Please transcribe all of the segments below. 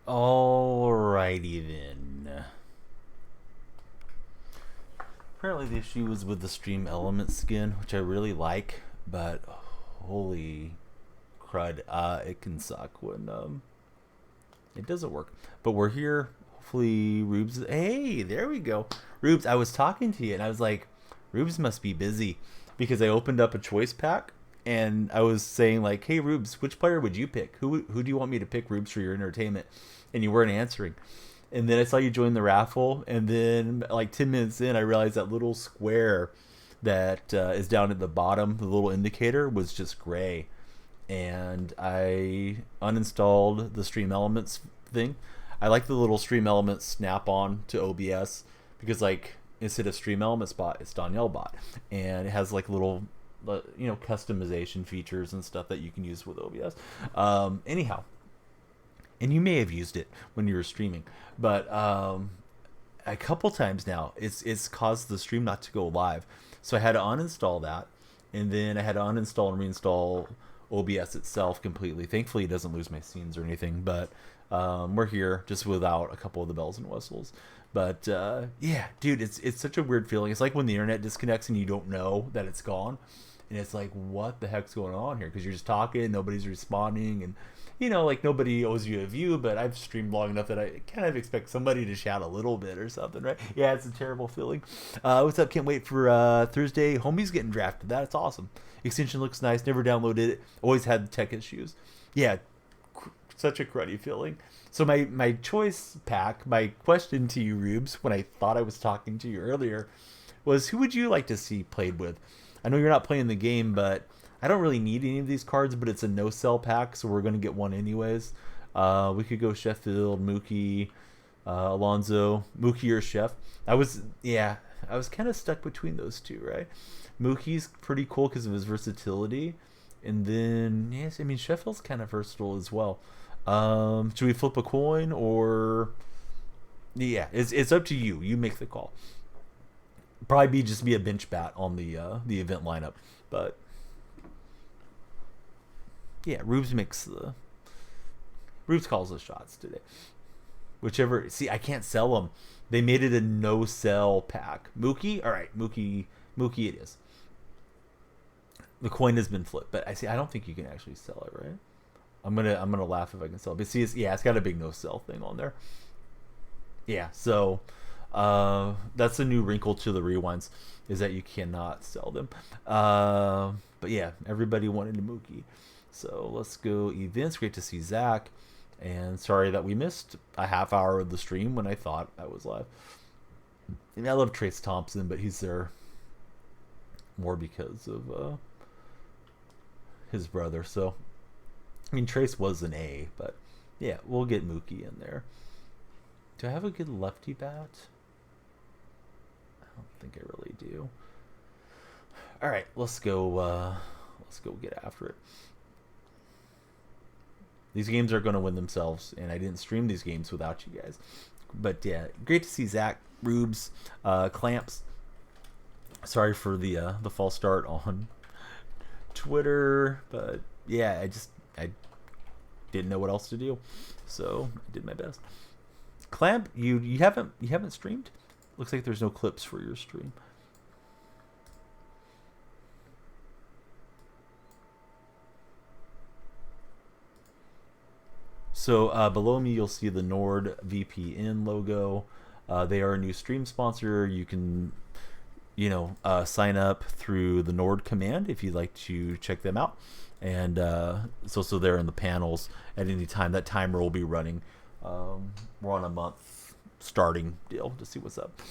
Alrighty then. Apparently the issue was with the Stream Element skin, which I really like, but holy crud, it can suck when it doesn't work. But we're here. Hopefully Rubes. Hey, there we go. Rubes, I was talking to you and I was like, Rubes must be busy because I opened up a choice pack and I was saying like, hey Rubes, which player would you pick? Who do you want me to pick, Rubes, for your entertainment? And you weren't answering. And then I saw you join the raffle, and then like 10 minutes in, I realized that little square that is down at the bottom, the little indicator, was just gray, and I uninstalled the Stream Elements thing. I like the little Stream Elements snap on to OBS because like instead of Stream Elements bot, it's Danielle bot, and it has like little customization features and stuff that you can use with OBS. Anyhow, and you may have used it when you were streaming, but a couple times now it's caused the stream not to go live, so I had to uninstall that, and then I had to uninstall and reinstall OBS itself completely. Thankfully it doesn't lose my scenes or anything, but we're here just without a couple of the bells and whistles. But yeah, dude, it's such a weird feeling. It's like when the internet disconnects and you don't know that it's gone, and it's like, what the heck's going on here? Because you're just talking, nobody's responding, and like nobody owes you a view, but I've streamed long enough that I kind of expect somebody to shout a little bit or something, right? Yeah, it's a terrible feeling. What's up? Can't wait for Thursday. Homie's getting drafted. That's awesome. Extension looks nice. Never downloaded it. Always had tech issues. Yeah, such a cruddy feeling. So my choice pack, my question to you, Rubes, when I thought I was talking to you earlier, was who would you like to see played with? I know you're not playing the game, but I don't really need any of these cards, but it's a no-sell pack, so we're going to get one anyways. We could go Sheffield, Mookie, Alonzo, Mookie or Chef. I was kind of stuck between those two, right? Mookie's pretty cool because of his versatility, and then yes, I mean Sheffield's kind of versatile as well. Should we flip a coin or? Yeah, it's up to you. You make the call. Probably just be a bench bat on the event lineup, but yeah, Rubes calls the shots today. Whichever. See, I can't sell them. They made it a no sell pack. Mookie, all right, Mookie, it is. The coin has been flipped, but I don't think you can actually sell it, right? I'm gonna laugh if I can sell it. But see, it's got a big no sell thing on there. Yeah, so that's a new wrinkle to the rewinds, is that you cannot sell them. But yeah, everybody wanted a Mookie. So let's go events. Great to see Zach. And sorry that we missed a half hour of the stream when I thought I was live. I mean, I love Trace Thompson, but he's there more because of his brother. So, I mean, Trace was an A, but yeah, we'll get Mookie in there. Do I have a good lefty bat? I don't think I really do. All right, let's go get after it. These games are going to win themselves, and I didn't stream these games without you guys. But yeah, great to see Zach, Rubes, Clamps. Sorry for the false start on Twitter, but yeah, I didn't know what else to do, so I did my best. Clamp, you haven't streamed? Looks like there's no clips for your stream. So below me, you'll see the Nord VPN logo. They are a new stream sponsor. You can, sign up through the Nord command if you'd like to check them out. And it's also there in the panels at any time. That timer will be running. We're on a month starting deal to see what's up.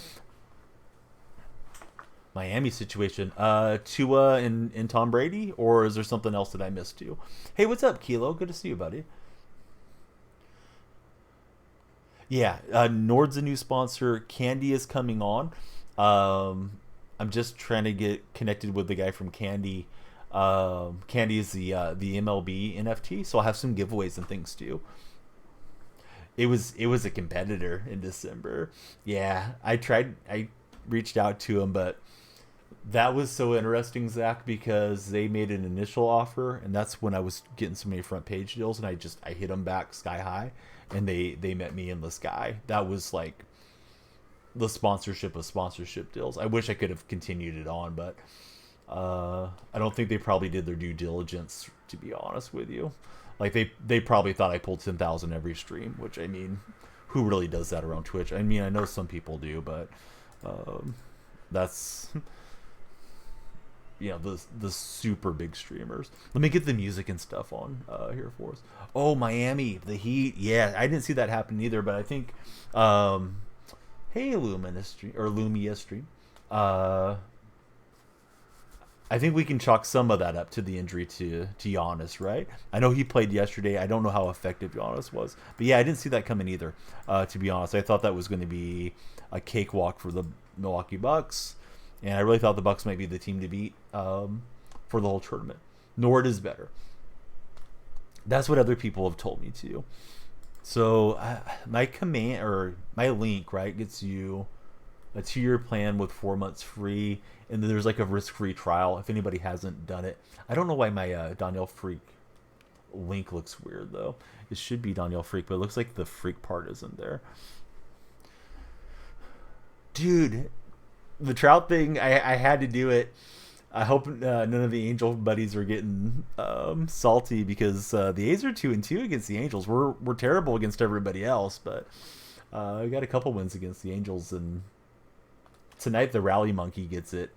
Miami situation. Tua and Tom Brady, or is there something else that I missed too? Hey, what's up, Kilo? Good to see you, buddy. Yeah, Nord's a new sponsor. Candy is coming on. I'm just trying to get connected with the guy from Candy. Candy is the MLB NFT, so I'll have some giveaways and things too. It was a competitor in December. Yeah, I reached out to him, but That was so interesting, Zach, because they made an initial offer, and that's when I was getting so many front page deals, and I hit them back sky high, and they met me in the sky. That was like the sponsorship of sponsorship deals. I wish I could have continued it on, but I don't think they probably did their due diligence. To be honest with you, like they probably thought I pulled 10,000 every stream, which I mean, who really does that around Twitch? I mean, I know some people do, but that's the super big streamers. Let me get the music and stuff on here for us. Oh, Miami, the Heat. Yeah, I didn't see that happen either, but I think hey, Luminous stream or Lumia stream. I think we can chalk some of that up to the injury to Giannis, right? I know he played yesterday. I don't know how effective Giannis was, but yeah, I didn't see that coming either. To be honest, I thought that was going to be a cakewalk for the Milwaukee Bucks, and I really thought the Bucks might be the team to beat for the whole tournament. Nord is better. That's what other people have told me too. So my command or my link, right, gets you a 2-year plan with 4 months free, and then there's like a risk-free trial if anybody hasn't done it. I don't know why my Danielle Freak link looks weird though. It should be Danielle Freak, but it looks like the Freak part isn't there. Dude, the Trout thing, I had to do it. I hope none of the Angel buddies are getting salty because the A's are 2-2 against the Angels. We're terrible against everybody else, but we got a couple wins against the Angels, and tonight the Rally Monkey gets it.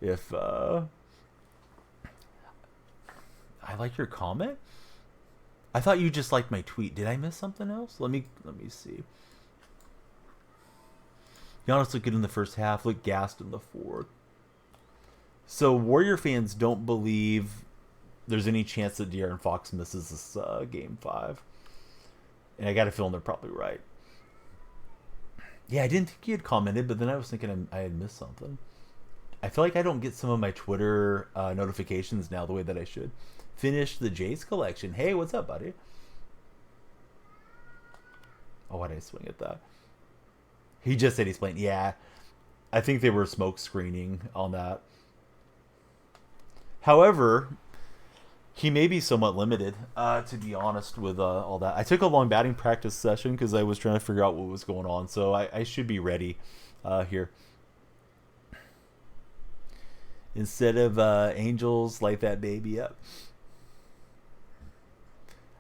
If I like your comment. I thought you just liked my tweet. Did I miss something else? Let me see. Giannis looked good in the first half. Looked gassed in the fourth. So Warrior fans don't believe there's any chance that De'Aaron Fox misses this game 5, and I got a feeling they're probably right. Yeah, I didn't think you had commented, but then I was thinking I had missed something. I feel like I don't get some of my Twitter notifications now the way that I should. Finish the Jays collection. Hey, what's up, buddy? Oh, why did I swing at that? He just said he's playing. Yeah, I think they were smoke screening on that. However, he may be somewhat limited, to be honest, with all that. I took a long batting practice session because I was trying to figure out what was going on, so I should be ready here. Instead of Angels, light that baby up.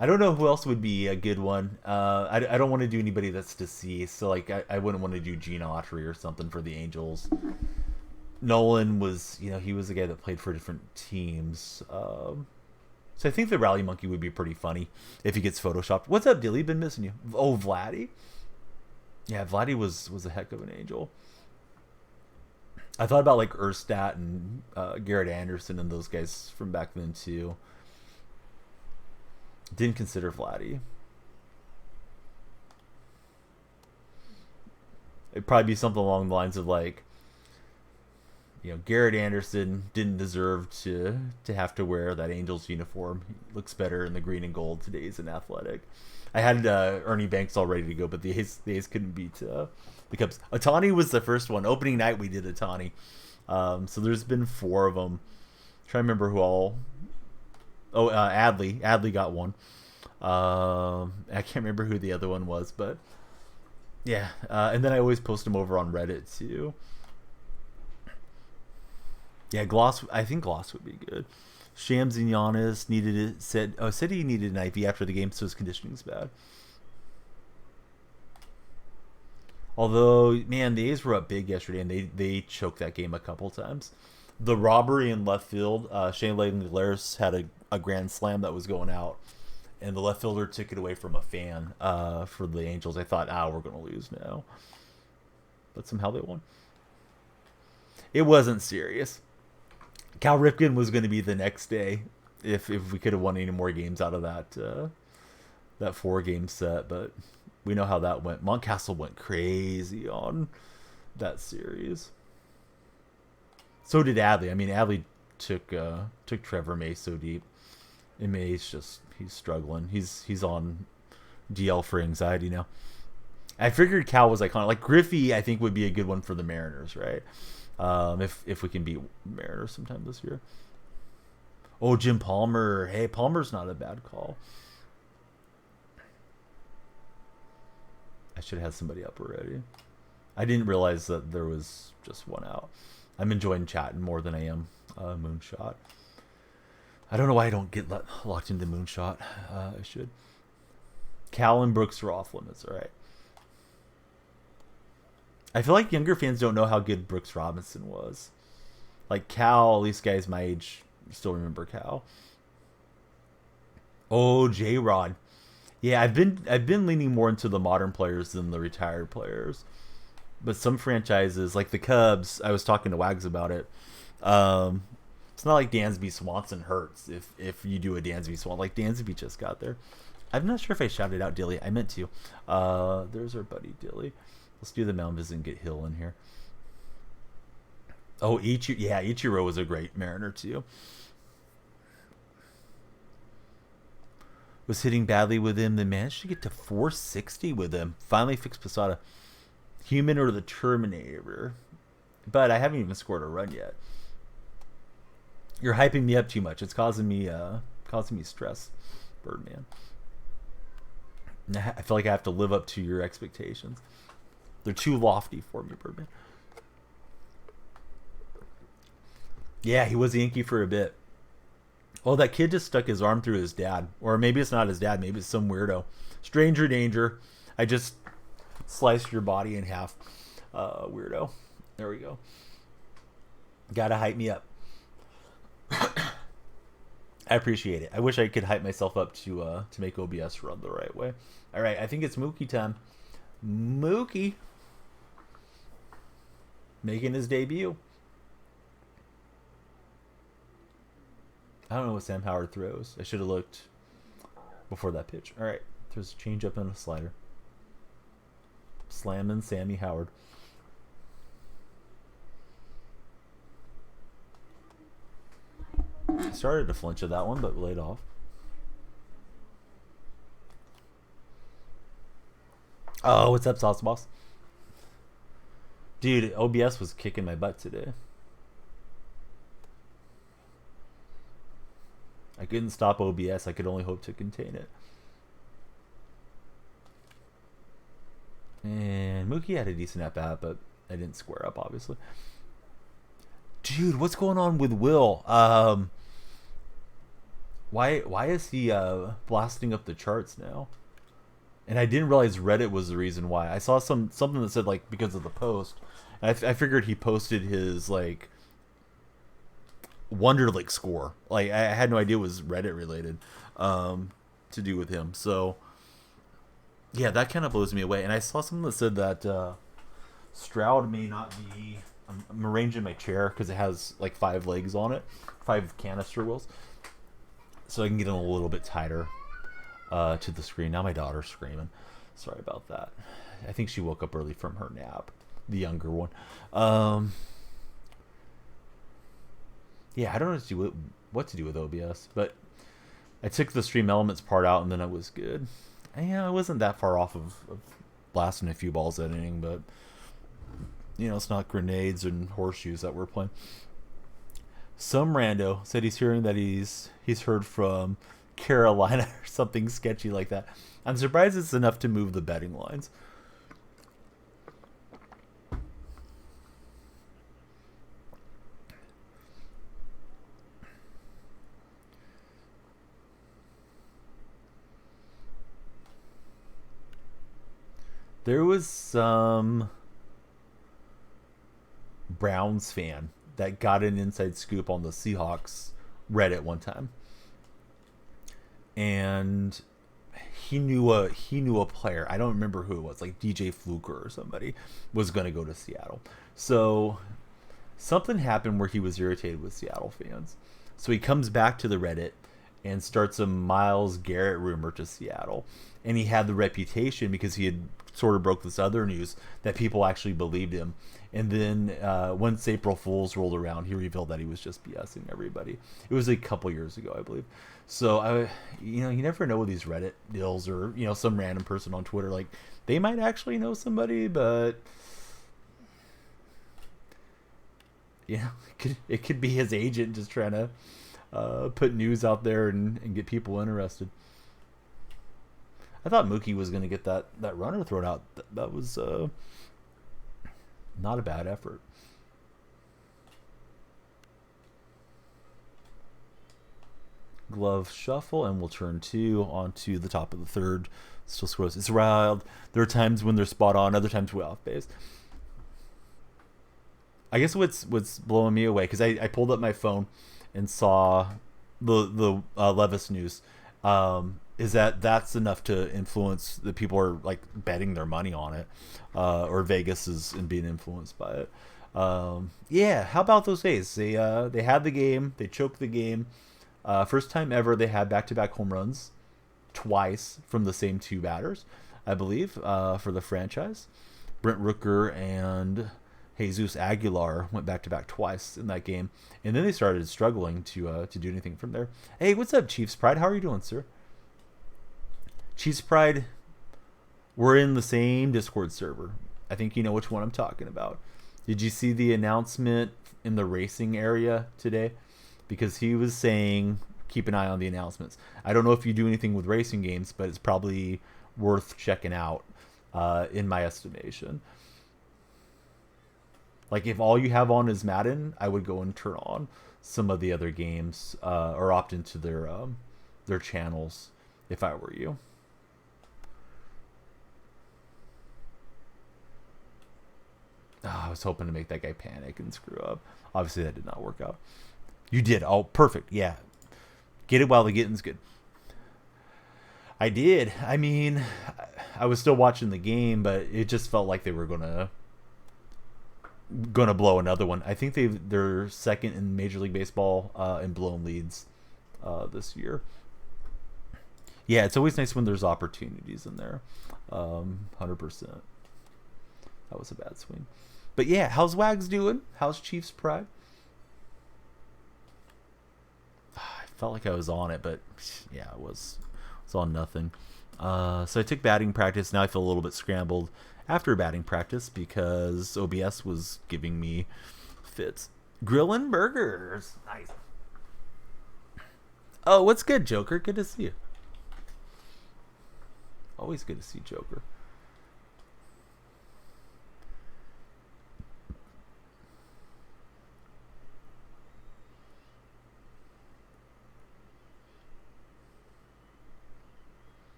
I don't know who else would be a good one. I don't want to do anybody that's deceased, so like I wouldn't want to do Gene Autry or something for the Angels. Nolan was, he was the guy that played for different teams. So I think the Rally Monkey would be pretty funny if he gets photoshopped. What's up, Dilly? Been missing you. Oh, Vladdy? Yeah, Vladdy was a heck of an Angel. I thought about like Erstad and Garrett Anderson and those guys from back then too. Didn't consider Vladdy. It'd probably be something along the lines of like, Garrett Anderson didn't deserve to have to wear that Angels uniform. He looks better in the green and gold today. He's an Athletic. I had Ernie Banks all ready to go, but the A's couldn't beat the Cubs. Otani was the first one. Opening night we did Otani. So there's been 4 of them. I'm trying to remember who all. Oh, Adley. Adley got one. I can't remember who the other one was, but yeah. And then I always post them over on Reddit too. Yeah, Gloss. I think Gloss would be good. Shams and Giannis said he needed an IV after the game, so his conditioning's bad. Although, man, the A's were up big yesterday, and they choked that game a couple times. The robbery in left field, Shane Langlaris had a grand slam that was going out, and the left fielder took it away from a fan for the Angels. I thought, we're going to lose now. But somehow they won. It wasn't serious. Cal Ripken was going to be the next day if we could have won any more games out of that 4-game set, but we know how that went. Montcastle went crazy on that series. So did Adley. I mean, Adley took Trevor May so deep. And May's he's struggling. He's on DL for anxiety now. I figured Cal was iconic. Like Griffey, I think would be a good one for the Mariners, right? If we can beat Mariners sometime this year. Oh, Jim Palmer. Hey, Palmer's not a bad call. I should have had somebody up already. I didn't realize that there was just one out. I'm enjoying chatting more than I am Moonshot. I don't know why I don't get locked into Moonshot. I should. Cal and Brooks are off limits. All right. I feel like younger fans don't know how good Brooks Robinson was. Like Cal, at least guys my age still remember Cal. Oh, J-Rod. Yeah, I've been leaning more into the modern players than the retired players. But some franchises, like the Cubs, I was talking to Wags about it. It's not like Dansby Swanson hurts if you do a Dansby Swanson. Like Dansby just got there. I'm not sure if I shouted out Dilly. I meant to. There's our buddy Dilly. Let's do the mound visit and get Hill in here. Oh, Ichiro was a great Mariner too. Was hitting badly with him, then managed to get to 460 with him. Finally fixed Posada. Human or the Terminator. But I haven't even scored a run yet. You're hyping me up too much. It's causing me stress, Birdman. I feel like I have to live up to your expectations. They're too lofty for me, Birdman. Yeah, he was Yankee for a bit. Oh, that kid just stuck his arm through his dad. Or maybe it's not his dad. Maybe it's some weirdo. Stranger danger. I just sliced your body in half. Weirdo. There we go. Gotta hype me up. I appreciate it. I wish I could hype myself up to make OBS run the right way. All right, I think it's Mookie time. Mookie making his debut. I don't know what Sam Howard throws. I should have looked before that pitch. All right, throws a changeup and a slider. Slamming Sammy Howard. Started to flinch at that one, but laid off. Oh, what's up, Sauce Boss? Dude, OBS was kicking my butt today. I couldn't stop OBS. I could only hope to contain it. And Mookie had a decent at-bat, but I didn't square up, obviously. Dude, what's going on with Will? Why is he blasting up the charts now? And I didn't realize Reddit was the reason why. I saw something that said like because of the post. And I figured he posted his like Wonderlic score. Like I had no idea it was Reddit related to do with him. So yeah, that kind of blows me away. And I saw something that said that Stroud may not be. I'm arranging my chair because it has like 5 legs on it, 5 canister wheels, so I can get them a little bit tighter to the screen. Now my daughter's screaming. Sorry about that. I think she woke up early from her nap, the younger one. Yeah, I don't know what to do with OBS, but I took the Stream Elements part out and then it was good. And, yeah, I wasn't that far off of blasting a few balls that inning, but you know, it's not grenades and horseshoes that we're playing. Some rando said he's hearing that he's heard from Carolina or something sketchy like that. I'm surprised it's enough to move the betting lines. There was some Browns fan that got an inside scoop on the Seahawks Reddit one time, and he knew a player. I don't remember who it was, like DJ Fluker or somebody was going to go to Seattle. So something happened where he was irritated with Seattle fans. So he comes back to the Reddit and starts a Myles Garrett rumor to Seattle. And he had the reputation because he had sort of broke this other news that people actually believed him. And then once April Fool's rolled around, he revealed that he was just BSing everybody. It was a couple years ago, I believe. So you never know with these Reddit deals or some random person on Twitter, like they might actually know somebody, but Yeah, it could be his agent just trying to put news out there and get people interested. I thought Mookie was going to get that runner thrown out. That was not a bad effort. Glove shuffle, and we'll turn two onto the top of the third. Still scores. It's wild. There are times when they're spot on, other times way off base. I guess what's blowing me away, because I pulled up my phone and saw the Levis news, is that's enough to influence the people are like betting their money on it, or Vegas is and being influenced by it. Yeah, how about those days? They had the game, they choked the game. First time ever they had back-to-back home runs twice from the same two batters, I believe, for the franchise. Brent Rooker and Jesus Aguilar went back-to-back twice in that game, and then they started struggling to do anything from there. Hey, what's up, Chiefs Pride? How are you doing, sir? Chiefs Pride, we're in the same Discord server. I think you know which one I'm talking about. Did you see the announcement in the racing area today? Because he was saying keep an eye on the announcements. I don't know if you do anything with racing games, but it's probably worth checking out, in my estimation. Like, if all you have on is Madden, I would go and turn on some of the other games, or opt into their channels if I were you. Oh, I was hoping to make that guy panic and screw up. Obviously, that did not work out. You did. Oh, perfect. Yeah. Get it while the getting's good. I did. I mean, I was still watching the game, but it just felt like they were gonna blow another one. I think they're second in Major League Baseball in blown leads this year. Yeah, it's always nice when there's opportunities in there. 100%. That was a bad swing. But yeah, how's Wags doing? How's Chiefs Pride? I felt like I was on it, but yeah, it was on nothing. So I took batting practice. Now I feel a little bit scrambled after batting practice because OBS was giving me fits. Grillin' burgers. Nice. Oh, what's good, Joker? Good to see you. Always good to see Joker.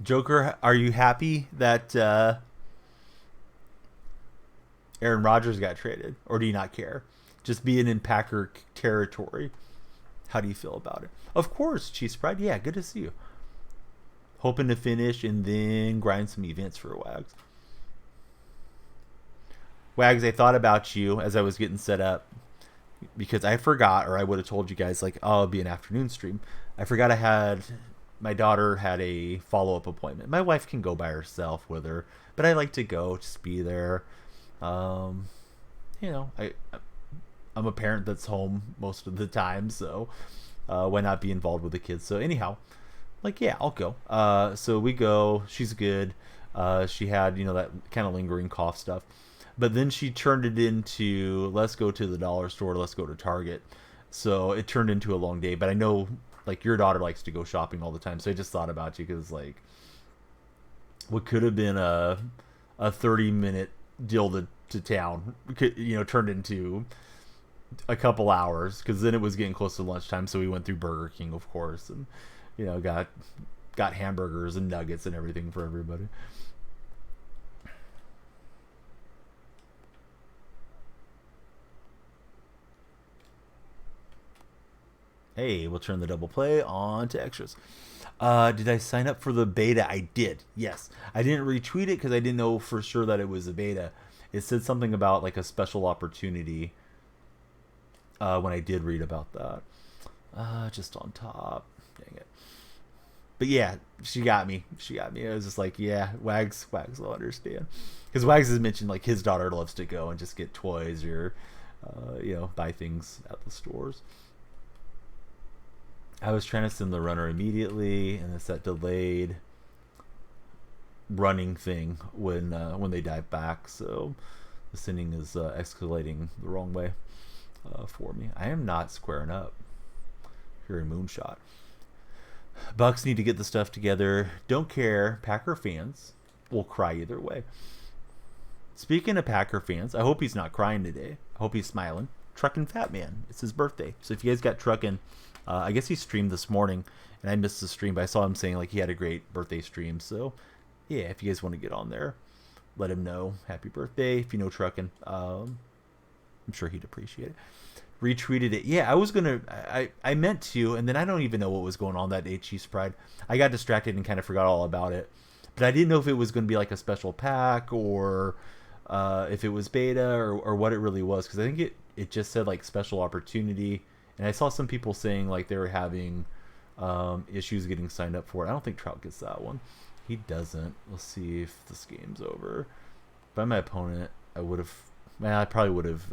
Joker, are you happy that Aaron Rodgers got traded, or do you not care? Just being in Packer territory, how do you feel about it? Of course, Chiefs Pride. Yeah, good to see you. Hoping to finish and then grind some events for Wags. Wags, I thought about you as I was getting set up because I forgot, or I would have told you guys, like, oh, it'll be an afternoon stream. I forgot my daughter had a follow-up appointment. My wife can go by herself with her, but I like to go, just be there. I'm a parent that's home most of the time, so why not be involved with the kids? So anyhow, like, yeah, I'll go. So we go. She's good. She had, that kind of lingering cough stuff. But then she turned it into, let's go to the dollar store, let's go to Target. So it turned into a long day. But I know, like, your daughter likes to go shopping all the time. So I just thought about you because, like, what could have been a 30-minute deal to town, turned into a couple hours because then it was getting close to lunchtime. So we went through Burger King, of course, and, got hamburgers and nuggets and everything for everybody. Hey, we'll turn the double play on to extras. Did I sign up for the beta? I did. Yes. I didn't retweet it because I didn't know for sure that it was a beta. It said something about like a special opportunity when I did read about that. Just on top. Dang it. But yeah, she got me. I was just like, yeah, Wags will understand. Because Wags has mentioned like his daughter loves to go and just get toys or, buy things at the stores. I was trying to send the runner immediately, and the set delayed. running thing when they dive back. So the sending is escalating the wrong way for me. I am not squaring up here in Moonshot. Bucks need to get the stuff together. Don't care. Packer fans will cry either way. Speaking of Packer fans, I hope he's not crying today. I hope he's smiling. Truckin' Fat Man. It's his birthday. So if you guys got Truckin', I guess he streamed this morning, and I missed the stream, but I saw him saying like he had a great birthday stream. So yeah, if you guys want to get on there, let him know happy birthday. If you know Truckin', I'm sure he'd appreciate it. Retweeted it. Yeah, I was gonna. I meant to, and then I don't even know what was going on that day. Chiefs Pride. I got distracted and kind of forgot all about it. But I didn't know if it was going to be like a special pack or if it was beta or what it really was, because I think it just said like special opportunity, and I saw some people saying like they were having issues getting signed up for it. I don't think Trout gets that one. He doesn't. Let's see if this game's over. If I'm my opponent, I probably would have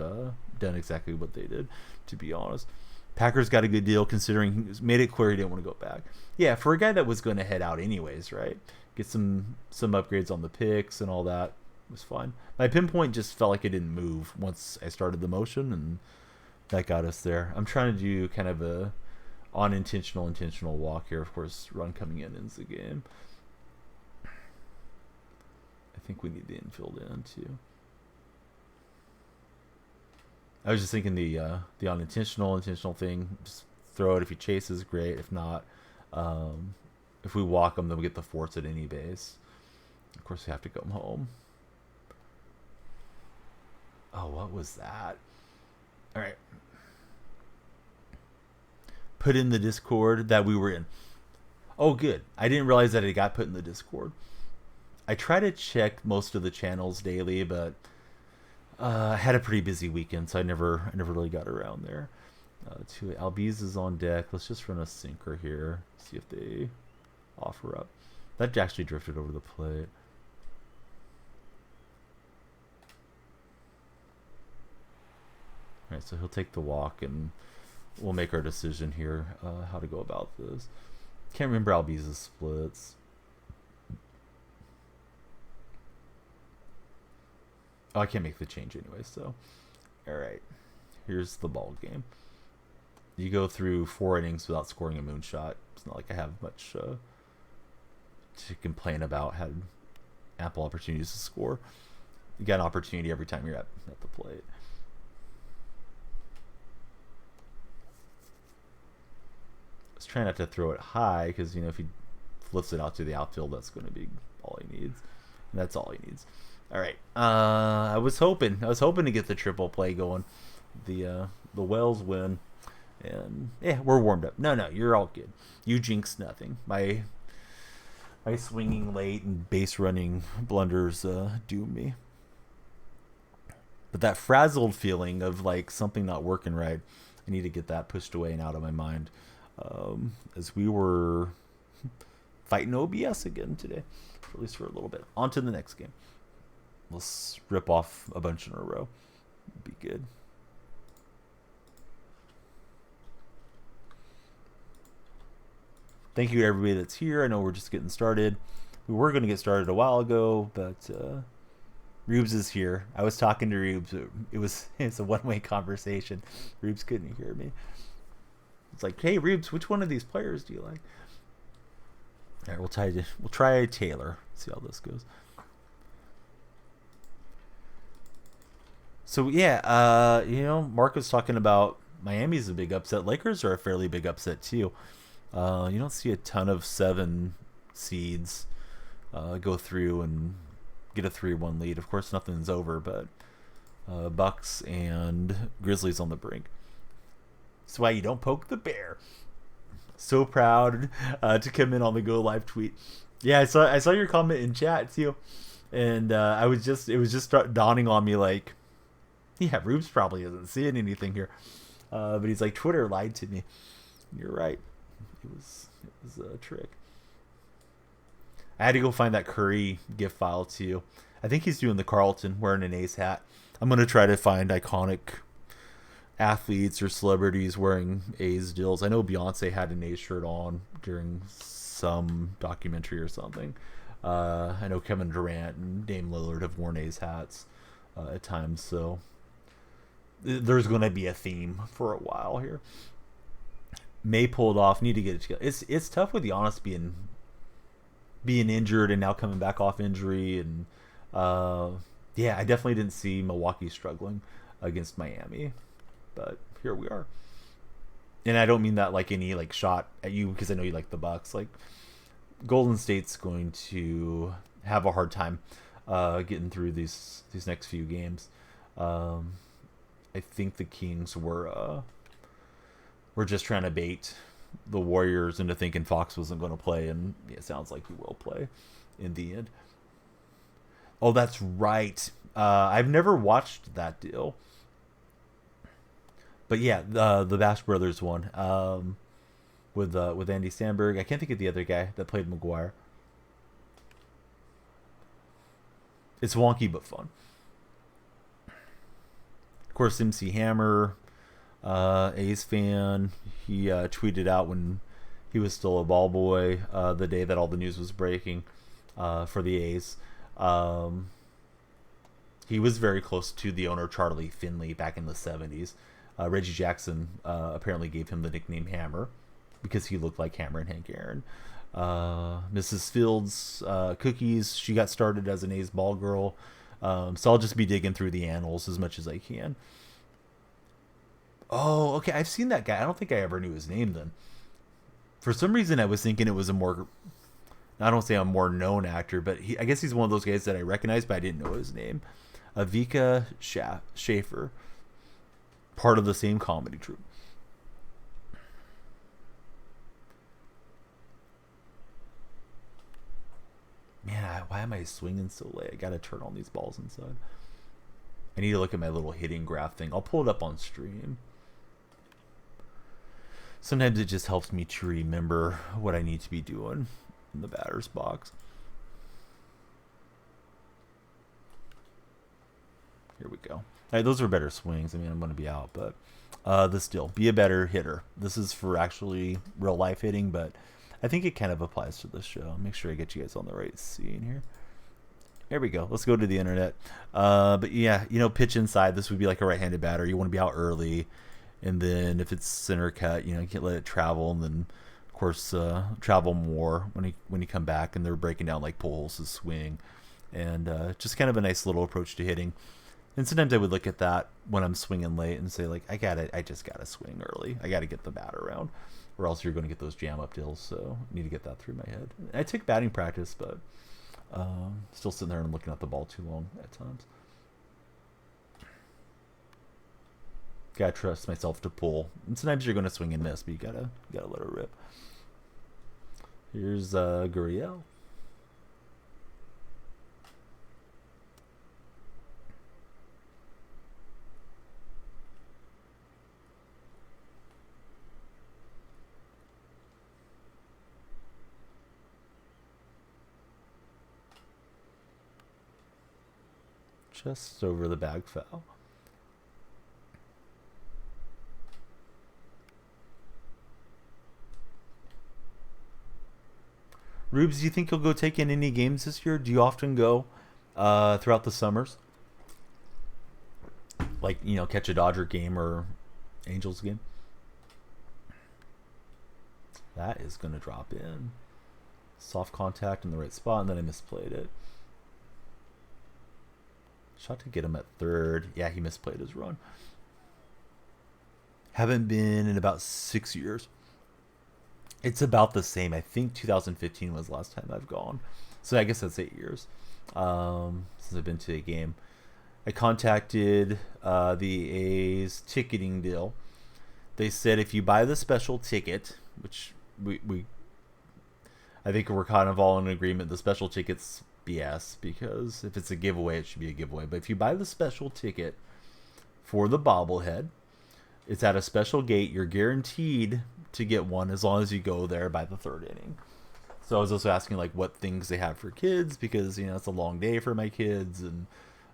done exactly what they did, to be honest. Packers got a good deal considering he made it clear he didn't want to go back. Yeah, for a guy that was going to head out anyways, right? Get some upgrades on the picks and all that. It was fine. My pinpoint just felt like it didn't move once I started the motion, and that got us there. I'm trying to do kind of a intentional walk here. Of course, run coming in ends the game. I think we need the infield in too. I was just thinking the unintentional thing. Just throw it. If he chases, great. If not, if we walk them, then we get the force at any base. Of course, we have to come home. Oh, what was that? All right. Put in the Discord that we were in. Oh, good. I didn't realize that it got put in the Discord. I try to check most of the channels daily, but I had a pretty busy weekend, so I never really got around there. Albiz is on deck. Let's just run a sinker here. See if they offer up. That actually drifted over the plate. All right, so he'll take the walk, and we'll make our decision here how to go about this. Can't remember Albiz's splits. Oh, I can't make the change anyway, so. Alright. Here's the ball game. You go through 4 innings without scoring a moonshot. It's not like I have much to complain about. Had ample opportunities to score. You got an opportunity every time you're at the plate. I was trying not to throw it high, because, you know, if he flips it out to the outfield, that's going to be all he needs. And that's all he needs. All right. I was hoping to get the triple play going. The Wells win, and yeah, we're warmed up. No, you're all good. You jinxed nothing. My swinging late and base running blunders doom me. But that frazzled feeling of like something not working right, I need to get that pushed away and out of my mind. As we were fighting OBS again today, at least for a little bit. On to the next game. Let's rip off a bunch in a row. Be good. Thank you to everybody that's here. I know we're just getting started. We were going to get started a while ago, but Rubes is here. I was talking to Rubes. It's a one-way conversation. Rubes couldn't hear me. It's like, hey, Rubes, which one of these players do you like? All right, we'll try Taylor. See how this goes. So yeah, Mark was talking about Miami's a big upset. Lakers are a fairly big upset too. You don't see a ton of 7 seeds go through and get a 3-1 lead. Of course, nothing's over, but Bucks and Grizzlies on the brink. That's why you don't poke the bear. So proud to come in on the Go Live tweet. Yeah, I saw your comment in chat too, and it was just dawning on me like, yeah, Rubes probably isn't seeing anything here, but he's like, Twitter lied to me. You're right. It was a trick. I had to go find that Curry GIF file too. I think he's doing the Carlton wearing an Ace hat. I'm gonna try to find iconic athletes or celebrities wearing A's deals. I know Beyonce had an A's shirt on during some documentary or something. I know Kevin Durant and Dame Lillard have worn A's hats at times, so there's going to be a theme for a while here. May pulled off. Need to get it together. It's tough with Giannis being injured and now coming back off injury, and yeah, I definitely didn't see Milwaukee struggling against Miami, but here we are. And I don't mean that like any like shot at you, because I know you like the Bucks. Like, Golden State's going to have a hard time getting through these next few games. I think the Kings were just trying to bait the Warriors into thinking Fox wasn't going to play, and it sounds like he will play in the end. Oh, that's right. I've never watched that deal. But yeah, the Bash Brothers one with Andy Samberg. I can't think of the other guy that played McGuire. It's wonky but fun. Of course, MC Hammer, A's fan. He tweeted out when he was still a ball boy the day that all the news was breaking for the A's. He was very close to the owner, Charlie Finley, back in the 70s. Reggie Jackson apparently gave him the nickname Hammer because he looked like Hammer and Hank Aaron. Mrs. Fields Cookies, she got started as an A's ball girl. So I'll just be digging through the annals as much as I can. Oh, okay, I've seen that guy. I don't think I ever knew his name then. For some reason, I was thinking it was a more, I don't say a more known actor, but I guess he's one of those guys that I recognize, but I didn't know his name. Avika Schaefer, part of the same comedy troupe. Man, why am I swinging so late? I gotta turn on these balls inside. I need to look at my little hitting graph thing. I'll pull it up on stream. Sometimes it just helps me to remember what I need to be doing in the batter's box. Here we go. All right, those are better swings. I mean, I'm going to be out, but this deal, be a better hitter. This is for actually real life hitting, but I think it kind of applies to this show. Make sure I get you guys on the right scene here. There we go. Let's go to the internet. But yeah, pitch inside. This would be like a right-handed batter. You want to be out early, and then if it's center cut, you can't let it travel, and then of course travel more when you come back, and they're breaking down like Pujols' swing, and just kind of a nice little approach to hitting. And sometimes I would look at that when I'm swinging late and say, like, I just gotta swing early. I gotta get the bat around, or else you're going to get those jam up deals. So I need to get that through my head. I took batting practice, but still sitting there and looking at the ball too long at times. Gotta trust myself to pull. And sometimes you're going to swing and miss, but you gotta let it rip. Here's Gurriel. Just over the bag foul. Rubes, do you think you'll go take in any games this year? Do you often go throughout the summers? Like, catch a Dodger game or Angels game? That is going to drop in. Soft contact in the right spot, and then I misplayed it. Shot to get him at third. Yeah, he misplayed his run. Haven't been in about 6 years. It's about the same. I think 2015 was the last time I've gone. So I guess that's 8 years since I've been to a game. I contacted the A's ticketing deal. They said if you buy the special ticket, which I think we're kind of all in agreement, the special ticket's BS, because if it's a giveaway, it should be a giveaway. But if you buy the special ticket for the bobblehead, it's at a special gate. You're guaranteed to get one as long as you go there by the third inning. So I was also asking like what things they have for kids, because it's a long day for my kids, and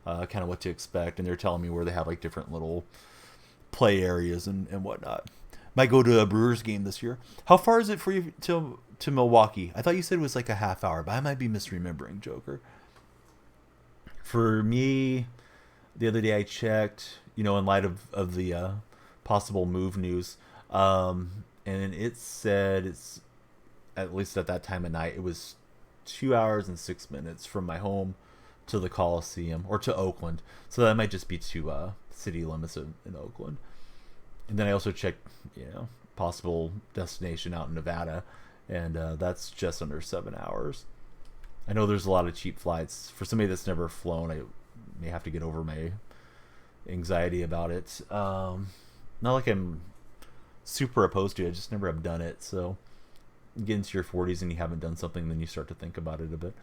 kind of what to expect. And they're telling me where they have like different little play areas and whatnot. Might go to a Brewers game this year. How far is it for you to to Milwaukee. I thought you said it was like a half hour, but I might be misremembering, Joker. For me, the other day I checked, in light of the possible move news, and it said it's, at least at that time of night, it was 2 hours and 6 minutes from my home to the Coliseum, or to Oakland. So that might just be to city limits in Oakland. And then I also checked, possible destination out in Nevada, and that's just under 7 hours. I know there's a lot of cheap flights. For somebody that's never flown, I may have to get over my anxiety about it. Not like I'm super opposed to it, I just never have done it. So you get into your 40s and you haven't done something, then you start to think about it a bit.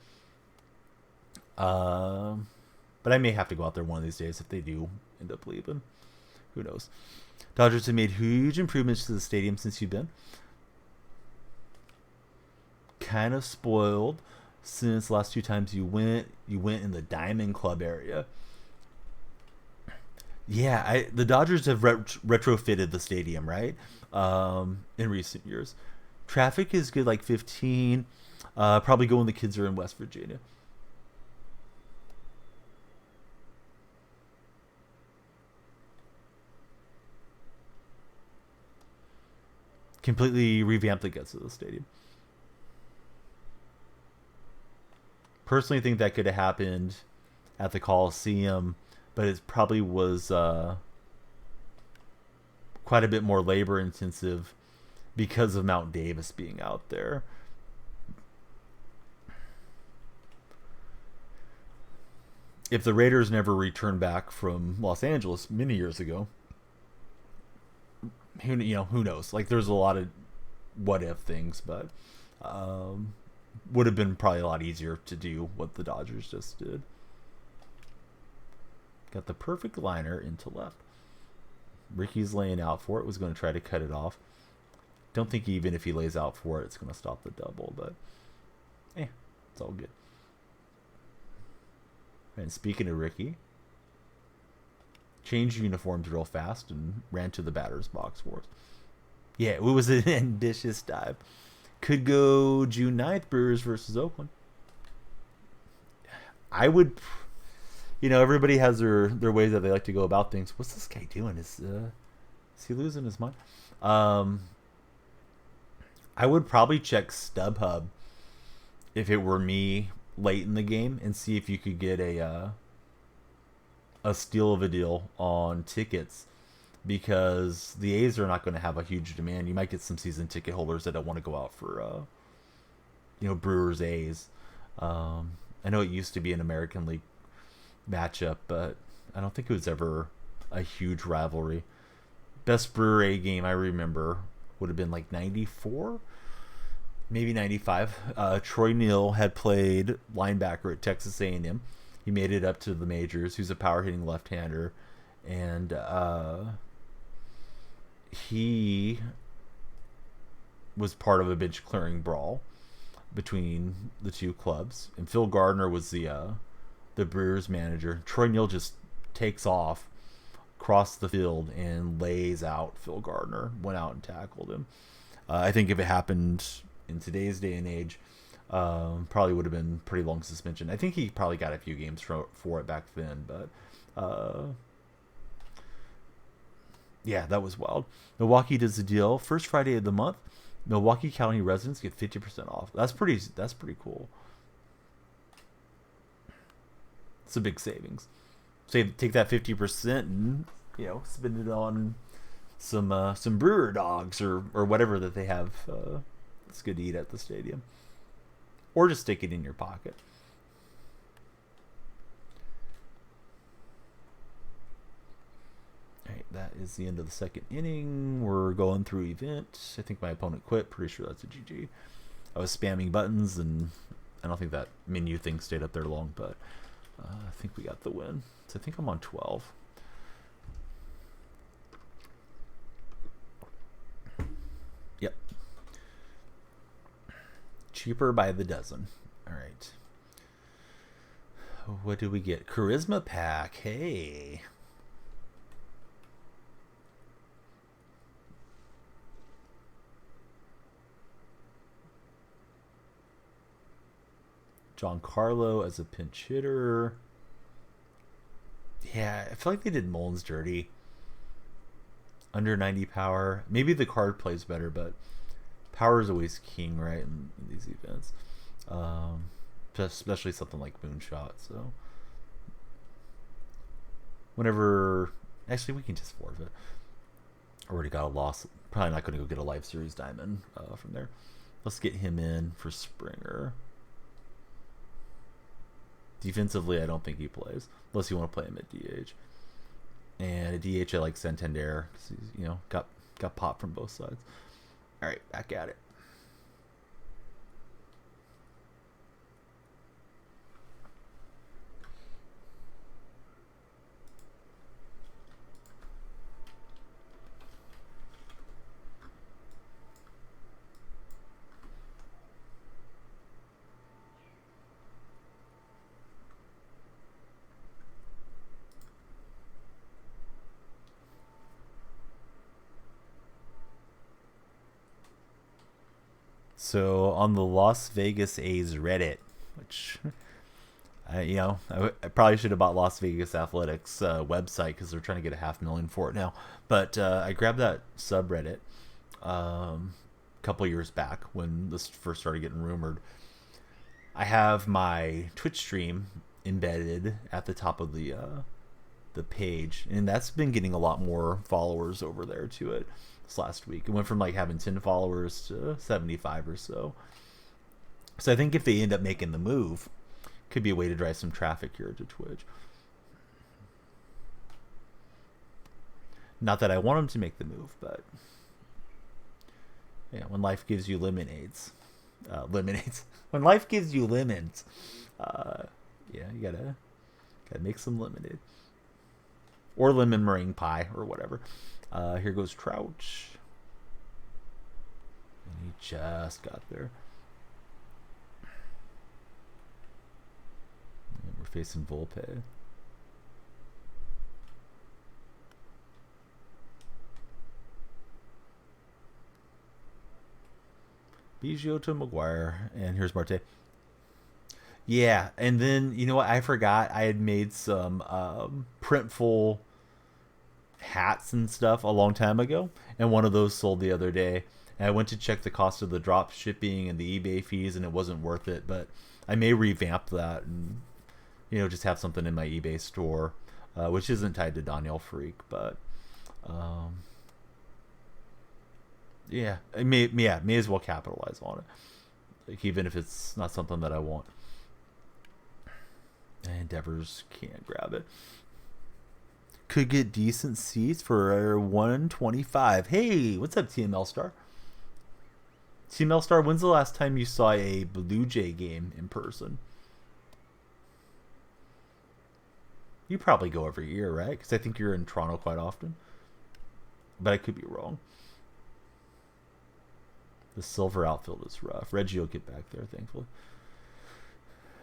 But I may have to go out there one of these days if they do end up leaving. Who knows? Dodgers have made huge improvements to the stadium since you've been. Kind of spoiled since the last 2 times you went in the Diamond Club area. Yeah, the Dodgers have retrofitted the stadium, right? In recent years. Traffic is good, like 15. Probably go when the kids are in West Virginia. Completely revamped the guts of the stadium. Personally, think that could have happened at the Coliseum, but it probably was quite a bit more labor intensive because of Mount Davis being out there. If the Raiders never returned back from Los Angeles many years ago, who knows? Like, there's a lot of what if things, but would have been probably a lot easier to do what the Dodgers just did. Got the perfect liner into left. Ricky's laying out for it. Was going to try to cut it off. Don't think even if he lays out for it, it's going to stop the double, but it's all good. And speaking of Ricky, changed uniforms real fast and ran to the batter's box for us. Yeah, it was an ambitious dive. Could go June 9th, Brewers versus Oakland. I would, everybody has their ways that they like to go about things. What's this guy doing? Is he losing his mind? I would probably check StubHub if it were me late in the game and see if you could get a steal of a deal on tickets, because the A's are not going to have a huge demand. You might get some season ticket holders that don't want to go out for Brewers A's. I know it used to be an American League matchup, but I don't think it was ever a huge rivalry. Best Brewer A game I remember would have been like 94, maybe 95. Troy Neal had played linebacker at Texas A&M. He made it up to the majors. He's a power hitting left-hander, and he was part of a bench clearing brawl between the two clubs. And Phil Gardner was the Brewers manager. Troy Neal just takes off across the field and lays out Phil Gardner. Went out and tackled him. I think if it happened in today's day and age, probably would have been pretty long suspension. I think he probably got a few games for it back then, but yeah, that was wild. Milwaukee does the deal. First Friday of the month, Milwaukee County residents get 50% off. That's pretty cool. It's a big savings. Take that 50% and spend it on some brewer dogs or whatever that they have. It's good to eat at the stadium. Or just stick it in your pocket. Alright, that is the end of the second inning. We're going through event. I think my opponent quit. Pretty sure that's a GG. I was spamming buttons, and I don't think that menu thing stayed up there long, but I think we got the win. So I think I'm on 12. Yep. Cheaper by the dozen. All right. What do we get? Charisma pack. Hey. Giancarlo as a pinch hitter. Yeah, I feel like they did Mullins dirty. Under 90 power. Maybe the card plays better, but power is always king, right, in these events. Especially something like Moonshot. So whenever, actually, we can just forfeit. Already got a loss. Probably not going to go get a Life Series diamond from there. Let's get him in for Springer. Defensively, I don't think he plays, unless you want to play him at DH. And at DH, I like Santander because he's, got pop from both sides. All right, back at it. So on the Las Vegas A's Reddit, which I probably should have bought Las Vegas Athletics website because they're trying to get $500,000 for it now. But I grabbed that subreddit a couple years back when this first started getting rumored. I have my Twitch stream embedded at the top of the page, and that's been getting a lot more followers over there to it. Last week it went from like having 10 followers to 75 or so. So I think if they end up making the move, could be a way to drive some traffic here to Twitch. Not that I want them to make the move, but yeah, when life gives you lemonades, when life gives you lemons, yeah, you gotta make some lemonade or lemon meringue pie or whatever. Here goes Trout. And he just got there. And we're facing Volpe. Biggio, Maguire, and here's Marte. Yeah, and then, you know what? I forgot I had made some printful hats and stuff a long time ago, and one of those sold the other day, and I went to check the cost of the drop shipping and the eBay fees, and it wasn't worth it. But I may revamp that and just have something in my eBay store, which isn't tied to Daniel Freak, but yeah, may as well capitalize on it, like, even if it's not something that I want. And Devers can't grab it. Could get decent seats for 125. Hey, what's up, TML Star? TML Star, when's the last time you saw a Blue Jay game in person? You probably go every year, right? Because I think you're in Toronto quite often. But I could be wrong. The silver outfield is rough. Reggie will get back there, thankfully.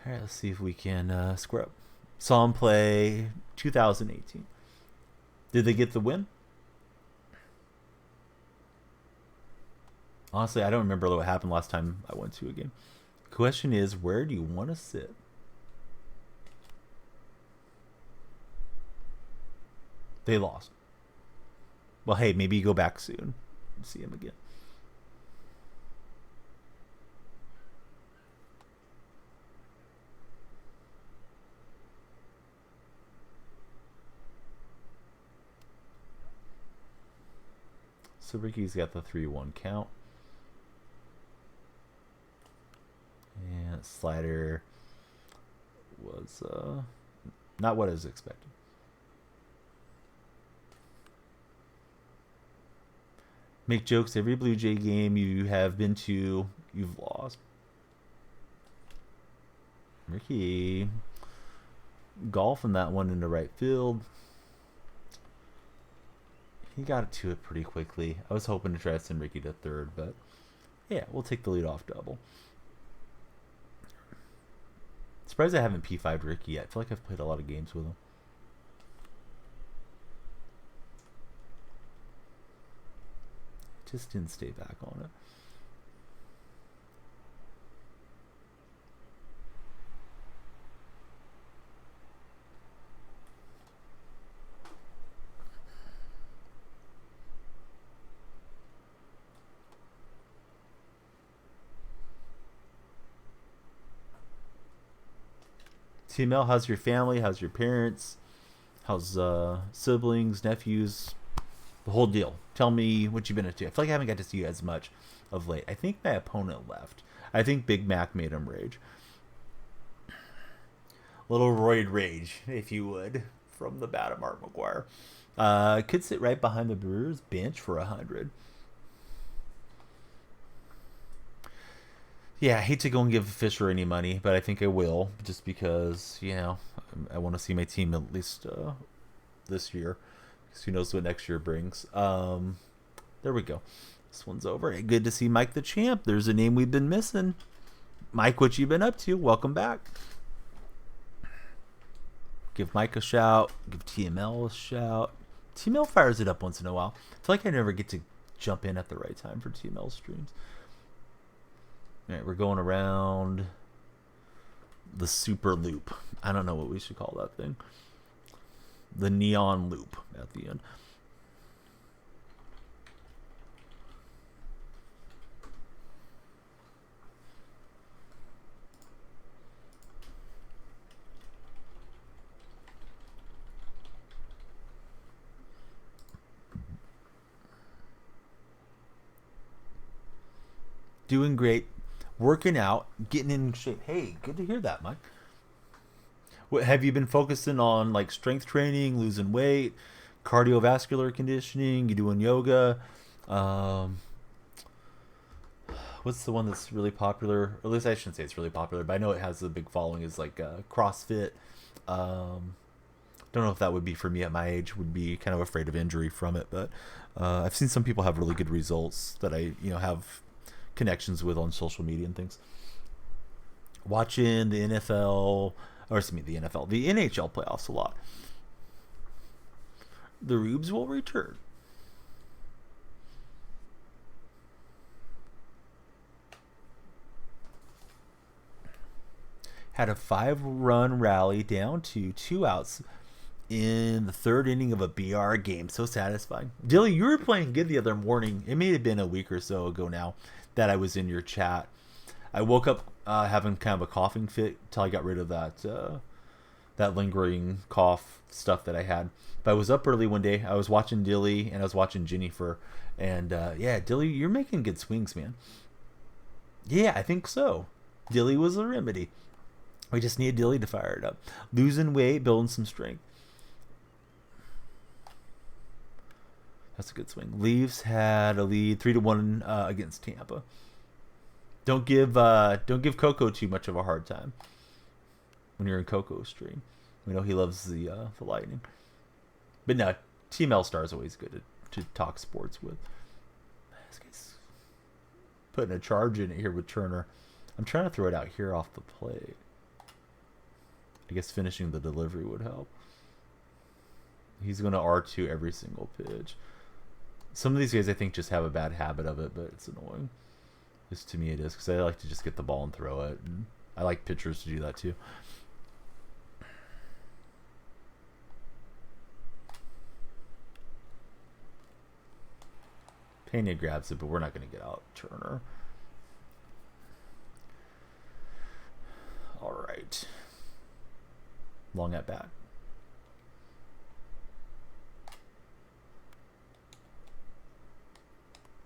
All right, let's see if we can square up. Saw him play 2018. Did they get the win? Honestly, I don't remember what happened last time I went to a game. Question is, where do you want to sit? They lost. Well, hey, maybe you go back soon and see him again. So Ricky's got the 3-1 count. And slider was not what I was expecting. Make jokes every Blue Jay game you have been to, you've lost. Ricky golfing that one into right field. He got it to it pretty quickly. I was hoping to try to send Ricky to third, but yeah, we'll take the leadoff double. Surprised I haven't P5'd Ricky yet. I feel like I've played a lot of games with him. Just didn't stay back on it. TML, how's your family? How's your parents? How's siblings, nephews? The whole deal. Tell me what you've been up to. I feel like I haven't got to see you as much of late. I think my opponent left. I think Big Mac made him rage. Little roid rage, if you would, from the bat of Mark McGuire. Could sit right behind the Brewers bench for 100. Yeah, I hate to go and give Fisher any money, but I think I will, just because, I want to see my team at least this year. Because who knows what next year brings. There we go. This one's over. Hey, good to see Mike the Champ. There's a name we've been missing. Mike, what you been up to? Welcome back. Give Mike a shout. Give TML a shout. TML fires it up once in a while. I feel like I never get to jump in at the right time for TML streams. All right, we're going around the super loop. I don't know what we should call that thing. The neon loop at the end. Doing great. Working out, getting in shape. Hey, good to hear that, Mike. What have you been focusing on, like strength training, losing weight, cardiovascular conditioning? You doing yoga? What's the one that's really popular? Or at least I shouldn't say it's really popular, but I know it has a big following. Is like CrossFit. Don't know if that would be for me at my age. Would be kind of afraid of injury from it, but I've seen some people have really good results that I have connections with on social media and things. Watching the NFL, or excuse me, the NHL playoffs a lot. The Rubes will return. Had a 5-run rally down to 2 outs in the 3rd inning of a BR game. So satisfying. Dilly, you were playing good the other morning. It may have been a week or so ago now that I was in your chat. I woke up having kind of a coughing fit till I got rid of that lingering cough stuff that I had. But I was up early one day. I was watching Dilly and I was watching Jennifer. And yeah, Dilly, you're making good swings, man. Yeah, I think so. Dilly was a remedy. We just need Dilly to fire it up. Losing weight, building some strength. That's a good swing. Leafs had a lead 3-1 against Tampa. Don't give Coco too much of a hard time when you're in Coco's stream. We know he loves the Lightning. But no, TML Star is always good to talk sports with. This guy's putting a charge in it here with Turner. I'm trying to throw it out here off the plate. I guess finishing the delivery would help. He's going to R2 every single pitch. Some of these guys, I think, just have a bad habit of it, but it's annoying. Just to me, it is, because I like to just get the ball and throw it. And I like pitchers to do that, too. Pena grabs it, but we're not going to get out Turner. All right. Long at bat.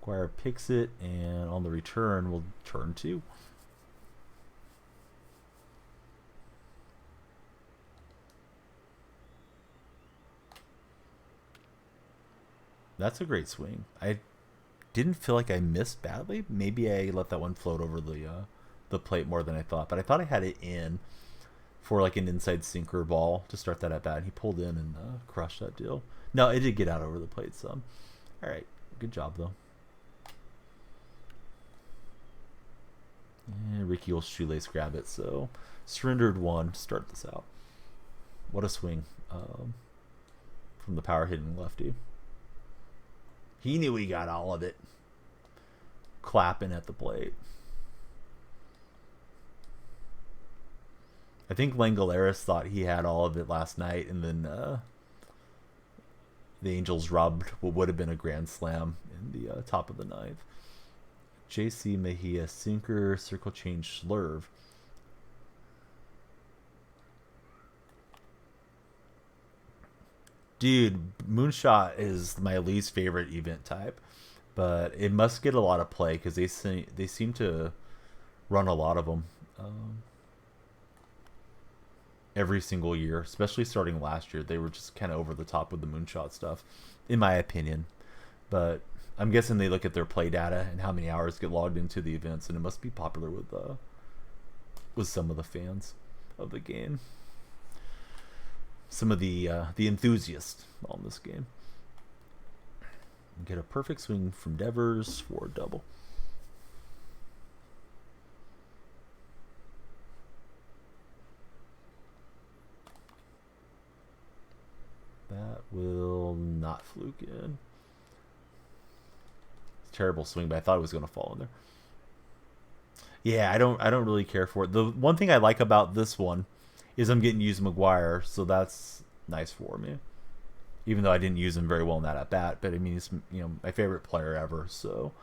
Guire picks it, and on the return, we'll turn 2. That's a great swing. I didn't feel like I missed badly. Maybe I let that one float over the plate more than I thought, but I thought I had it in for like an inside sinker ball to start that at bat. He pulled in and crushed that deal. No, it did get out over the plate some. All right, good job though. And Ricky will shoelace grab it. So surrendered 1 to start this out. What a swing from the power hitting lefty. He knew he got all of it. Clapping at the plate. I think Langolaris thought he had all of it last night, and then the Angels robbed what would have been a grand slam in the top of the 9th. JC Mejia, sinker, circle change, slurve. Dude, Moonshot is my least favorite event type, but it must get a lot of play because they seem to run a lot of them every single year, especially starting last year. They were just kind of over the top with the Moonshot stuff, in my opinion. But I'm guessing they look at their play data and how many hours get logged into the events, and it must be popular with some of the fans of the game, some of the enthusiasts on this game. Get a perfect swing from Devers for a double. That will not fluke in. It's a terrible swing, but I thought it was going to fall in there. Yeah, I don't really care for it. The one thing I like about this one is I'm getting to use McGuire, so that's nice for me. Even though I didn't use him very well in that at bat, but I mean, he's my favorite player ever, so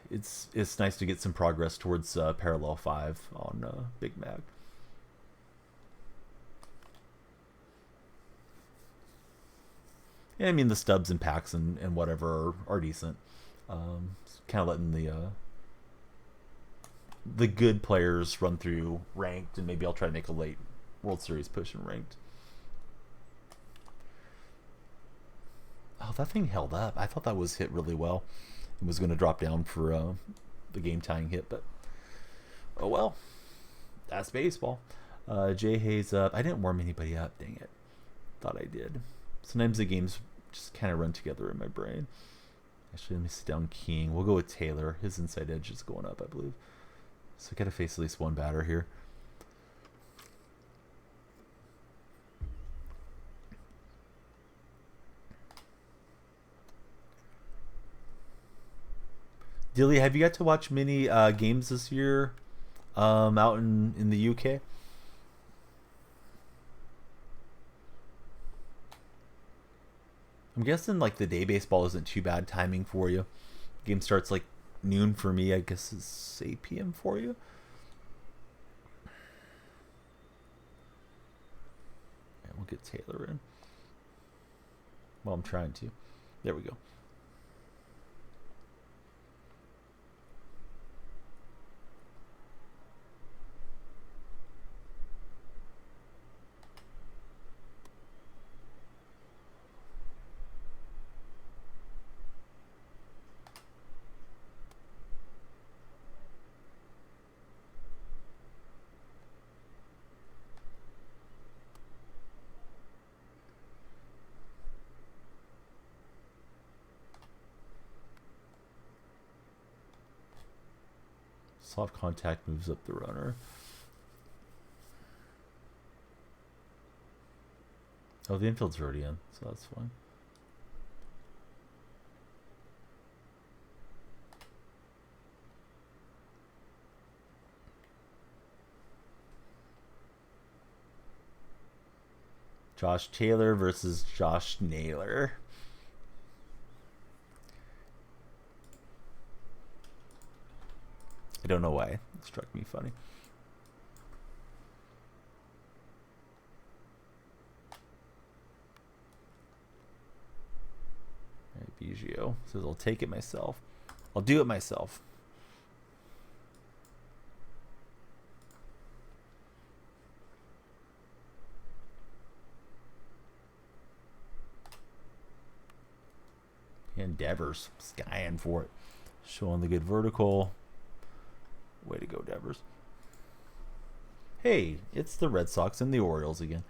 it's nice to get some progress towards parallel 5 on Big Mac. Yeah, I mean the stubs and packs and whatever are decent. Kind of letting the good players run through ranked, and maybe I'll try to make a late World Series push in ranked. Oh, that thing held up. I thought that was hit really well. It was going to drop down for the game tying hit, but oh well. That's baseball. Jay Hayes up. I didn't warm anybody up. Dang it. Thought I did. Sometimes the games just kind of run together in my brain. Actually, let me sit down King. We'll go with Taylor. His inside edge is going up, I believe. So I got to face at least one batter here. Dilly, have you got to watch many games this year out in the UK? I'm guessing like the day baseball isn't too bad timing for you. Game starts like noon for me. I guess it's 8 p.m. for you. And we'll get Taylor in. Well, I'm trying to. There we go. Soft contact moves up the runner. Oh, the infield's already in, so that's fine. Josh Taylor versus Josh Naylor. I don't know why. It struck me funny. All right, Biggio says I'll take it myself. I'll do it myself. And Devers skying for it. Showing the good vertical. Way to go, Devers. Hey, it's the Red Sox and the Orioles again.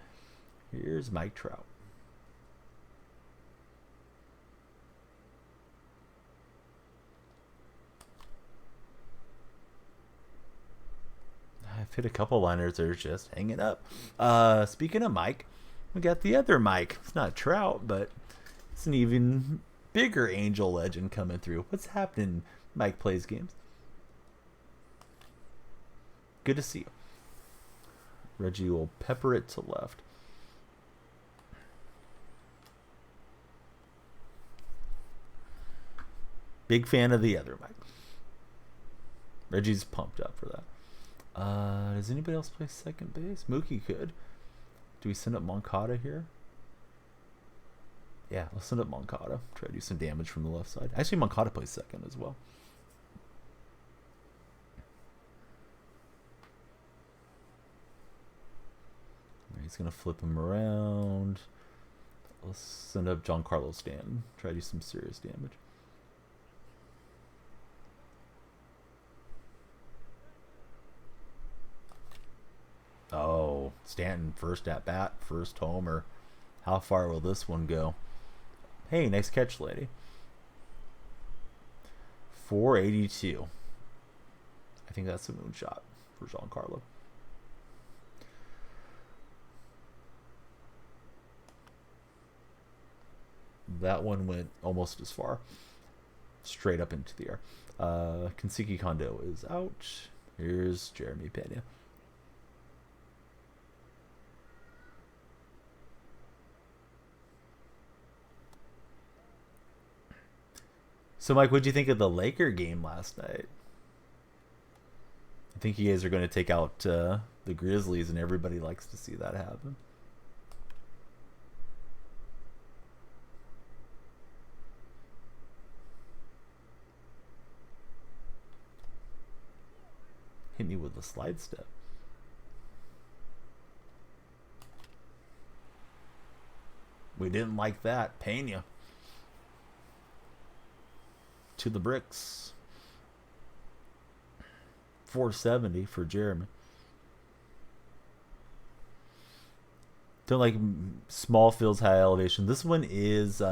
Here's Mike Trout. I've hit a couple liners that are just hanging up. Speaking of Mike, we got the other Mike. It's not Trout, but it's an even bigger Angel legend coming through. What's happening? Mike plays games. Good to see you. Reggie will pepper it to left. Big fan of the other Mike. Reggie's pumped up for that. Does anybody else play second base? Mookie could. Do we send up Moncada here? Yeah, let's send up Moncada. Try to do some damage from the left side. Actually, Moncada plays second as well. He's going to flip him around. Let's send up Giancarlo Stanton. Try to do some serious damage. Oh, Stanton, first at bat, first homer. How far will this one go? Hey, nice catch, lady. 482. I think that's a moonshot for Giancarlo. That one went almost as far. Straight up into the air. Kanseki Kondo is out. Here's Jeremy Pena. So, Mike, what'd you think of the Laker game last night? I think you guys are going to take out the Grizzlies, and everybody likes to see that happen. Hit me with a slide step. We didn't like that. Pena. To the bricks. 470 for Jeremy. Don't like small fields, high elevation. This one is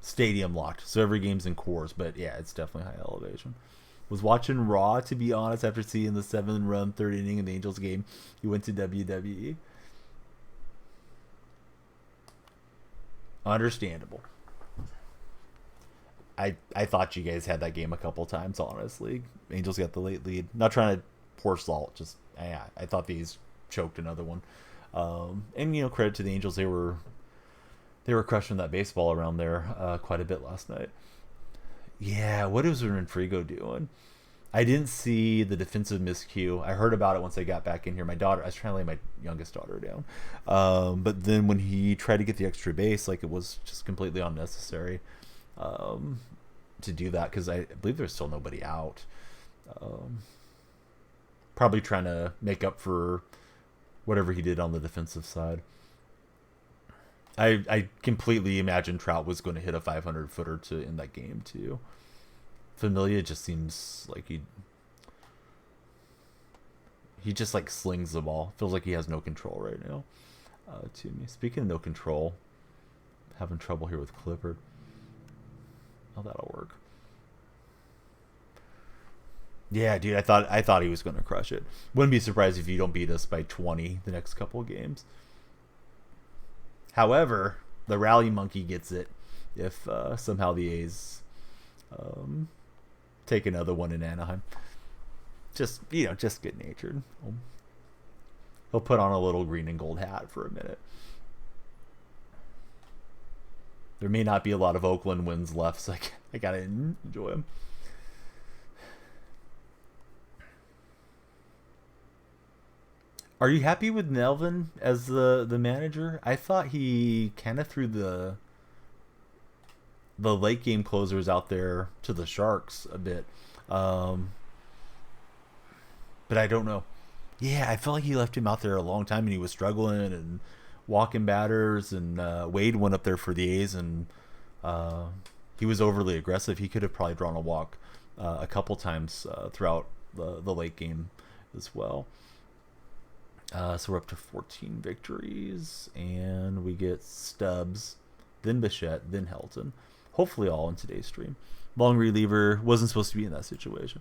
stadium locked, so every game's in cores, but yeah, it's definitely high elevation. Was watching Raw, to be honest, after seeing the 7-run third inning in the Angels game. He went to WWE. Understandable. I thought you guys had that game a couple times, honestly. Angels got the late lead. Not trying to pour salt, just yeah, I thought these choked another one. And you know, credit to the Angels, they were crushing that baseball around there quite a bit last night. Yeah, what was Renfrigo doing? I didn't see the defensive miscue. I heard about it once I got back in here. My daughter, I was trying to lay my youngest daughter down. But then when he tried to get the extra base, like, it was just completely unnecessary to do that, because I believe there's still nobody out. Probably trying to make up for whatever he did on the defensive side. I completely imagined Trout was going to hit a 500-footer to end that game too. Familia just seems like he just like slings the ball. Feels like he has no control right now. To me, speaking of no control, having trouble here with Clippard. Oh, that'll work. Yeah, dude, I thought he was going to crush it. Wouldn't be surprised if you don't beat us by 20 the next couple of games. However, the rally monkey gets it if somehow the A's take another one in Anaheim. Just good natured. He'll put on a little green and gold hat for a minute. There may not be a lot of Oakland wins left, so I gotta enjoy them. Are you happy with Melvin as the manager? I thought he kind of threw the late game closers out there to the Sharks a bit, but I don't know. Yeah, I felt like he left him out there a long time, and he was struggling and walking batters, and Wade went up there for the A's, and he was overly aggressive. He could have probably drawn a walk a couple times throughout the late game as well. So we're up to 14 victories, and we get Stubbs, then Bichette, then Helton. Hopefully all in today's stream. Long reliever, wasn't supposed to be in that situation.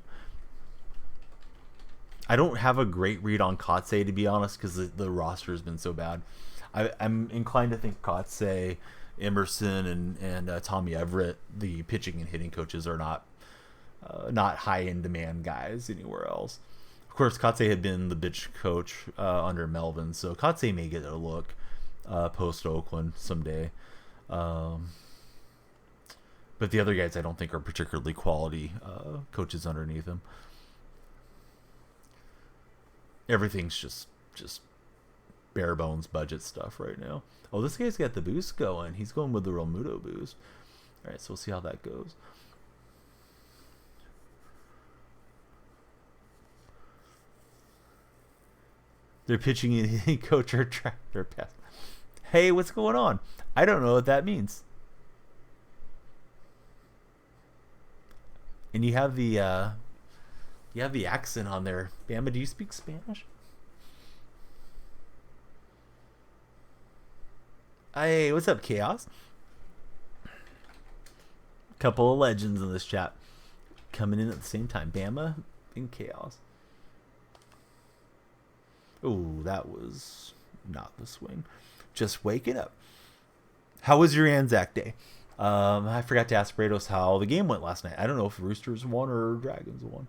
I don't have a great read on Kotsay, to be honest, because the roster has been so bad. I'm inclined to think Kotsay, Emerson, and Tommy Everett, the pitching and hitting coaches, are not high in demand guys anywhere else. Of course, Kotsay had been the bitch coach under Melvin, so Kotsay may get a look post Oakland someday. But the other guys I don't think are particularly quality coaches underneath him. everything's just bare bones budget stuff right now. Oh, this guy's got the boost going. He's going with the real Muto boost. All right, so we'll see how that goes. They're pitching in coach or tractor pass. Hey, what's going on? I don't know what that means. And you have the accent on there. Bama, do you speak Spanish? Hey, what's up, Chaos? Couple of legends in this chat coming in at the same time. Bama and Chaos. Ooh, that was not the swing. Just waking up. How was your Anzac Day? I forgot to ask Brados how the game went last night. I don't know if Roosters won or Dragons won.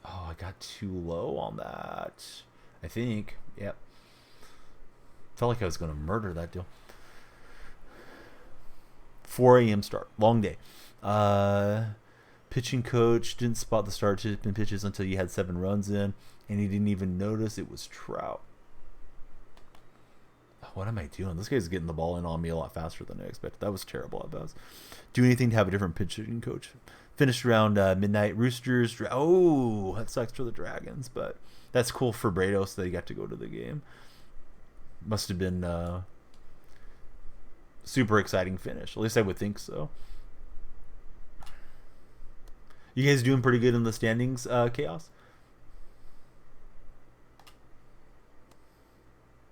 Oh, I got too low on that. I think. Yep. Felt like I was going to murder that deal. 4 a.m. start. Long day. Pitching coach didn't spot the start and pitches until you had 7 runs in, and he didn't even notice it was Trout. What am I doing? This guy's getting the ball in on me a lot faster than I expected. That was terrible at best. Do anything to have a different pitching coach. Finished around midnight. Roosters. Oh, that sucks for the Dragons, but that's cool for Brados that he got to go to the game. Must have been super exciting finish. At least I would think so. You guys doing pretty good in the standings, Chaos?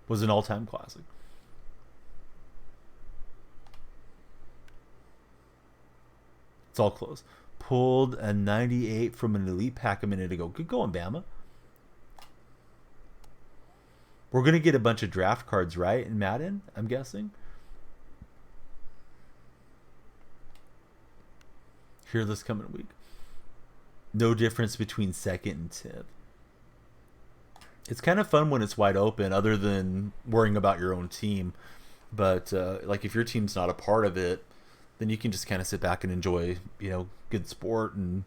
Was an all-time classic. It's all close. Pulled a 98 from an elite pack a minute ago. Good going, Bama. We're going to get a bunch of draft cards, right, in Madden, I'm guessing? Here this coming week. No difference between 2nd and 10th. It's kind of fun when it's wide open, other than worrying about your own team. But like if your team's not a part of it, then you can just kind of sit back and enjoy, good sport and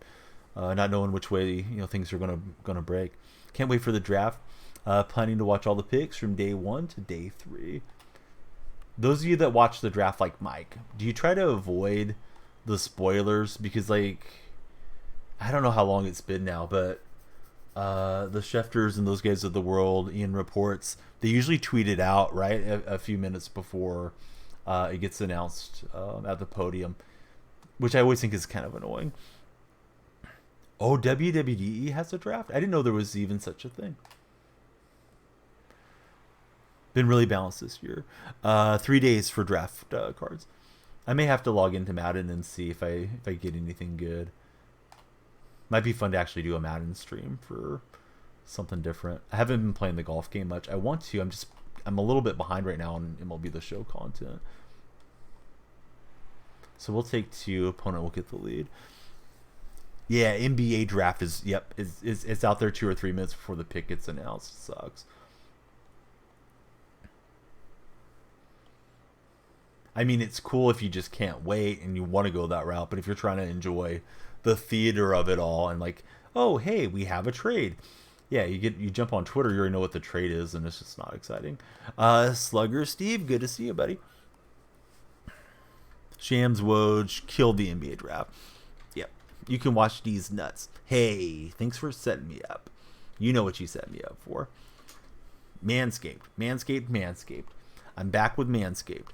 not knowing which way things are gonna break. Can't wait for the draft. Planning to watch all the picks from day 1 to day 3. Those of you that watch the draft like Mike, do you try to avoid the spoilers? Because I don't know how long it's been now, but the Schefters and those guys of the world, Ian Reports, they usually tweet it out right a few minutes before it gets announced at the podium, which I always think is kind of annoying. Oh, WWE has a draft? I didn't know there was even such a thing. Been really balanced this year. 3 days for draft cards. I may have to log into Madden and see if I get anything good. Might be fun to actually do a Madden stream for something different. I haven't been playing the golf game much. I want to. I'm a little bit behind right now on MLB The Show content. So we'll take 2. Opponent will get the lead. Yeah, NBA draft is it's out there 2 or 3 minutes before the pick gets announced. It sucks. I mean, it's cool if you just can't wait and you want to go that route, but if you're trying to enjoy the theater of it all and like, oh hey, we have a trade. Yeah, you jump on Twitter, you already know what the trade is, and it's just not exciting. Slugger Steve, good to see you, buddy. Shams Woj killed the NBA draft. Yep. You can watch these nuts. Hey, thanks for setting me up. You know what you set me up for. Manscaped. I'm back with Manscaped.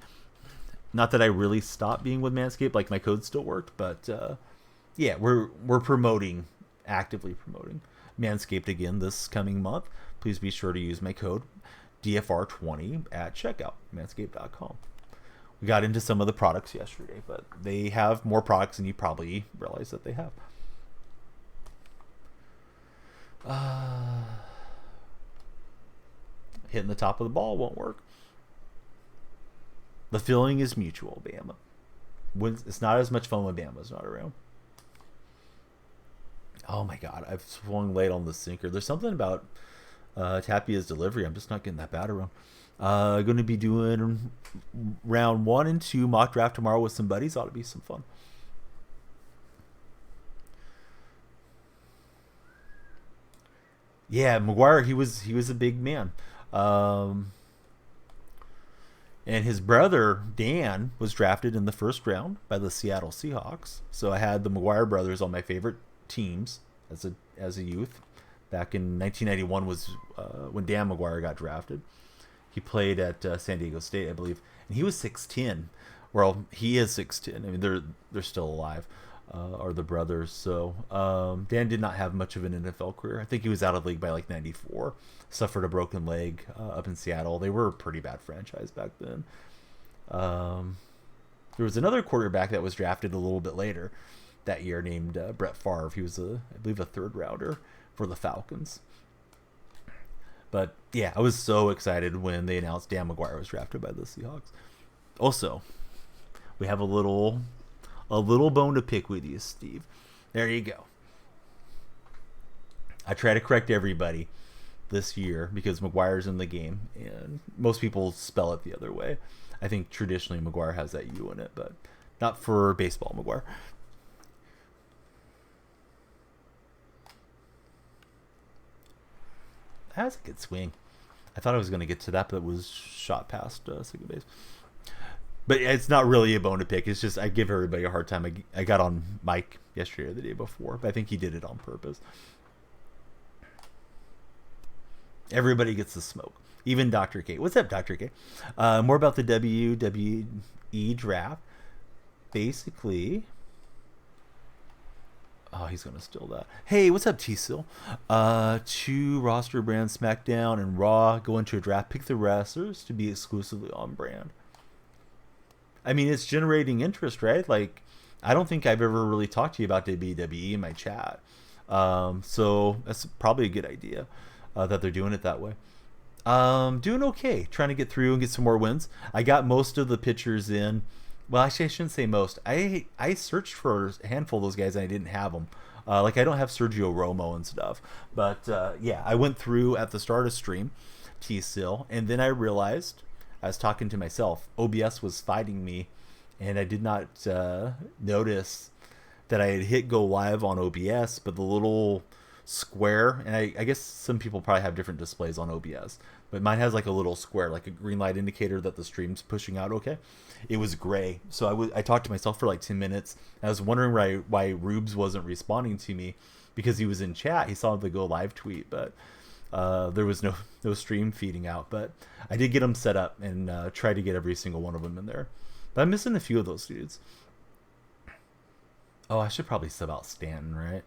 Not that I really stopped being with Manscaped, like my code still worked, but yeah, we're actively promoting Manscaped again this coming month. Please be sure to use my code DFR20 at checkout, manscaped.com. We got into some of the products yesterday, but they have more products than you probably realize that they have. Hitting the top of the ball won't work. The feeling is mutual, Bama. It's not as much fun when Bama's not around. Oh my god, I've swung late on the sinker. There's something about Tapia's delivery. I'm just not getting that bat around. Going to be doing round 1 and 2 mock draft tomorrow with some buddies. Ought to be some fun. Yeah, McGuire, he was a big man. Um, and his brother Dan was drafted in the first round by the Seattle Seahawks. So I had the McGuire brothers on my favorite teams as a youth. Back in 1991 was when Dan McGuire got drafted. He played at San Diego State, I believe, and he was 6'10". Well, he is 6'10". I mean, they're still alive, are the brothers. So Dan did not have much of an NFL career. I think he was out of the league by like '94. Suffered a broken leg up in Seattle. They were a pretty bad franchise back then. Um, there was another quarterback that was drafted a little bit later that year named Brett Favre. He was I believe a third rounder for the Falcons. But yeah, I was so excited when they announced Dan McGuire was drafted by the Seahawks. Also, we have a little bone to pick with you, Steve. There you go. I try to correct everybody this year because McGuire's in the game, and most people spell it the other way. I think traditionally McGuire has that U in it, but not for baseball McGuire. That was a good swing. I thought I was going to get to that, but it was shot past second base. But it's not really a bone to pick. It's just I give everybody a hard time. I got on Mike yesterday or the day before, but I think he did it on purpose. Everybody gets the smoke. Even Dr. K. What's up, Dr. K? More about the WWE draft. Basically, oh, he's going to steal that. Hey, what's up, T-Sil? 2 roster brands, SmackDown and Raw, go into a draft. Pick the wrestlers to be exclusively on brand. I mean, it's generating interest, right? Like, I don't think I've ever really talked to you about WWE in my chat. So that's probably a good idea that they're doing it that way. Doing okay. Trying to get through and get some more wins. I got most of the pitchers in. Well, actually, I shouldn't say most. I searched for a handful of those guys and I didn't have them. Like, I don't have Sergio Romo and stuff. But, yeah, I went through at the start of stream, T-Sil, and then I realized, I was talking to myself, OBS was fighting me, and I did not notice that I had hit go live on OBS, but the little square, and I guess some people probably have different displays on OBS, but mine has like a little square, like a green light indicator that the stream's pushing out okay. It was gray, so I talked to myself for like 10 minutes. I was wondering why Rubes wasn't responding to me, because he was in chat. He saw the go live tweet, but there was no stream feeding out. But I did get them set up and try to get every single one of them in there. But I'm missing a few of those dudes. Oh, I should probably sub out Stanton, right?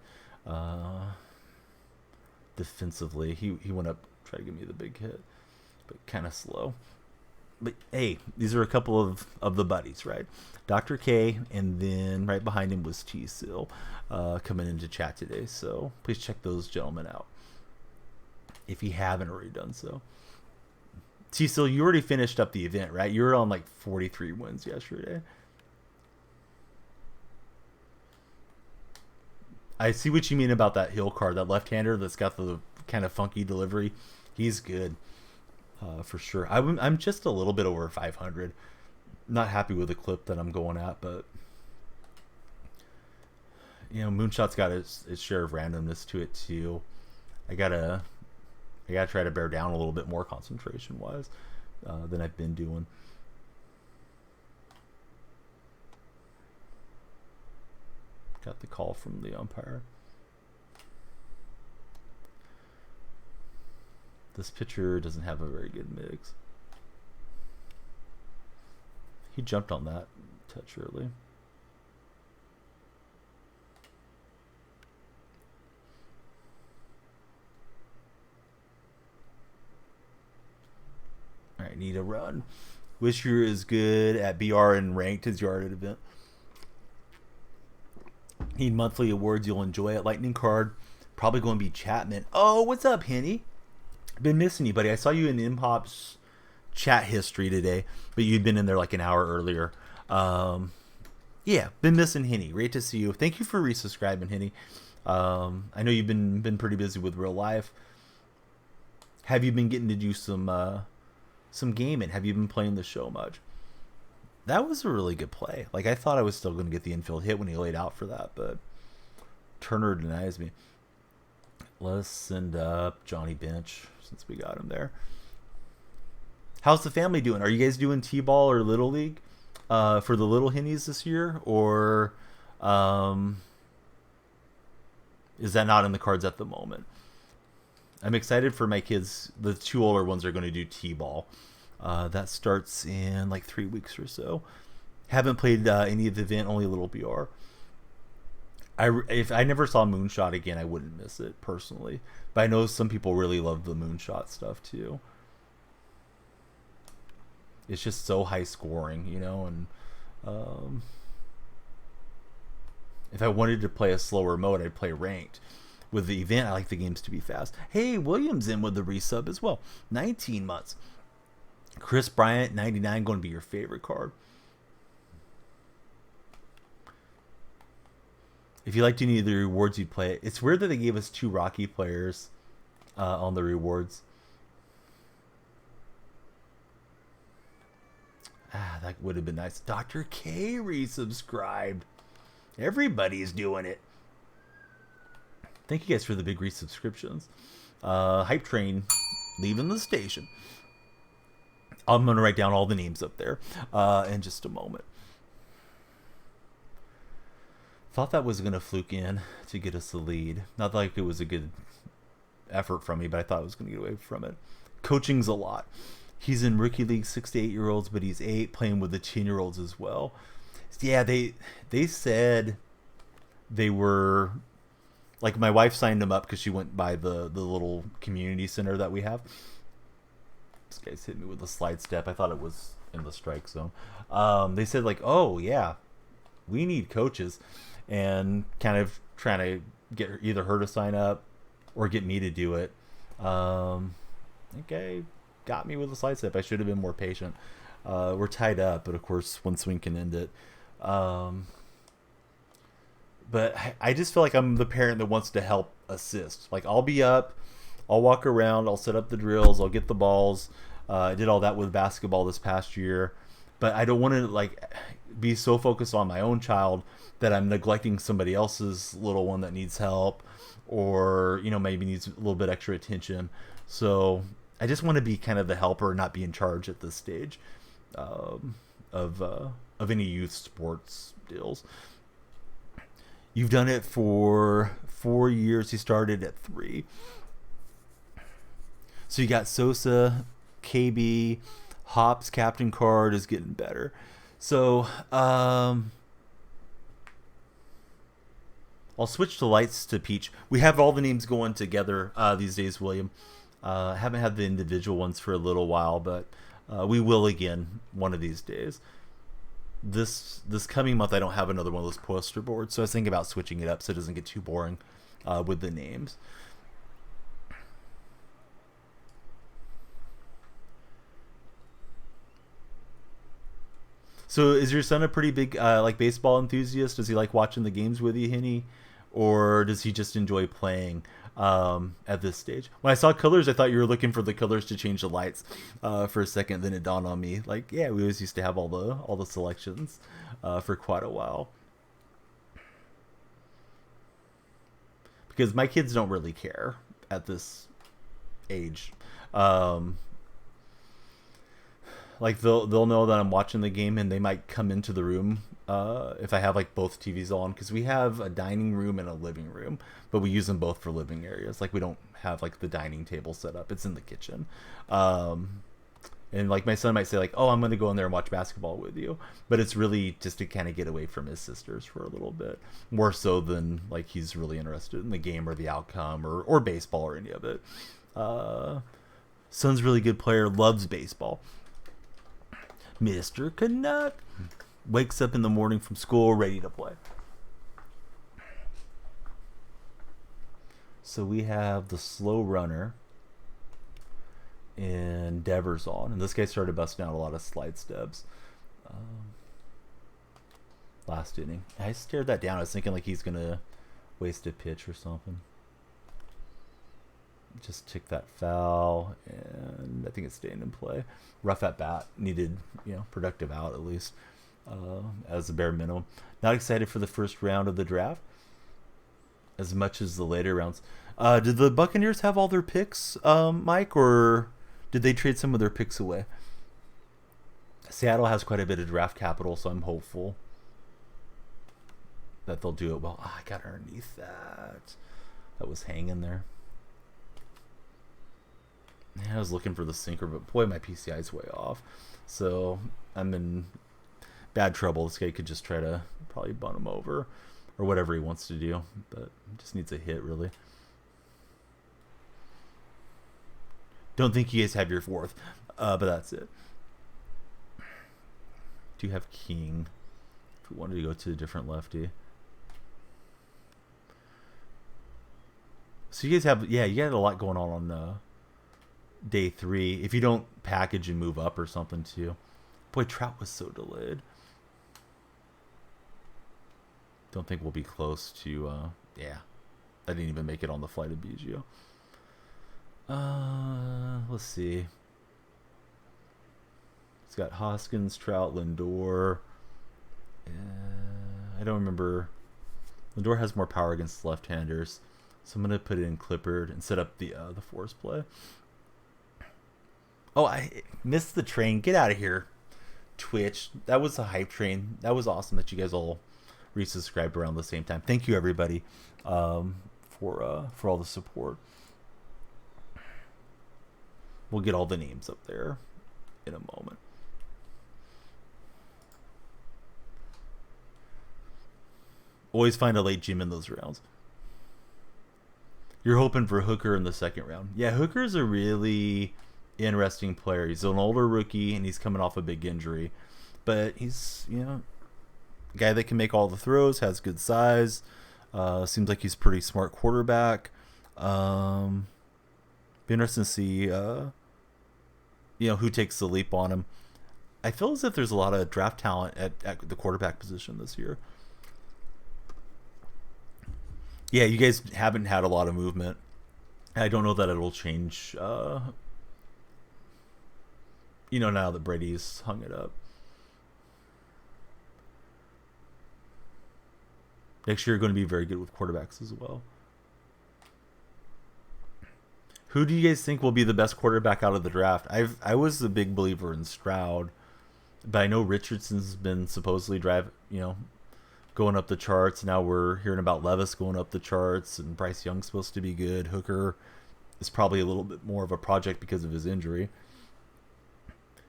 Defensively, he went up, tried to give me the big hit, but kind of slow. But hey, these are a couple of the buddies, right? Dr. K, and then right behind him was T-Sil coming into chat today. So please check those gentlemen out if you haven't already done so. T-Sil, you already finished up the event, right? You were on like 43 wins yesterday. I see what you mean about that Hill card, that left-hander that's got the kind of funky delivery. He's good, for sure. I'm just a little bit over 500. Not happy with the clip that I'm going at, but you know, Moonshot's got its share of randomness to it too. I gotta try to bear down a little bit more concentration-wise than I've been doing. Got the call from the umpire. This pitcher doesn't have a very good mix. He jumped on that touch early. All right, need a run. Wish you're as good at BR and ranked as you are at event. Need monthly awards you'll enjoy at Lightning Card. Probably going to be Chapman. Oh, what's up, Henny? Been missing you, buddy. I saw you in Impop's chat history today, but you'd been in there like an hour earlier. Yeah, been missing Henny. Great to see you. Thank you for resubscribing, Henny. I know you've been pretty busy with real life. Have you been getting to do some gaming? Have you been playing the show much? That was a really good play. Like, I thought I was still going to get the infield hit when he laid out for that, but Turner denies me. Let's send up Johnny Bench since we got him there. How's the family doing? Are you guys doing T-ball or Little League for the little hennies this year? Or um, is that not in the cards at the moment? I'm excited for my kids. The two older ones are going to do T-ball. That starts in like 3 weeks or so. Haven't played any of the event, only a little BR. If I never saw Moonshot again, I wouldn't miss it personally. But I know some people really love the Moonshot stuff too. It's just so high scoring, you know. And if I wanted to play a slower mode, I'd play ranked. With the event, I like the games to be fast. Hey, William's in with the resub as well. 19 months. Chris Bryant, 99, going to be your favorite card. If you liked any of the rewards, you'd play it. It's weird that they gave us 2 Rocky players on the rewards. That would have been nice. Dr. K resubscribed. Everybody's doing it. Thank you guys for the big resubscriptions. Hype Train leaving the station. I'm going to write down all the names up there in just a moment. Thought that was going to fluke in to get us the lead. Not like it was a good effort from me, but I thought I was going to get away from it. Coaching's a lot. He's in rookie league, 6 to 8 year olds, but he's 8 playing with the 10-year-olds as well. Yeah, they said they were... Like, my wife signed him up because she went by the little community center that we have. This guy's hit me with a slide step. I thought it was in the strike zone. They said, like, oh, yeah, we need coaches. And kind of trying to get either her to sign up or get me to do it. I think I got me with a slide step. I should have been more patient. We're tied up, but, of course, one swing can end it. But I just feel like I'm the parent that wants to help assist. Like, I'll be up, I'll walk around, I'll set up the drills, I'll get the balls. I did all that with basketball this past year. But I don't want to, like, be so focused on my own child that I'm neglecting somebody else's little one that needs help or, you know, maybe needs a little bit extra attention. So I just want to be kind of the helper, not be in charge at this stage of any youth sports deals. You've done it for 4 years. He started at 3. So you got Sosa, KB, Hops, captain card is getting better. So I'll switch the lights to Peach. We have all the names going together these days, William. Haven't had the individual ones for a little while, but we will again one of these days. This coming month I don't have another one of those poster boards, so I was thinking about switching it up so it doesn't get too boring with the names. So is your son a pretty big like baseball enthusiast? Does he like watching the games with you, Henny? Or does he just enjoy playing at this stage? When I saw colors, I thought you were looking for the colors to change the lights for a second. Then it dawned on me, like, yeah, we always used to have all the selections for quite a while. Because my kids don't really care at this age. Like they'll know that I'm watching the game, and they might come into the room if I have like both TVs on, because we have a dining room and a living room, but we use them both for living areas. Like we don't have like the dining table set up; it's in the kitchen. And like my son might say like, "Oh, I'm going to go in there and watch basketball with you," but it's really just to kind of get away from his sisters for a little bit, more so than like he's really interested in the game or the outcome or baseball or any of it. Son's a really good player, loves baseball. Mr. Canuck wakes up in the morning from school ready to play. So we have the slow runner and Devers on, and this guy started busting out a lot of slide steps last inning. I stared that down. I was thinking like he's gonna waste a pitch or something. Just took that foul, and I think it's staying in play. Rough at bat, needed, productive out at least as a bare minimum. Not excited for the first round of the draft as much as the later rounds. Did the Buccaneers have all their picks, Mike, or did they trade some of their picks away? Seattle has quite a bit of draft capital, so I'm hopeful that they'll do it well. Oh, I got underneath that. That was hanging there. Yeah, I was looking for the sinker, but boy, my PCI is way off. So I'm in bad trouble. This guy could just try to probably bunt him over or whatever he wants to do, but just needs a hit, really. Don't think you guys have your fourth, but that's it. Do you have king? If we wanted to go to a different lefty. So you guys have, yeah, you got a lot going on day 3. If you don't package and move up or something too. Boy, Trout was so delayed. Don't think we'll be close to, yeah. I didn't even make it on the flight of Biggio. Let's see. It's got Hoskins, Trout, Lindor. I don't remember. Lindor has more power against left-handers. So I'm going to put it in Clippard and set up the force play. Oh, I missed the train. Get out of here, Twitch. That was a hype train. That was awesome that you guys all resubscribed around the same time. Thank you, everybody, for all the support. We'll get all the names up there in a moment. Always find a late gym in those rounds. You're hoping for Hooker in the second round. Yeah, Hooker's a really interesting player. He's an older rookie, and he's coming off a big injury. But he's, a guy that can make all the throws, has good size. Seems like he's a pretty smart quarterback. Be interesting to see, who takes the leap on him. I feel as if there's a lot of draft talent at the quarterback position this year. Yeah, you guys haven't had a lot of movement. I don't know that it'll change, now that Brady's hung it up. Next year, you're going to be very good with quarterbacks as well. Who do you guys think will be the best quarterback out of the draft? I was a big believer in Stroud, but I know Richardson's been supposedly going up the charts. Now we're hearing about Levis going up the charts, and Bryce Young's supposed to be good. Hooker is probably a little bit more of a project because of his injury.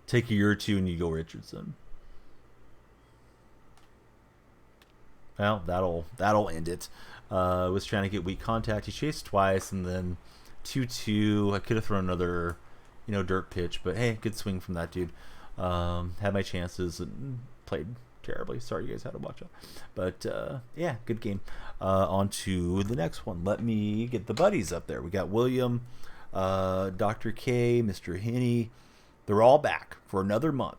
Take a year or two and you go Richardson. Well, that'll end it. Was trying to get weak contact. He chased twice and then 2-2. I could have thrown another, dirt pitch, but hey, good swing from that dude. Had my chances and played terribly. Sorry you guys had to watch it. But yeah, good game. On to the next one. Let me get the buddies up there. We got William, Dr. K, Mr. Hinney. They're all back for another month.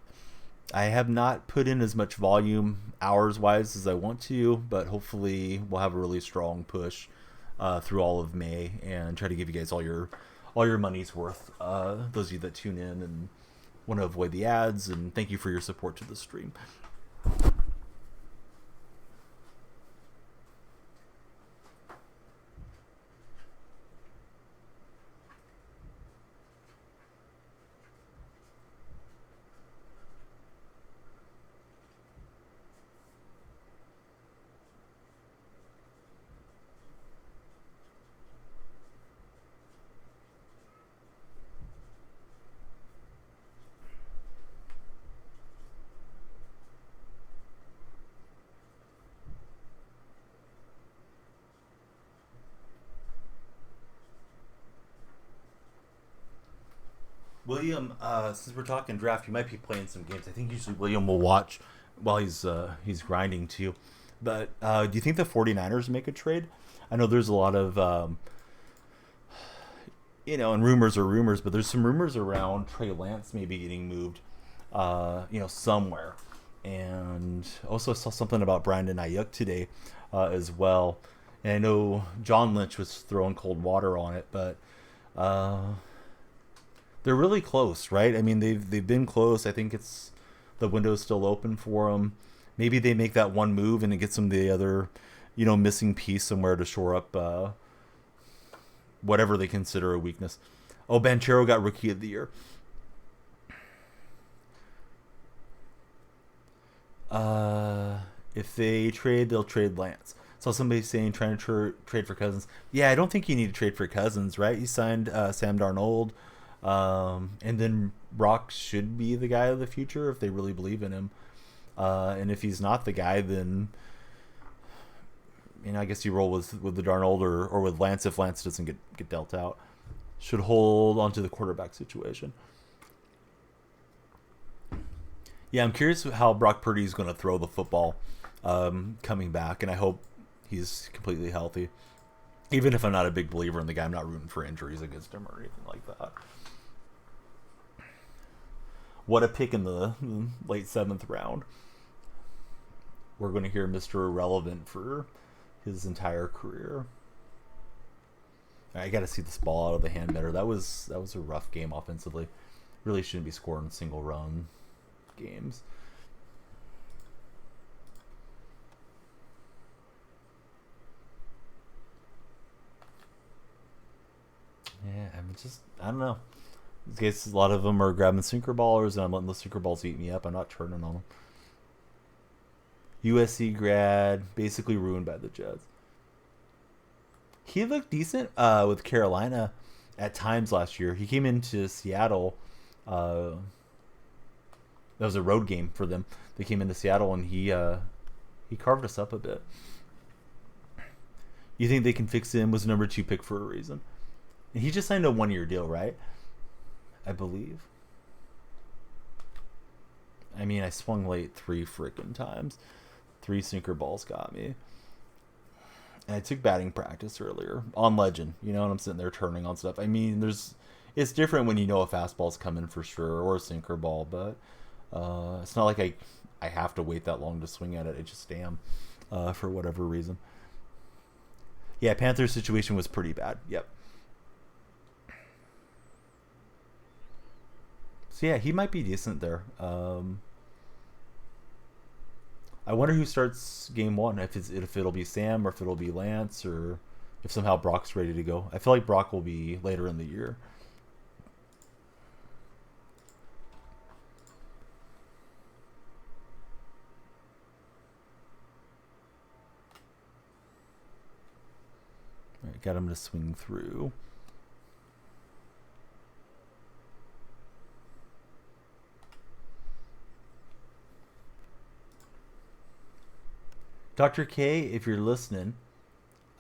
I have not put in as much volume hours-wise as I want to, but hopefully we'll have a really strong push through all of May and try to give you guys all your money's worth. Those of you that tune in and want to avoid the ads, and thank you for your support to the stream. William, since we're talking draft, you might be playing some games. I think usually William will watch while he's grinding too. But do you think the 49ers make a trade? I know there's a lot of, and rumors are rumors, but there's some rumors around Trey Lance maybe getting moved, somewhere. And also saw something about Brandon Ayuk today as well. And I know John Lynch was throwing cold water on it, but they're really close, right? I mean, they've been close. I think it's the window's still open for them. Maybe they make that one move and it gets them the other, missing piece somewhere to shore up, whatever they consider a weakness. Oh, Banchero got Rookie of the Year. If they trade, they'll trade Lance. Saw somebody saying trying to trade for Cousins. Yeah, I don't think you need to trade for Cousins, right? He signed Sam Darnold, and then Brock should be the guy of the future if they really believe in him. And if he's not the guy, then I guess you roll with the Darnold or with Lance if Lance doesn't get dealt out. Should hold onto the quarterback situation. Yeah, I'm curious how Brock Purdy is going to throw the football coming back, and I hope he's completely healthy. Even if I'm not a big believer in the guy, I'm not rooting for injuries against him or anything like that. What a pick in the late 7th round. We're going to hear Mr. Irrelevant for his entire career. I got to see this ball out of the hand better. That was a rough game offensively. Really shouldn't be scoring single run games. Yeah, I don't know. These guys, a lot of them are grabbing sinker ballers, and I'm letting the sinker balls eat me up. I'm not turning on them. USC grad, basically ruined by the Jets. He looked decent with Carolina at times last year. He came into Seattle. That was a road game for them. They came into Seattle, and he carved us up a bit. You think they can fix him? Was number 2 pick for a reason. And he just signed a 1-year deal, right? I believe. I mean, I swung late 3 freaking times. 3 sinker balls got me. And I took batting practice earlier on Legend, and I'm sitting there turning on stuff. I mean, it's different when you know a fastball's coming for sure or a sinker ball, but it's not like I have to wait that long to swing at it. I just am for whatever reason. Yeah, Panthers situation was pretty bad. Yep. So yeah, he might be decent there. I wonder who starts game 1. If it'll be Sam or if it'll be Lance or if somehow Brock's ready to go. I feel like Brock will be later in the year. All right, got him to swing through. Dr. K, if you're listening,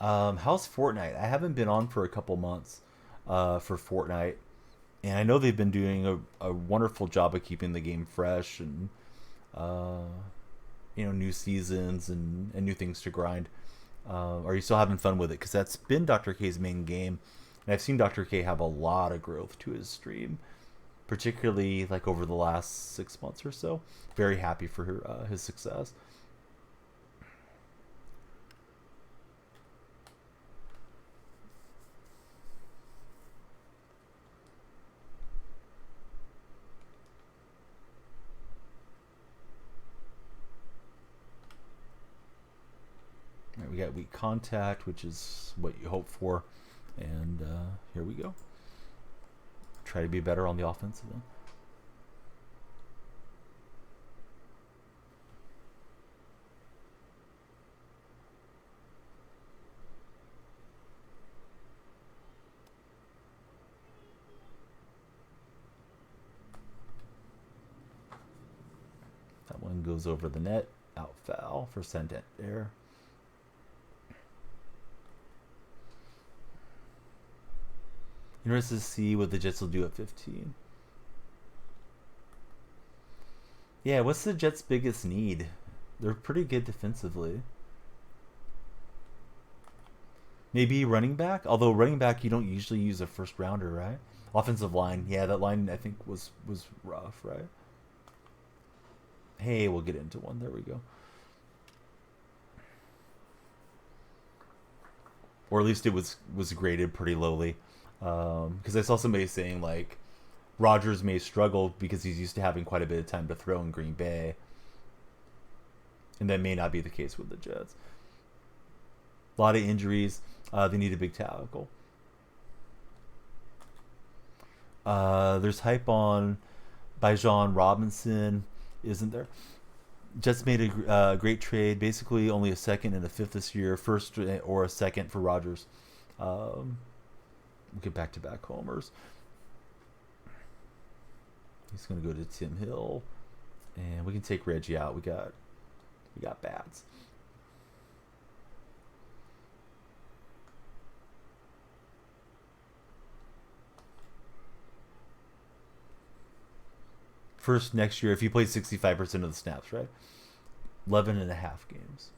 how's Fortnite? I haven't been on for a couple months for Fortnite, and I know they've been doing a wonderful job of keeping the game fresh and new seasons and new things to grind. Are you still having fun with it? Because that's been Dr. K's main game, and I've seen Dr. K have a lot of growth to his stream, particularly like over the last 6 months or so. Very happy for his success. We got weak contact, which is what you hope for. And here we go. Try to be better on the offensive end. That one goes over the net. Out foul for Santander. Interested to see what the Jets will do at 15. Yeah, what's the Jets' biggest need? They're pretty good defensively. Maybe running back? Although running back, you don't usually use a first rounder, right? Offensive line. Yeah, that line I think was rough, right? Hey, we'll get into one. There we go. Or at least it was graded pretty lowly. Because I saw somebody saying like Rodgers may struggle because he's used to having quite a bit of time to throw in Green Bay, and that may not be the case with the Jets. A lot of injuries. They need a big tackle. There's hype on Bijan Robinson, isn't there? Jets made a great trade. Basically, only a second and a fifth this year. First or a second for Rodgers. We'll get back to back homers. He's gonna go to Tim Hill, and we can take Reggie out. We got bats. First next year if he plays 65% of the snaps, right? 11 and a half games.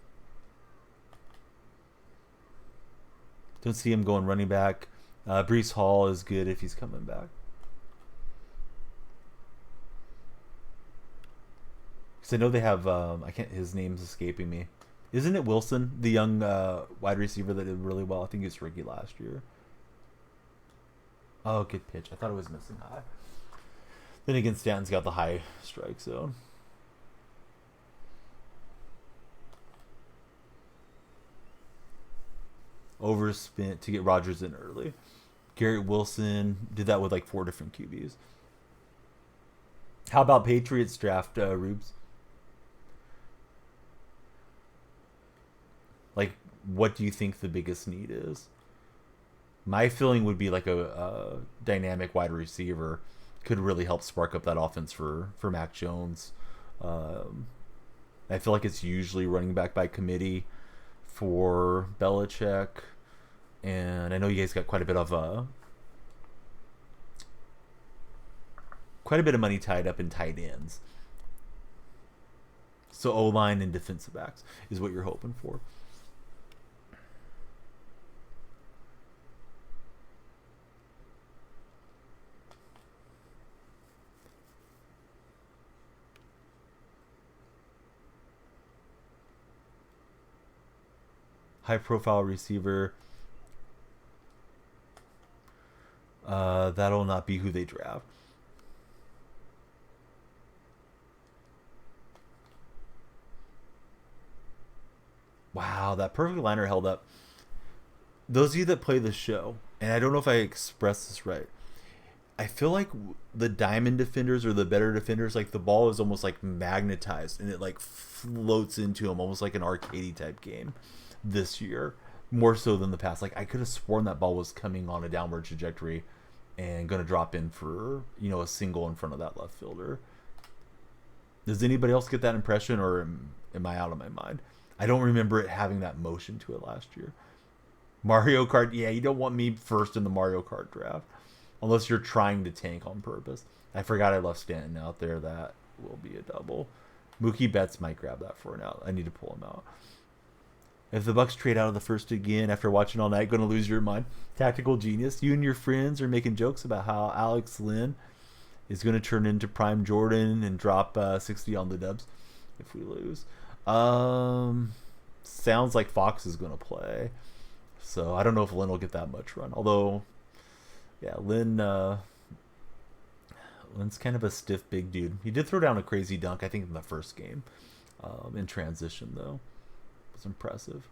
Don't see him going running back. Brees Hall is good if he's coming back. Because I know they have, I can't, his name's escaping me. Isn't it Wilson, the young wide receiver that did really well? I think he was rookie last year. Oh, good pitch. I thought it was missing high. Then again, Stanton's got the high strike zone. Overspent to get Rodgers in early. Garrett Wilson did that with like 4 different QBs. How about Patriots draft, Rubes? Like, what do you think the biggest need is? My feeling would be like a dynamic wide receiver could really help spark up that offense for Mac Jones. I feel like it's usually running back by committee for Belichick, and I know you guys got quite a bit of money tied up in tight ends. So O-line and defensive backs is what you're hoping for. High profile receiver. That'll not be who they draft. Wow, that perfect liner held up. Those of you that play the show, and I don't know if I expressed this right, I feel like the diamond defenders or the better defenders, like the ball is almost like magnetized and it like floats into them, almost like an arcade type game this year, more so than the past. Like I could have sworn that ball was coming on a downward trajectory and going to drop in for a single in front of that left fielder. Does anybody else get that impression, or am I out of my mind? I don't remember it having that motion to it last year. Mario Kart, yeah, you don't want me first in the Mario Kart draft unless you're trying to tank on purpose. I forgot I left Stanton out there. That will be a double. Mookie Betts might grab that for an out. I need to pull him out. If the Bucks trade out of the first again after watching all night, going to lose your mind. Tactical genius. You and your friends are making jokes about how Alex Lynn is going to turn into Prime Jordan and drop 60 on the Dubs if we lose. Sounds like Fox is going to play. So I don't know if Lynn will get that much run. Although, yeah, Lynn's kind of a stiff big dude. He did throw down a crazy dunk, I think, in the first game. In transition, though. It was impressive.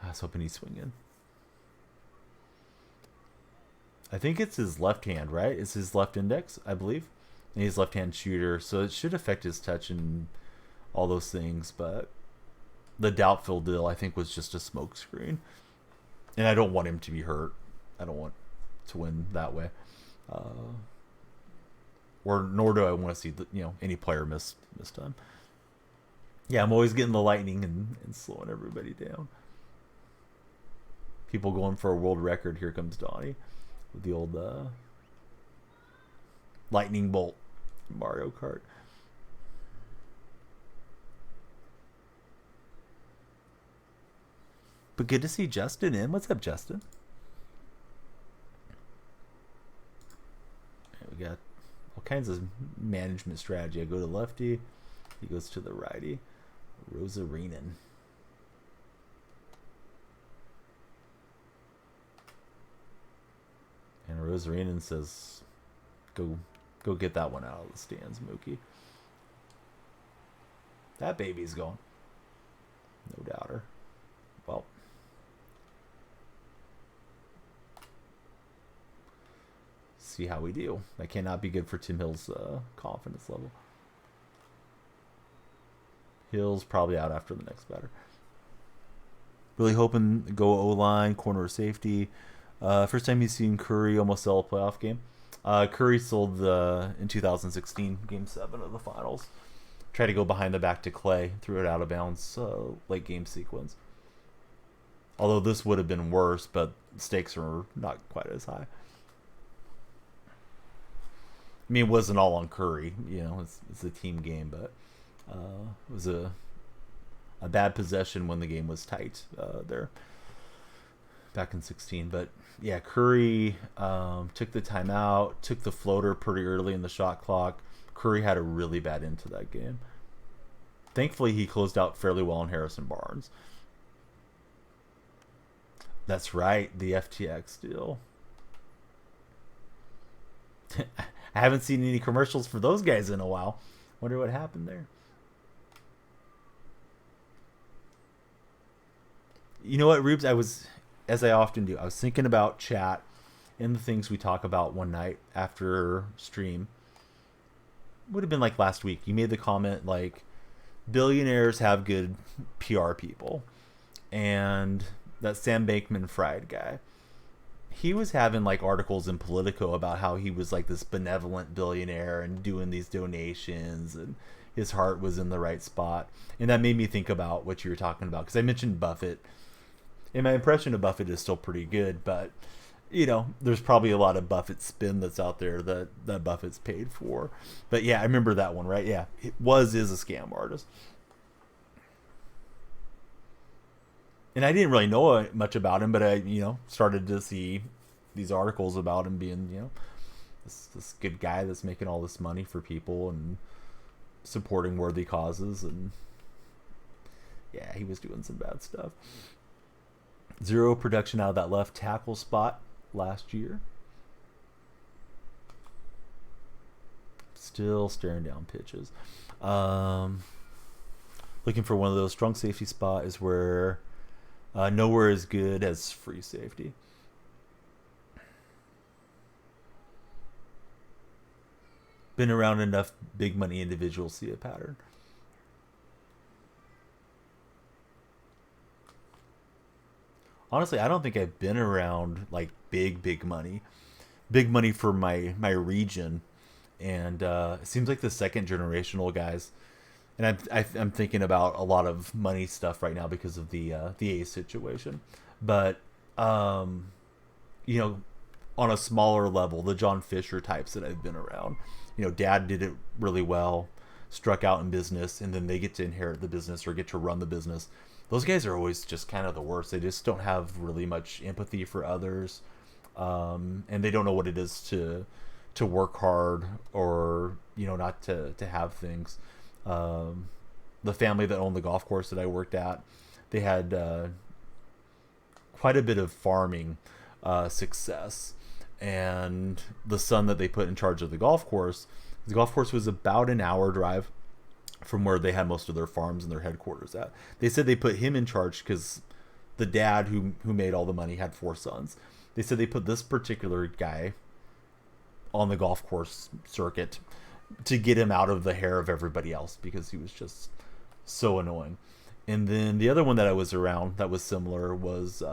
I was hoping he'd swing in. I think it's his left hand, right? It's his left index, I believe. And he's left-hand shooter, so it should affect his touch and all those things. But the doubtful deal, I think, was just a smokescreen. And I don't want him to be hurt. I don't want to win that way. Nor do I want to see any player miss time. Yeah, I'm always getting the lightning and slowing everybody down. People going for a world record. Here comes Donnie with the old lightning bolt. Mario Kart. But good to see Justin in. What's up, Justin? We got all kinds of management strategy. I go to lefty. He goes to the righty. Rosarinen. And Rosarinen says, go get that one out of the stands, Mookie. That baby's going. No doubter. Well, see how we do. That cannot be good for Tim Hill's confidence level. Hill's probably out after the next batter. Really hoping to go O-line, corner or safety. First time he's seen Curry almost sell a playoff game. Curry sold in 2016, Game 7 of the finals. Tried to go behind the back to Clay, threw it out of bounds late game sequence. Although this would have been worse, but stakes are not quite as high. I mean, it wasn't all on Curry. You know, it's a team game, but it was a bad possession when the game was tight there back in 16. But yeah, Curry took the timeout, took the floater pretty early in the shot clock. Curry had a really bad end to that game. Thankfully, he closed out fairly well on Harrison Barnes. That's right, the FTX deal. I haven't seen any commercials for those guys in a while. Wonder what happened there. You know what, Rubes? As I often do, I was thinking about chat and the things we talk about one night after stream. Would have been like last week. You made the comment like, billionaires have good PR people. And that Sam Bankman-Fried guy, he was having like articles in Politico about how he was like this benevolent billionaire and doing these donations and his heart was in the right spot. And that made me think about what you were talking about, because I mentioned Buffett, and my impression of Buffett is still pretty good, but you know, there's probably a lot of Buffett spin that's out there that Buffett's paid for. But yeah, I remember that one, right? Yeah, is a scam artist. And I didn't really know much about him, but I, started to see these articles about him being, this good guy that's making all this money for people and supporting worthy causes. And yeah, he was doing some bad stuff. 0 production out of that left tackle spot last year. Still staring down pitches. Looking for one of those. Strong safety spot is where nowhere as good as free safety. Been around enough big money individuals to see a pattern. Honestly, I don't think I've been around like big money. Big money for my region. And it seems like the second generational guys. And I'm thinking about a lot of money stuff right now because of the A's situation. But, on a smaller level, the John Fisher types that I've been around. Dad did it really well, struck out in business, and then they get to inherit the business or get to run the business. Those guys are always just kind of the worst. They just don't have really much empathy for others. And they don't know what it is to work hard or, not to have things. The family that owned the golf course that I worked at, they had quite a bit of farming success. And the son that they put in charge of the golf course was about an hour drive from where they had most of their farms and their headquarters at. They said they put him in charge because the dad who made all the money had 4 sons. They said they put this particular guy on the golf course circuit to get him out of the hair of everybody else because he was just so annoying. And then the other one that I was around that was similar was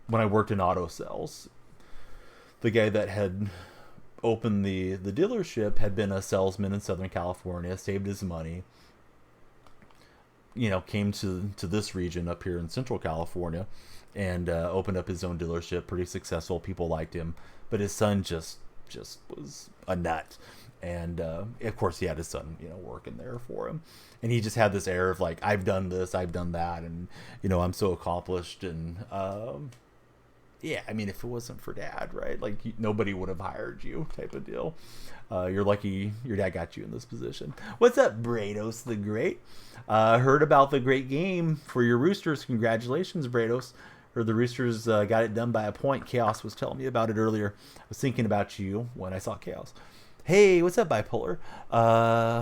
when I worked in auto sales. The guy that had opened the dealership had been a salesman in Southern California, saved his money, came to this region up here in Central California and opened up his own dealership, pretty successful. People liked him, but his son just was a nut. And of course he had his son, working there for him. And he just had this air of like, I've done this, I've done that. And, I'm so accomplished. And yeah, I mean, if it wasn't for dad, right? Like nobody would have hired you type of deal. You're lucky your dad got you in this position. What's up, Brados the Great? Heard about the great game for your Roosters. Congratulations, Brados. Heard the Roosters got it done by a point. Chaos was telling me about it earlier. I was thinking about you when I saw Chaos. Hey, what's up, Bipolar?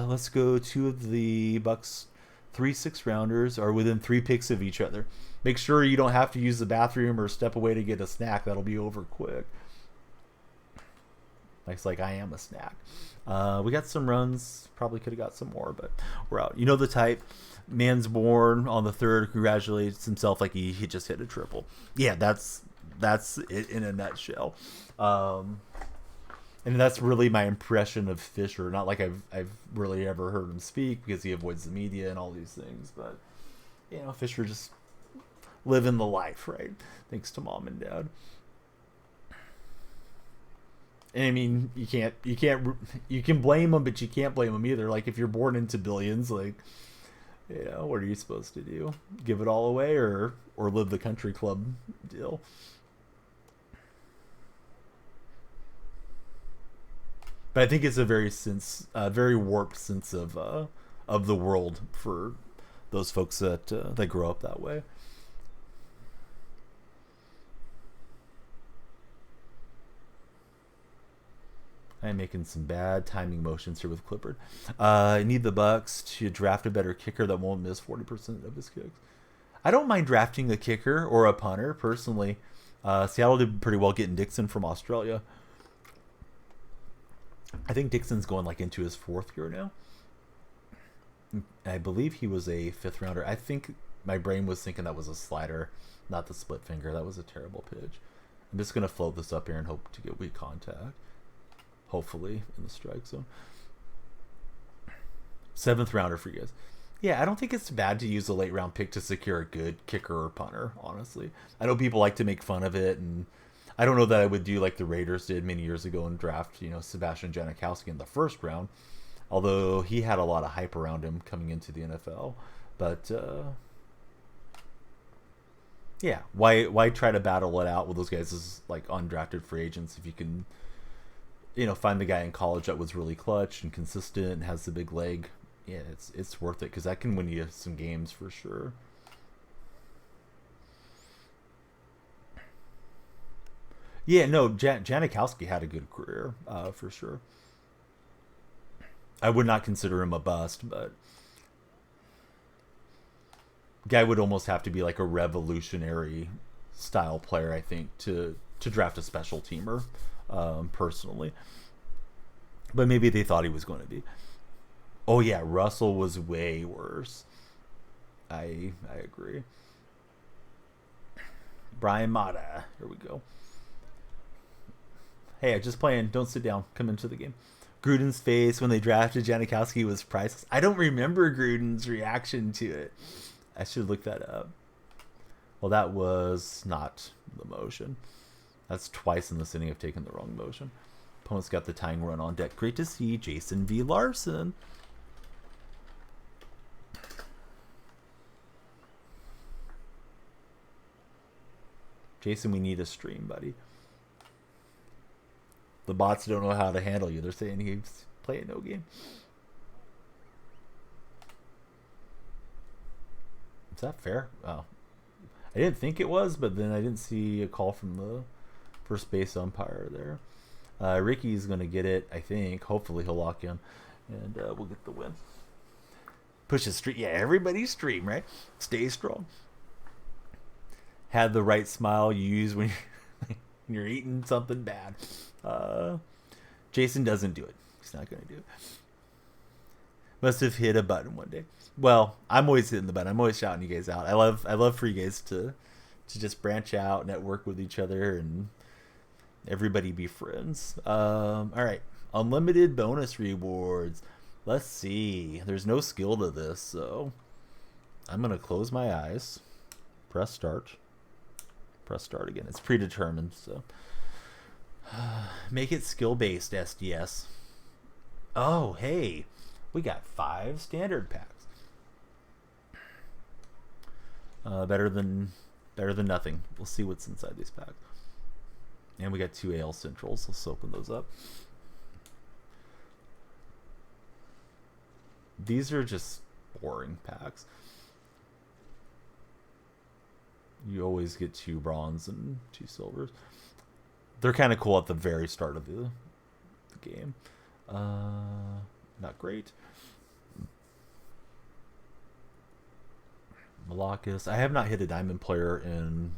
Let's go 2 of the Bucks 3 6-rounders are within 3 picks of each other. Make sure you don't have to use the bathroom or step away to get a snack. That'll be over quick. Mike's like, I am a snack. We got some runs. Probably could have got some more, but we're out. You know the type. Man's born on the 3rd. Congratulates himself like he just hit a triple. Yeah, that's it in a nutshell. And that's really my impression of Fisher. Not like I've really ever heard him speak because he avoids the media and all these things, but Fisher just living the life, right? Thanks to mom and dad. And I mean, you can blame them, but you can't blame them either. Like if you're born into billions, like what are you supposed to do? Give it all away or live the country club deal? But I think it's a very warped sense of the world for those folks that grow up that way. I'm making some bad timing motions here with Clippard. I need the Bucks to draft a better kicker that won't miss 40% of his kicks. I don't mind drafting a kicker or a punter, personally. Seattle did pretty well getting Dixon from Australia. I think Dixon's going into his 4th year now. I believe he was a 5th rounder. I think my brain was thinking that was a slider, not the split finger. That was a terrible pitch. I'm just going to float this up here and hope to get weak contact. Hopefully in the strike zone. 7th rounder for you guys. Yeah, I don't think it's bad to use a late round pick to secure a good kicker or punter, honestly. I know people like to make fun of it, and I don't know that I would do like the Raiders did many years ago and draft, Sebastian Janikowski in the 1st round, although he had a lot of hype around him coming into the NFL. But yeah, why try to battle it out with those guys as like undrafted free agents if you can find the guy in college that was really clutch and consistent and has the big leg? Yeah, it's worth it because that can win you some games for sure. Yeah, no, Janikowski had a good career, for sure. I would not consider him a bust, but guy would almost have to be like a revolutionary style player, I think, to draft a special teamer, personally. But maybe they thought he was going to be. Oh yeah, Russell was way worse. I agree. Brian Mata, here we go. Hey, just playing. Don't sit down. Come into the game. Gruden's face when they drafted Janikowski was priceless. I don't remember Gruden's reaction to it. I should look that up. Well, that was not the motion. That's twice in this inning of taking the wrong motion. Opponent's got the tying run on deck. Great to see Jason V. Larson. Jason, we need a stream, buddy. The bots don't know how to handle you. They're saying he's playing no game. Is that fair? Oh. I didn't think it was, but then I didn't see a call from the first base umpire there. Ricky's going to get it, I think. Hopefully he'll lock in, and we'll get the win. Push the stream. Yeah, everybody stream, right? Stay strong. Had the right smile you use when you're eating something bad. Jason doesn't do it. He's not going to do it. Must have hit a button one day. Well, I'm always hitting the button. I'm always shouting you guys out. I love for you guys to just branch out, network with each other, and everybody be friends. All right, unlimited bonus rewards. Let's see. There's no skill to this, so I'm gonna close my eyes. Press start. Press start again. It's predetermined, so make it skill-based, SDS. Oh, hey, we got 5 standard packs. Better than nothing. We'll see what's inside these packs. And we got 2 AL Centrals. Let's open those up. These are just boring packs. You always get 2 bronze and 2 silvers. They're kind of cool at the very start of the game. Not great. Malakis. I have not hit a diamond player in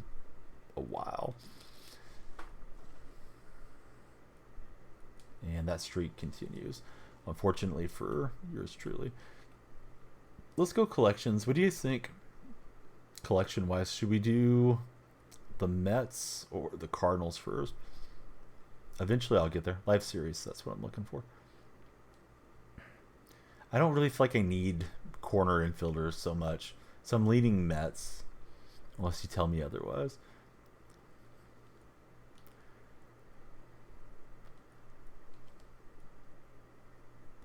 a while. And that streak continues. Unfortunately for yours truly. Let's go collections. What do you think, collection-wise? Should we do the Mets or the Cardinals first? Eventually I'll get there. Live series, that's what I'm looking for. I don't really feel like I need corner infielders so much. So I'm leaning Mets, unless you tell me otherwise.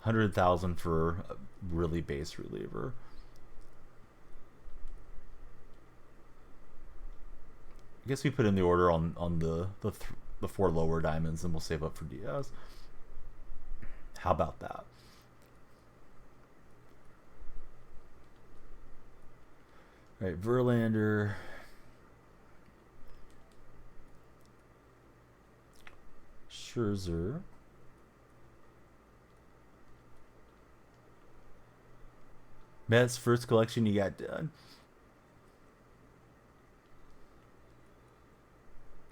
$100,000 for a really base reliever. I guess we put in the order on the four lower diamonds, and we'll save up for Diaz. How about that? All right, Verlander. Scherzer. Mets first collection you got done.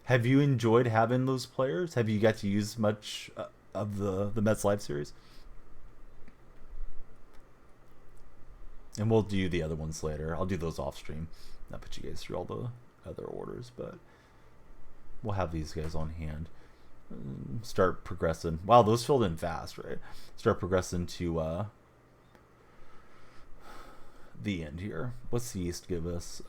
Have you enjoyed having those players? Have you got to use much of the Mets Live series? And we'll do the other ones later. I'll do those off stream. Not put you guys through all the other orders, but we'll have these guys on hand. Start progressing. Wow, those filled in fast, right? Start progressing to the end here. What's the East give us?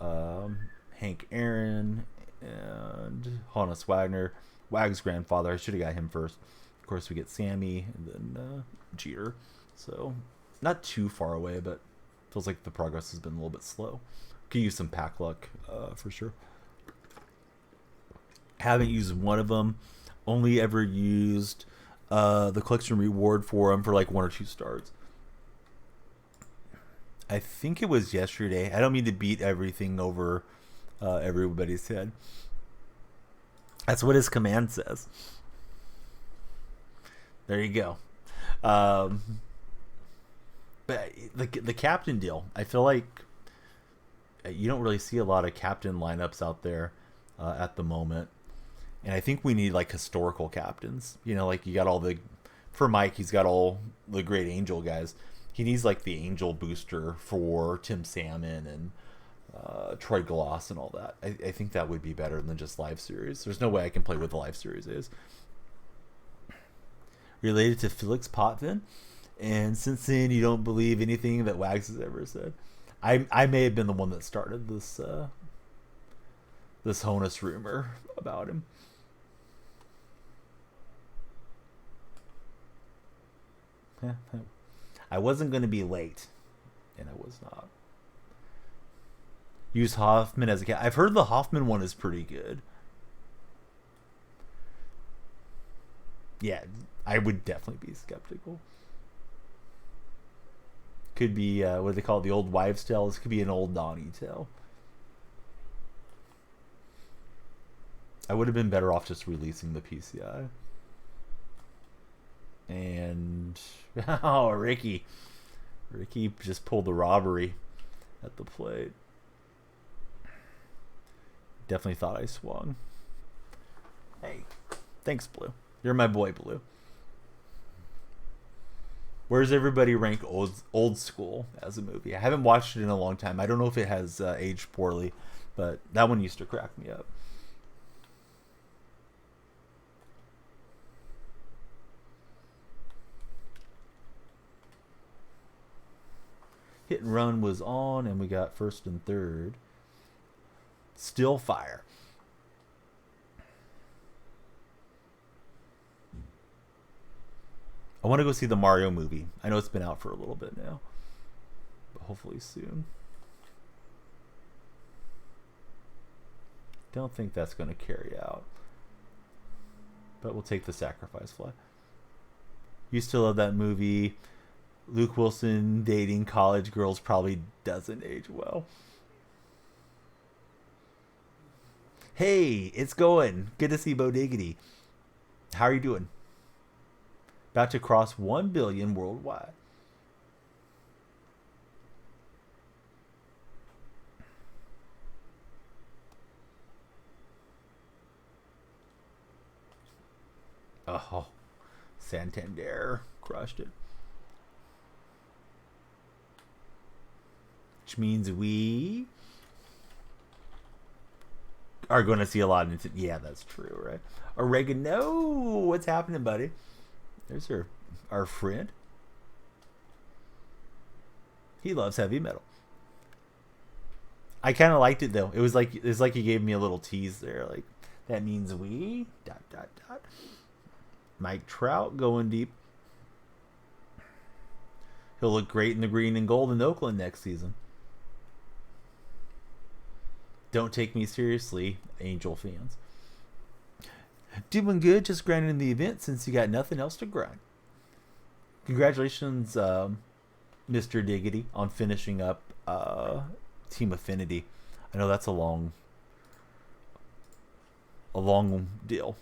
Hank Aaron and Honus Wagner. Wag's grandfather. I should have got him first. Of course, we get Sammy and then Jeter. So not too far away, but feels like the progress has been a little bit slow. Could use some pack luck for sure. Haven't used one of them. Only ever used the collection reward for them for like 1 or 2 starts. I think it was yesterday. I don't mean to beat everything over everybody's head. That's what his command says. There you go. But the captain deal, I feel like you don't really see a lot of captain lineups out there at the moment. And I think we need like historical captains. You know, like you got all the, for Mike, he's got all the great Angel guys. He needs like the Angel booster for Tim Salmon and Troy Glass and all that. I think that would be better than just live series. There's no way I can play what the live series is. Related to Felix Potvin. And since then, you don't believe anything that Wags has ever said. I may have been the one that started this this Honus rumor about him. I wasn't going to be late, and I was not. Use Hoffman as a cat. I've heard the Hoffman one is pretty good. Yeah, I would definitely be skeptical. Could be, what do they call it, the old wives' tale? This could be an old Donnie tale. I would have been better off just releasing the PCI. And, oh, Ricky. Ricky just pulled the robbery at the plate. Definitely thought I swung. Hey, thanks, Blue. You're my boy, Blue. Where's everybody rank old School as a movie? I haven't watched it in a long time. I don't know if it has aged poorly, but that one used to crack me up. Hit and Run was on, and we got first and third. Still fire. I want to go see the Mario movie. I know it's been out for a little bit now, but hopefully soon. Don't think that's going to carry out, but we'll take the sacrifice fly. Used to love that movie. Luke Wilson dating college girls probably doesn't age well. Hey, it's going. Good to see Bo Diggity. How are you doing? About to cross 1 billion worldwide. Santander crushed it. Which means we are going to see a lot of... Yeah, that's true, right? Oregano, what's happening, buddy? There's our friend. He loves heavy metal. I kind of liked it though. It's like he gave me a little tease there. Like, that means we ... Mike Trout going deep. He'll look great in the green and gold in Oakland next season. Don't take me seriously, Angel fans. Doing good, just grinding the event since you got nothing else to grind. Congratulations, Mr. Diggity, on finishing up Team Affinity. I know that's a long deal.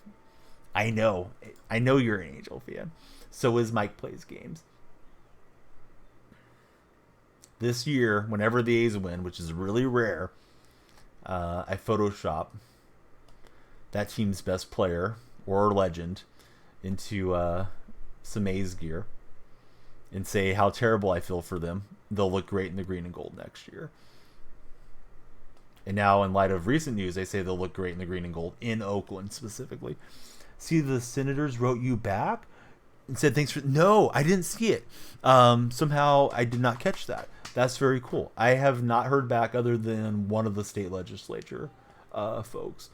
I know you're an Angel fan. So is Mike Plays Games. This year, whenever the A's win, which is really rare, I Photoshop that team's best player or legend into some A's gear and say how terrible I feel for them. They'll look great in the green and gold next year. And now, in light of recent news, they say they'll look great in the green and gold in Oakland specifically. See, the Senators wrote you back and said thanks for... No, I didn't see it. Somehow I did not catch that. That's very cool. I have not heard back other than one of the state legislature folks.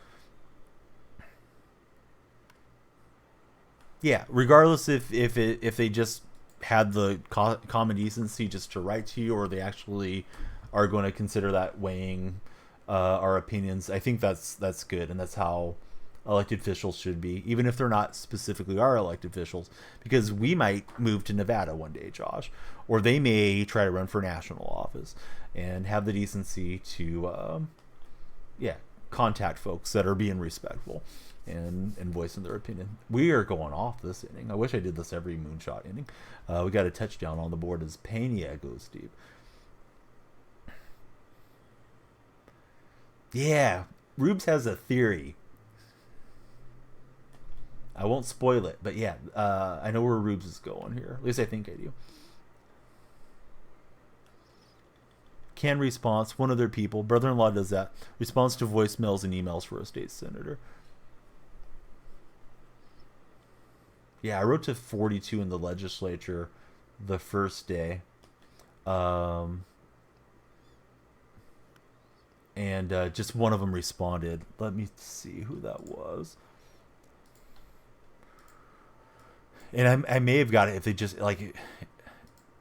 Yeah, regardless if they just had the common decency just to write to you, or they actually are going to consider that weighing our opinions, I think that's good, and that's how elected officials should be, even if they're not specifically our elected officials, because we might move to Nevada one day, Josh, or they may try to run for national office, and have the decency to contact folks that are being respectful and voicing their opinion. We are going off this inning. I wish I did this every Moonshot inning. We got a touchdown on the board as Pena goes deep. Yeah, Rubes has a theory. I won't spoil it, but yeah, I know where Rubes is going here. At least I think I do. Can response, one of their people, brother-in-law does that. Response to voicemails and emails for a state senator. Yeah, I wrote to 42 in the legislature the first day. And just one of them responded. Let me see who that was. And I may have got it if they just, like,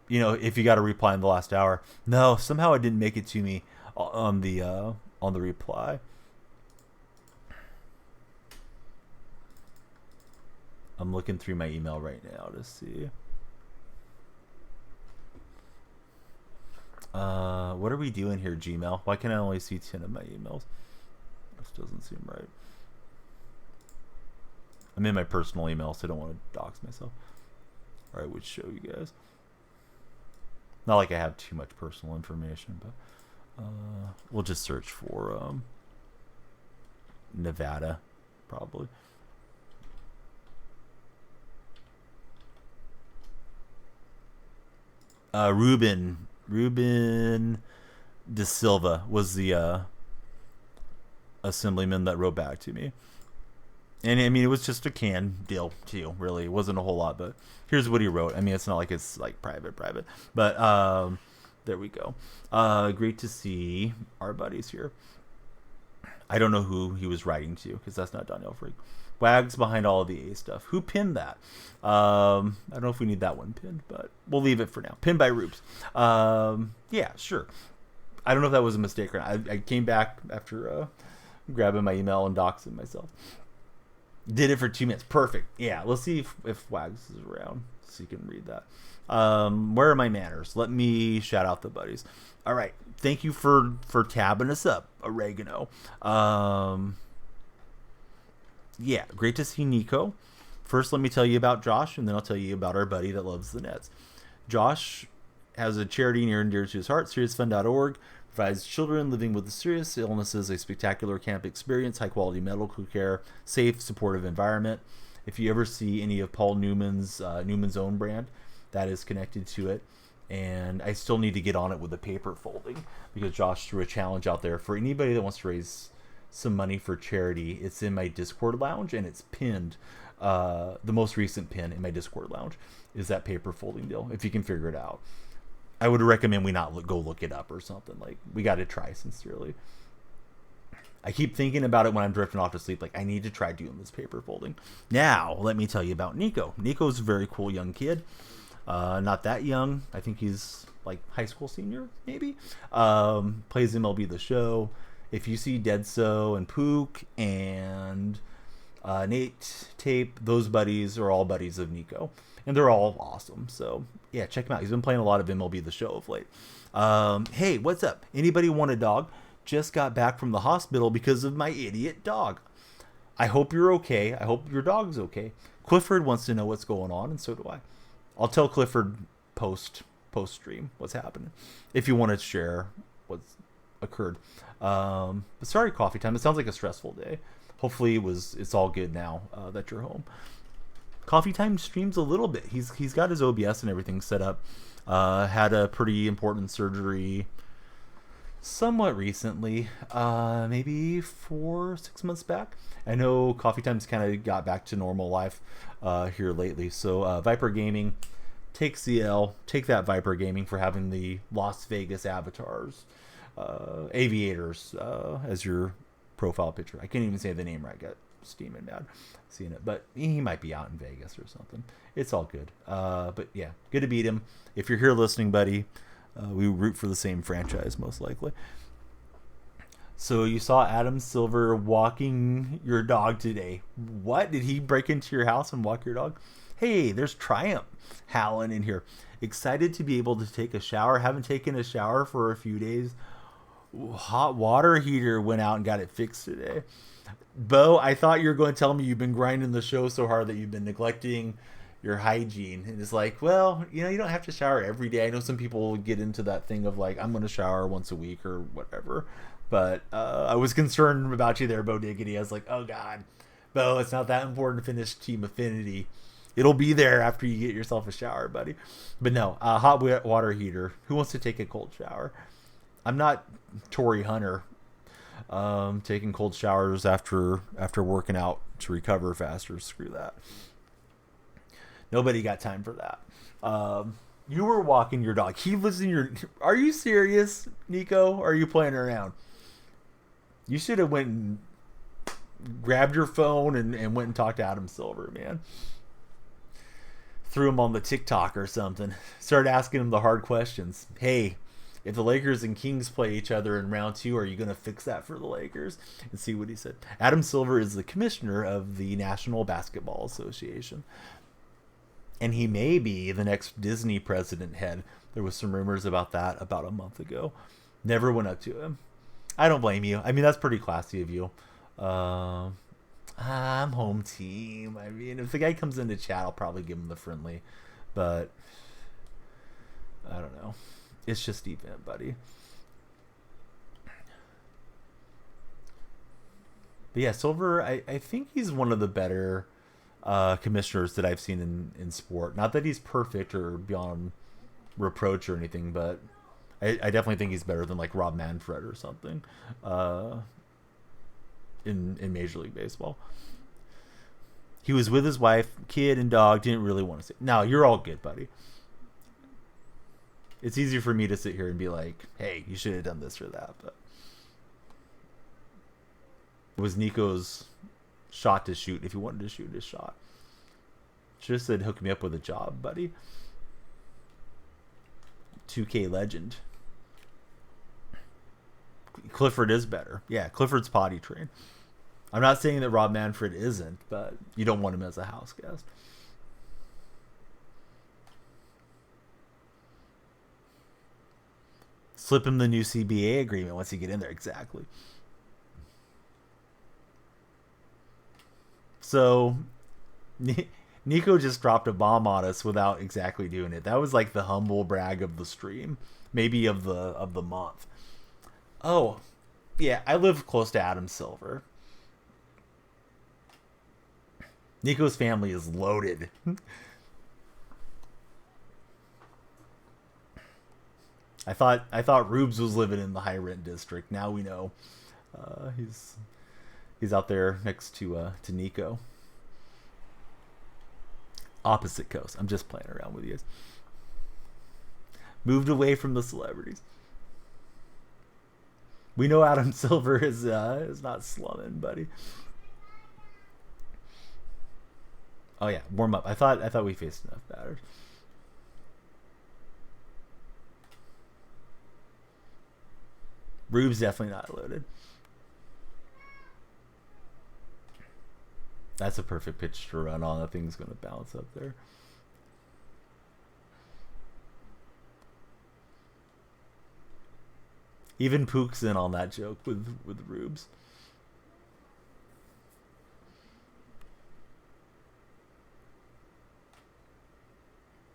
you know, if you got a reply in the last hour. No, somehow it didn't make it to me on the reply. I'm looking through my email right now to see. What are we doing here, Gmail? Why can I only see 10 of my emails? This doesn't seem right. I'm in my personal email, so I don't want to dox myself. Or I would show you guys. Not like I have too much personal information, but we'll just search for Nevada, probably. Ruben De Silva was the assemblyman that wrote back to me. And I mean, it was just a canned deal too, really. It wasn't a whole lot, but here's what he wrote. I mean, it's not like it's like private, but there we go. Great to see our buddies here. I don't know who he was writing to, because that's not Danielle Freak. Wags behind all of the A stuff. Who pinned that? I don't know if we need that one pinned, but we'll leave it for now. Pinned by Rubes. Yeah, sure. I don't know if that was a mistake or not. I came back after grabbing my email and doxing myself. Did it for 2 minutes. Perfect. Yeah, let's see if Wags is around so you can read that. Where are my manners? Let me shout out the buddies. All right. Thank you for tabbing us up, Oregano. Yeah, great to see Nico. First, let me tell you about Josh, and then I'll tell you about our buddy that loves the Nets. Josh has a charity near and dear to his heart, seriousfund.org. Provides children living with serious illnesses a spectacular camp experience, high-quality medical care, safe, supportive environment. If you ever see any of Paul Newman's own brand, that is connected to it. And I still need to get on it with the paper folding, because Josh threw a challenge out there for anybody that wants to raise some money for charity. It's in my Discord lounge, and it's pinned. The most recent pin in my Discord lounge is that paper folding deal, if you can figure it out. I would recommend we not go look it up or something. Like, we got to try, sincerely. I keep thinking about it when I'm drifting off to sleep. Like, I need to try doing this paper folding. Now, let me tell you about Nico. Nico's a very cool young kid. Not that young. I think he's like high school senior, maybe. Plays MLB The Show. If you see Deadso and Pook and Nate Tape, those buddies are all buddies of Nico. And they're all awesome. So, yeah, check him out. He's been playing a lot of MLB The Show of late. Hey, what's up? Anybody want a dog? Just got back from the hospital because of my idiot dog. I hope you're okay. I hope your dog's okay. Clifford wants to know what's going on, and so do I. I'll tell Clifford post stream what's happening, if you want to share what's occurred. But sorry, coffee time. It sounds like a stressful day. Hopefully it's all good now that you're home. Coffee time streams a little bit. He's got his OBS and everything set up. Had a pretty important surgery somewhat recently, maybe 4-6 months back. I know Coffee Time's kind of got back to normal life here lately. So Viper Gaming takes the L. Take that, Viper Gaming, for having the Las Vegas avatars, aviators, as your profile picture. I can't even say the name right. Got steaming mad seeing it, but he might be out in Vegas or something. It's all good. But yeah, good to beat him. If you're here listening, buddy, we root for the same franchise, most likely. So you saw Adam Silver walking your dog today. What? Did he break into your house and walk your dog? Hey, there's Triumph howling in here. Excited to be able to take a shower. Haven't taken a shower for a few days. Hot water heater went out and got it fixed today. Bo, I thought you were going to tell me you've been grinding the show so hard that you've been neglecting your hygiene. And it's like, well, you don't have to shower every day. I know some people get into that thing of like, I'm going to shower once a week or whatever. But I was concerned about you there, Bo Diggity. I was like, oh God, Bo, it's not that important to finish Team Affinity. It'll be there after you get yourself a shower, buddy. But no, hot water heater. Who wants to take a cold shower? I'm not Tory Hunter. Taking cold showers after working out to recover faster. Screw that. Nobody got time for that. You were walking your dog. He was in your... Are you serious, Nico? Or are you playing around? You should have went and grabbed your phone and went and talked to Adam Silver, man. Threw him on the TikTok or something. Started asking him the hard questions. Hey, if the Lakers and Kings play each other in round 2, are you going to fix that for the Lakers? And see what he said. Adam Silver is the commissioner of the National Basketball Association. And he may be the next Disney president head. There was some rumors about that about a month ago. Never went up to him. I don't blame you. I mean, that's pretty classy of you. I'm home team. I mean, if the guy comes into chat, I'll probably give him the friendly. But I don't know. It's just event, buddy. But yeah, Silver, I think he's one of the better commissioners that I've seen in sport. Not that he's perfect or beyond reproach or anything, but I definitely think he's better than like Rob Manfred or something in Major League Baseball. He was with his wife, kid, and dog. Didn't really want to say. No, you're all good, buddy. It's easy for me to sit here and be like, hey, you should have done this or that. But it was Nico's shot to shoot if he wanted to shoot his shot. Should have said, hook me up with a job, buddy. 2K legend. Clifford is better. Yeah, Clifford's potty trained. I'm not saying that Rob Manfred isn't, but you don't want him as a house guest. Slip him the new CBA agreement once you get in there. Exactly. So Nico just dropped a bomb on us without exactly doing it. That was like the humble brag of the stream, maybe of the month. Oh, yeah, I live close to Adam Silver. Nico's family is loaded. I thought Rubes was living in the high rent district. Now we know he's out there next to Nico. Opposite coast. I'm just playing around with you guys. Moved away from the celebrities. We know Adam Silver is not slumming, buddy. Oh yeah, warm up. I thought we faced enough batters. Rube's definitely not loaded. That's a perfect pitch to run on. That thing's going to bounce up there. Even Pook's in on that joke with Rubes.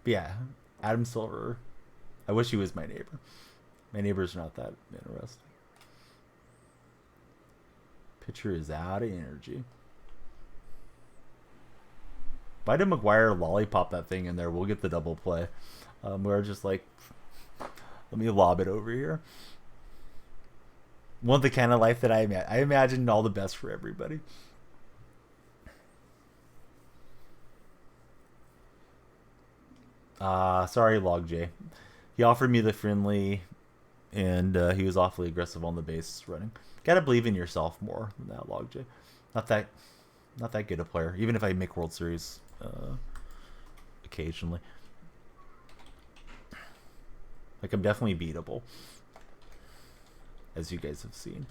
But yeah, Adam Silver. I wish he was my neighbor. My neighbor's not that interesting. Pitcher is out of energy. Why did McGuire lollipop that thing in there? We'll get the double play. We're just like, let me lob it over here. Want the kind of life that I imagined. All the best for everybody. Sorry, Log J. He offered me the friendly, and he was awfully aggressive on the base running. Gotta believe in yourself more than that, Log J. Not that good a player. Even if I make World Series occasionally, like I'm definitely beatable, as you guys have seen.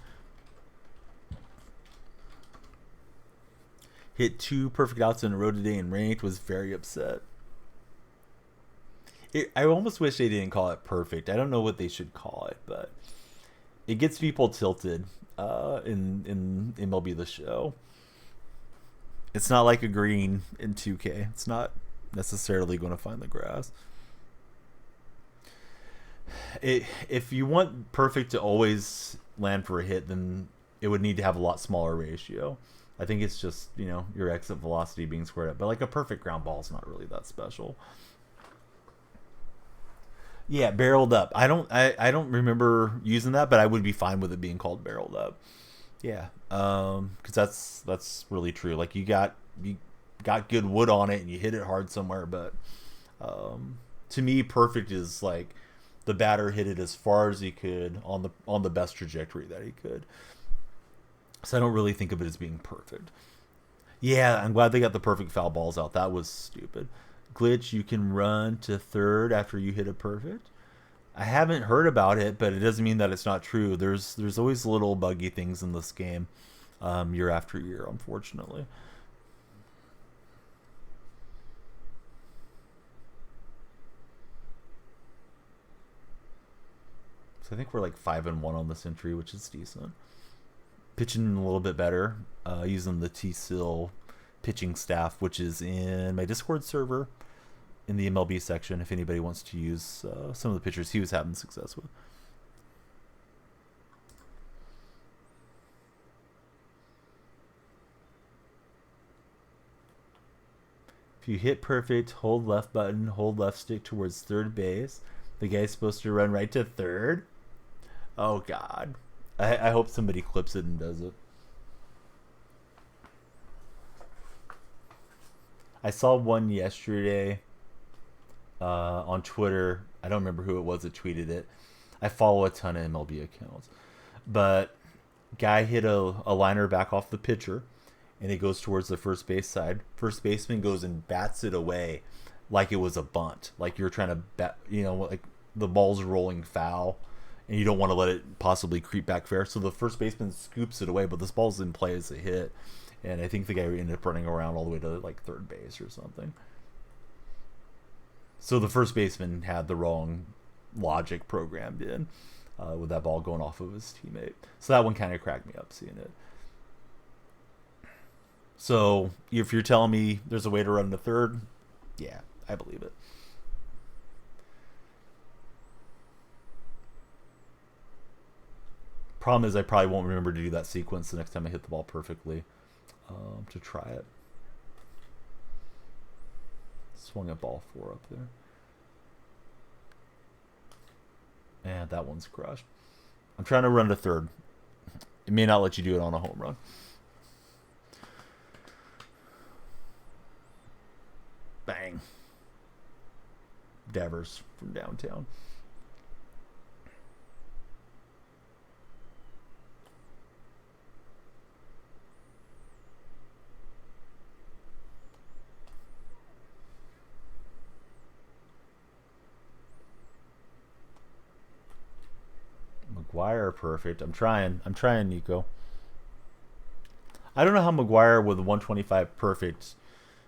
Hit 2 perfect outs in a row today and ranked. Was very upset. I almost wish they didn't call it perfect. I don't know what they should call it, but it gets people tilted in MLB The Show. It's not like a green in 2K. It's not necessarily going to find the grass. If you want perfect to always land for a hit, then it would need to have a lot smaller ratio. I think it's just, your exit velocity being squared up. But like a perfect ground ball is not really that special. Yeah, barreled up. I don't remember using that, but I would be fine with it being called barreled up. Yeah, because that's really true. Like you got good wood on it and you hit it hard somewhere, but to me, perfect is like the batter hit it as far as he could on the best trajectory that he could. So I don't really think of it as being perfect. Yeah, I'm glad they got the perfect foul balls out. That was stupid. Glitch, you can run to third after you hit a perfect. I haven't heard about it, but it doesn't mean that it's not true. There's always little buggy things in this game, year after year, unfortunately. So I think we're like 5-1 on this entry, which is decent. Pitching a little bit better, using the T-Sil pitching staff, which is in my Discord server in the MLB section, if anybody wants to use some of the pitchers he was having success with. If you hit perfect, hold left button, hold left stick towards third base. The guy's supposed to run right to third. Oh, God. I hope somebody clips it and does it. I saw one yesterday on Twitter. I don't remember who it was that tweeted it. I follow a ton of MLB accounts. But guy hit a liner back off the pitcher, and it goes towards the first base side. First baseman goes and bats it away like it was a bunt. Like you're trying to bat, like the ball's rolling foul, and you don't want to let it possibly creep back fair. So the first baseman scoops it away, but this ball's in play as a hit. And I think the guy ended up running around all the way to like third base or something. So the first baseman had the wrong logic programmed in with that ball going off of his teammate. So that one kind of cracked me up seeing it. So if you're telling me there's a way to run to third, yeah, I believe it. Problem is I probably won't remember to do that sequence the next time I hit the ball perfectly to try it. Swung at ball 4 up there. And that one's crushed. I'm trying to run to third. It may not let you do it on a home run. Bang. Devers from downtown. McGuire, perfect. I'm trying, Nico. I don't know how McGuire with 125 perfect,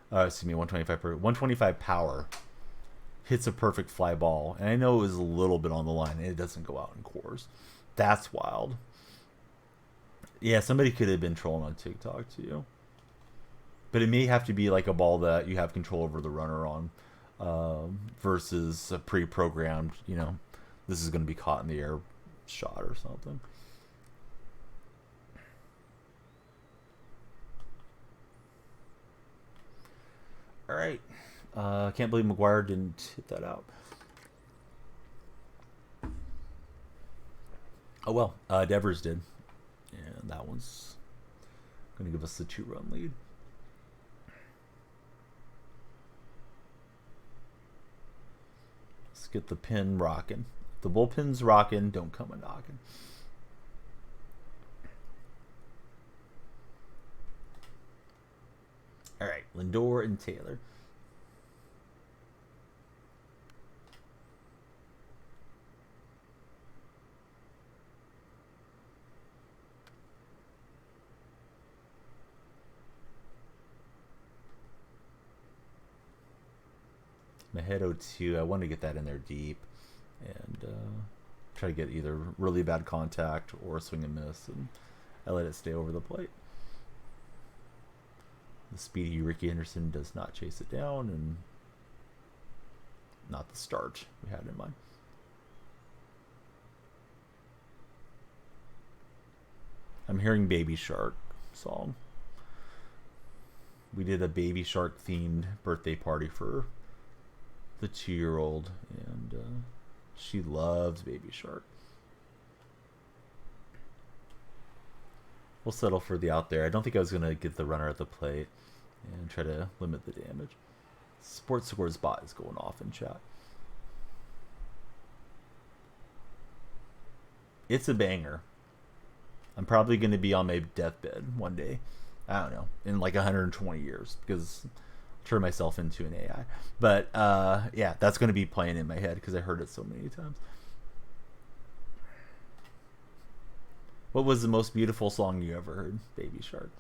125 perfect, 125 power hits a perfect fly ball. And I know it was a little bit on the line and it doesn't go out in cores. That's wild. Yeah, somebody could have been trolling on TikTok too. But it may have to be like a ball that you have control over the runner on, versus a pre-programmed, this is going to be caught in the air shot or something. All right. Can't believe McGuire didn't hit that out. Oh well, Devers did. And that one's going to give us the 2-run lead. Let's get the pin rocking. If the bullpen's rocking, don't come a knocking. All right, Lindor and Taylor. Head 0-2. I want to get that in there deep and try to get either really bad contact or a swing and miss, and I let it stay over the plate. The speedy Ricky Henderson does not chase it down, and not the start we had in mind. I'm hearing Baby Shark song. We did a Baby Shark themed birthday party for the 2-year-old, and she loves Baby Shark. We'll settle for the out there. I don't think I was going to get the runner at the plate and try to limit the damage. Sports Scores bot is going off in chat. It's a banger. I'm probably going to be on my deathbed one day. I don't know, in like 120 years, because turn myself into an AI. But yeah, that's going to be playing in my head because I heard it so many times. What was the most beautiful song you ever heard? Baby Shark.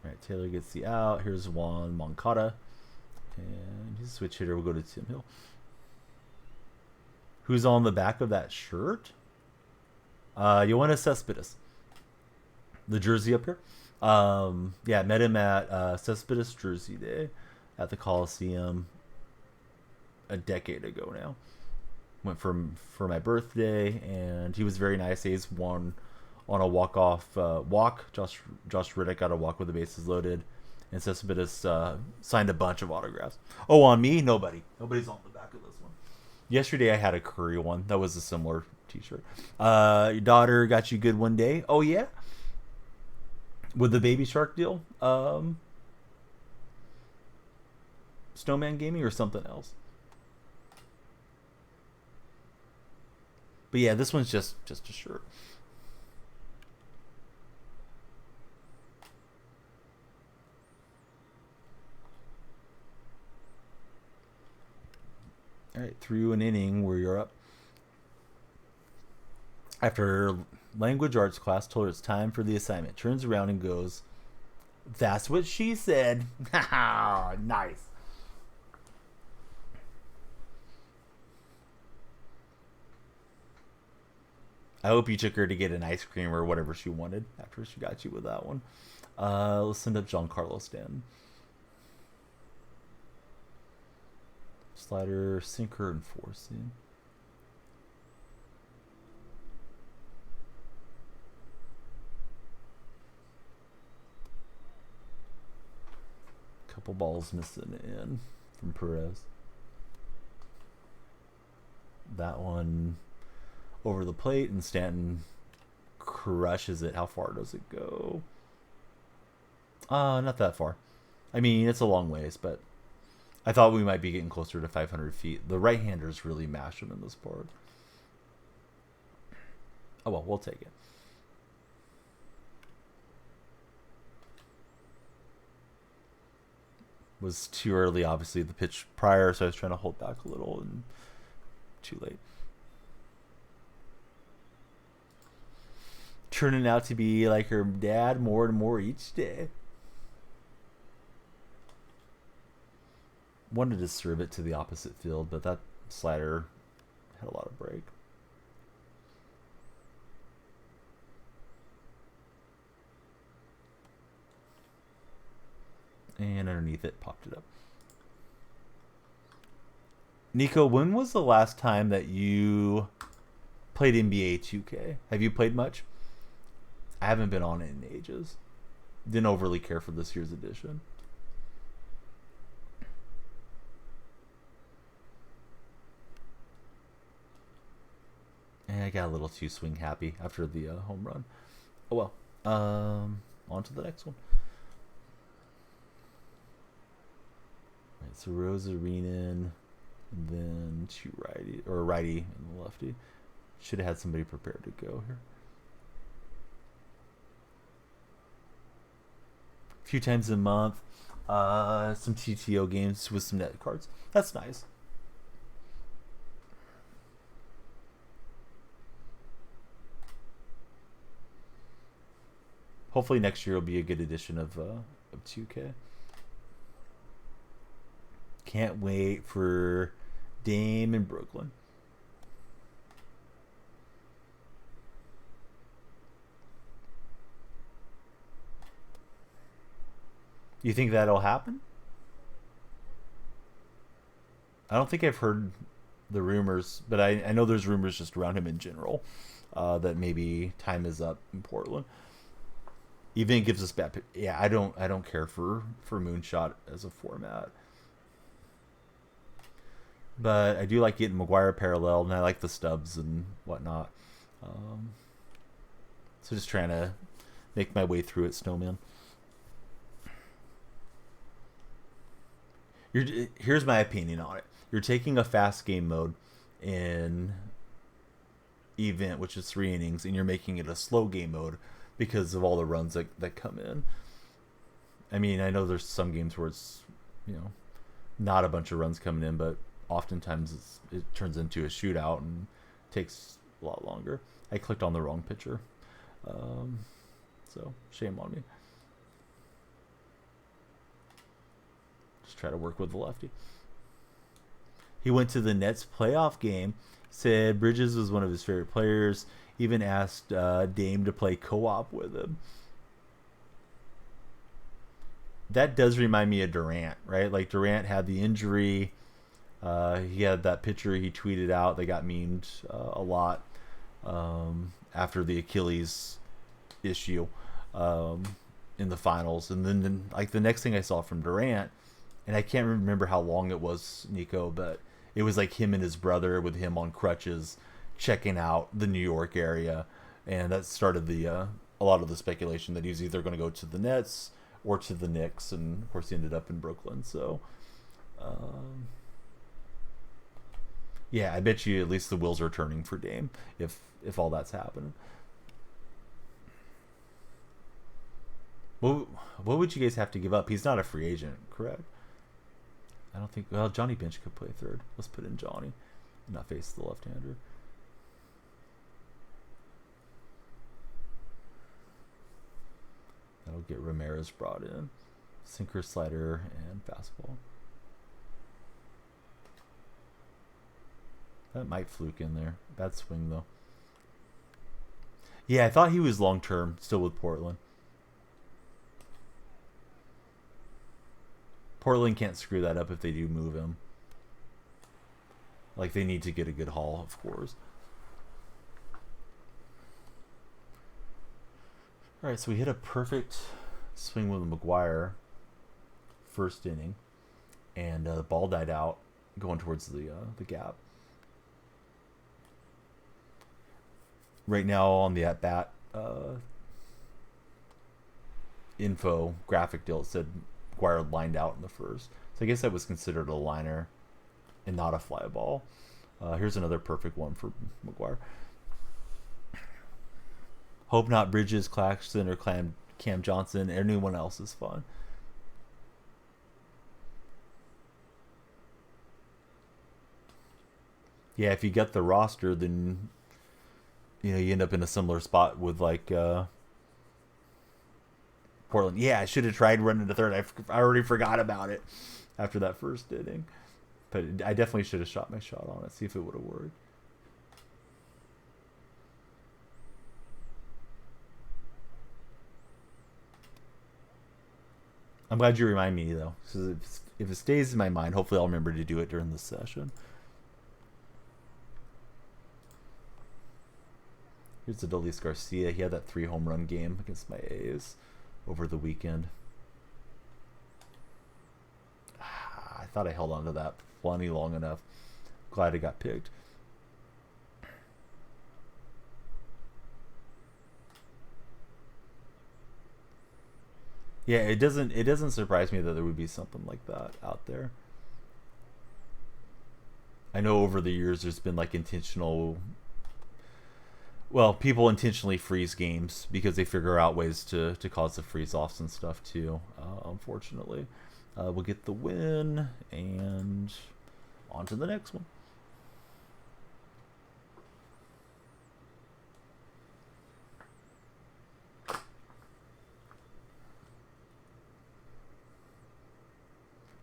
All right, Taylor gets the out. Here's Juan Moncada. And his switch hitter will go to Tim Hill. Who's on the back of that shirt? Yoenis Cespedes. The jersey up here. Yeah, met him at Cespedes Jersey Day at the Coliseum a decade ago now. Went for my birthday, and he was very nice. He's won on a walk-off walk. Josh Riddick got a walk with the bases loaded, and Cespedes signed a bunch of autographs. Oh, on me? Nobody. Nobody's on the back of this one. Yesterday I had a Curry one. That was a similar t-shirt. Your daughter got you good one day. Oh, yeah? With the Baby Shark deal? Snowman Gaming or something else? But yeah, this one's just a shirt. All right, through an inning where you're up. After language arts class told her it's time for the assignment, turns around and goes, "That's what she said." Nice. I hope you took her to get an ice cream or whatever she wanted after she got you with that one. Let's send up Giancarlo Stanton. Slider, sinker, and four seam. Couple balls missing in from Perez. That one over the plate, and Stanton crushes it. How far does it go? Not that far. I mean, it's a long ways, but I thought we might be getting closer to 500 feet. The right-handers really mash him in this part. Oh, well, we'll take it. Was too early, obviously, the pitch prior, so I was trying to hold back a little, and too late. Turning out to be like her dad more and more each day. Wanted to serve it to the opposite field, but that slider had a lot of break. And underneath it, popped it up. Nico, when was the last time that you played NBA 2K? Have you played much? I haven't been on it in ages. Didn't overly care for this year's edition. And I got a little too swing happy after the home run. Oh well. On to the next one. Right, so Rosarinen, and then two righty or righty and the lefty. Should have had somebody prepared to go here. A few times a month. Some TTO games with some net cards. That's nice. Hopefully next year will be a good edition of 2K. Can't wait for Dame in Brooklyn. You think that'll happen? I don't think I've heard the rumors, but I know there's rumors just around him in general that maybe time is up in Portland. Even it gives us bad. Yeah, I don't care for Moonshot as a format, but I do like getting McGuire paralleled, and I like the stubs and whatnot. So just trying to make my way through it, Snowman. Here's my opinion on it. You're taking a fast game mode in event, which is 3 innings, and you're making it a slow game mode because of all the runs that come in. I mean, I know there's some games where it's, not a bunch of runs coming in, but oftentimes it turns into a shootout and takes a lot longer. I clicked on the wrong pitcher. So shame on me. Just try to work with the lefty. He went to the Nets playoff game, said Bridges was one of his favorite players, even asked Dame to play co-op with him. That does remind me of Durant, right? Like Durant had the injury. He had that picture he tweeted out that got memed a lot after the Achilles issue in the finals. And then like the next thing I saw from Durant, and I can't remember how long it was, Nico, but it was like him and his brother with him on crutches checking out the New York area. And that started a lot of the speculation that he was either going to go to the Nets or to the Knicks. And, of course, he ended up in Brooklyn. So, yeah, I bet you at least the wheels are turning for Dame if all that's happening. What would you guys have to give up? He's not a free agent, correct? I don't think... Well, Johnny Bench could play third. Let's put in Johnny and not face the left-hander. That'll get Ramirez brought in. Sinker, slider, and fastball. That might fluke in there. Bad swing, though. Yeah, I thought he was long-term, still with Portland. Portland can't screw that up if they do move him. Like, they need to get a good haul, of course. Alright, so we hit a perfect swing with McGuire first inning, and the ball died out going towards the gap. Right now on the at bat info graphic deal, it said McGuire lined out in the first. So I guess that was considered a liner and not a fly ball. Here's another perfect one for McGuire. Hope not Bridges, Claxton, or Cam Johnson. Anyone else is fun. Yeah, if you get the roster, then you end up in a similar spot with like Portland. Yeah, I should have tried running to third. I already forgot about it after that first inning. But I definitely should have shot my shot on it, see if it would have worked. I'm glad you remind me, though. So if it stays in my mind, hopefully I'll remember to do it during this session. Here's Adolis Garcia. He had that 3 home run game against my A's over the weekend. I thought I held on to that plenty long enough. Glad it got picked. Yeah, it doesn't surprise me that there would be something like that out there. I know over the years there's been like people intentionally freeze games because they figure out ways to cause the freeze offs and stuff too. Unfortunately, we'll get the win and on to the next one.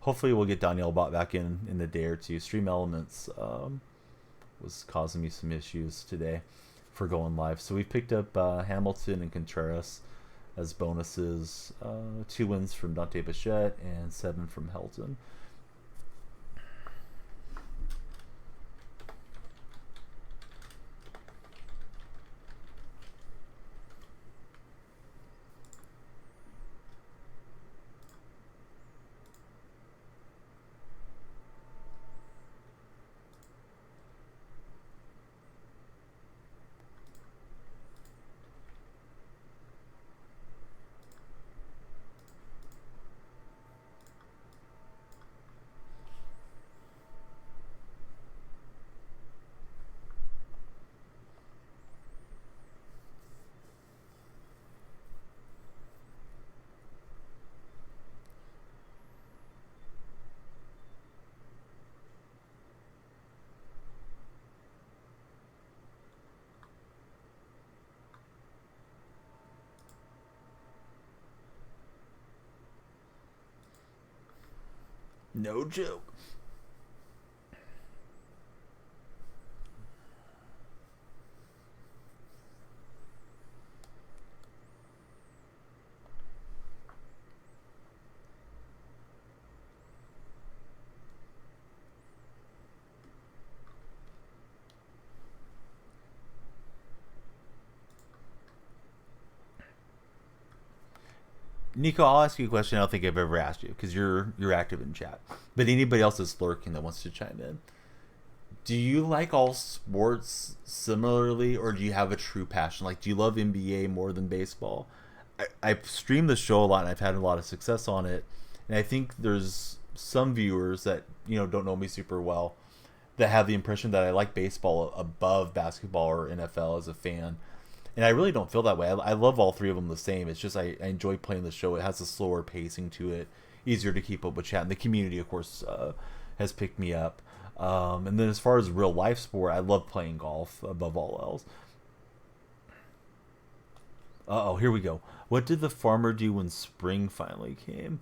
Hopefully we'll get Danielle Bot back in a day or two. Stream Elements was causing me some issues today for going live. So we picked up Hamilton and Contreras as bonuses. 2 wins from Dante Bichette and 7 from Helton. No joke. Nico, I'll ask you a question I don't think I've ever asked you because you're active in chat. But anybody else that's lurking that wants to chime in, do you like all sports similarly, or do you have a true passion? Like, do you love NBA more than baseball? I've streamed the show a lot, and I've had a lot of success on it. And I think there's some viewers that don't know me super well that have the impression that I like baseball above basketball or NFL as a fan. And I really don't feel that way. I love all 3 of them the same. It's just I enjoy playing the show. It has a slower pacing to it, easier to keep up with chat. And the community, of course, has picked me up. And then as far as real life sport, I love playing golf above all else. Uh-oh, here we go. What did the farmer do when spring finally came?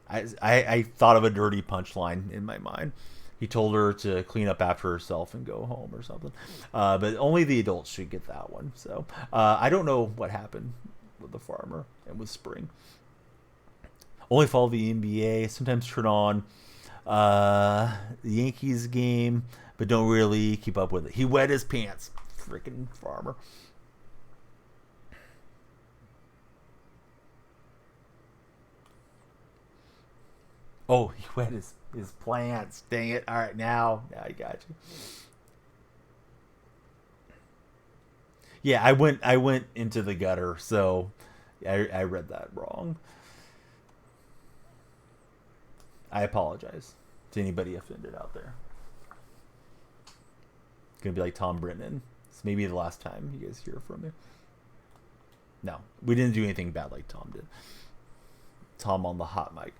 I thought of a dirty punchline in my mind. He told her to clean up after herself and go home or something. But only the adults should get that one. So I don't know what happened with the farmer and with spring. Only follow the NBA. Sometimes turn on the Yankees game, but don't really keep up with it. He wet his pants. Freaking farmer. Oh, he wet his plants. Dang it. All right, now I got you. Yeah, I went into the gutter, so I read that wrong. I apologize to anybody offended out there. It's gonna be like Tom Brennan. It's maybe the last time you guys hear from me. No, we didn't do anything bad like Tom did. Tom on the hot mic.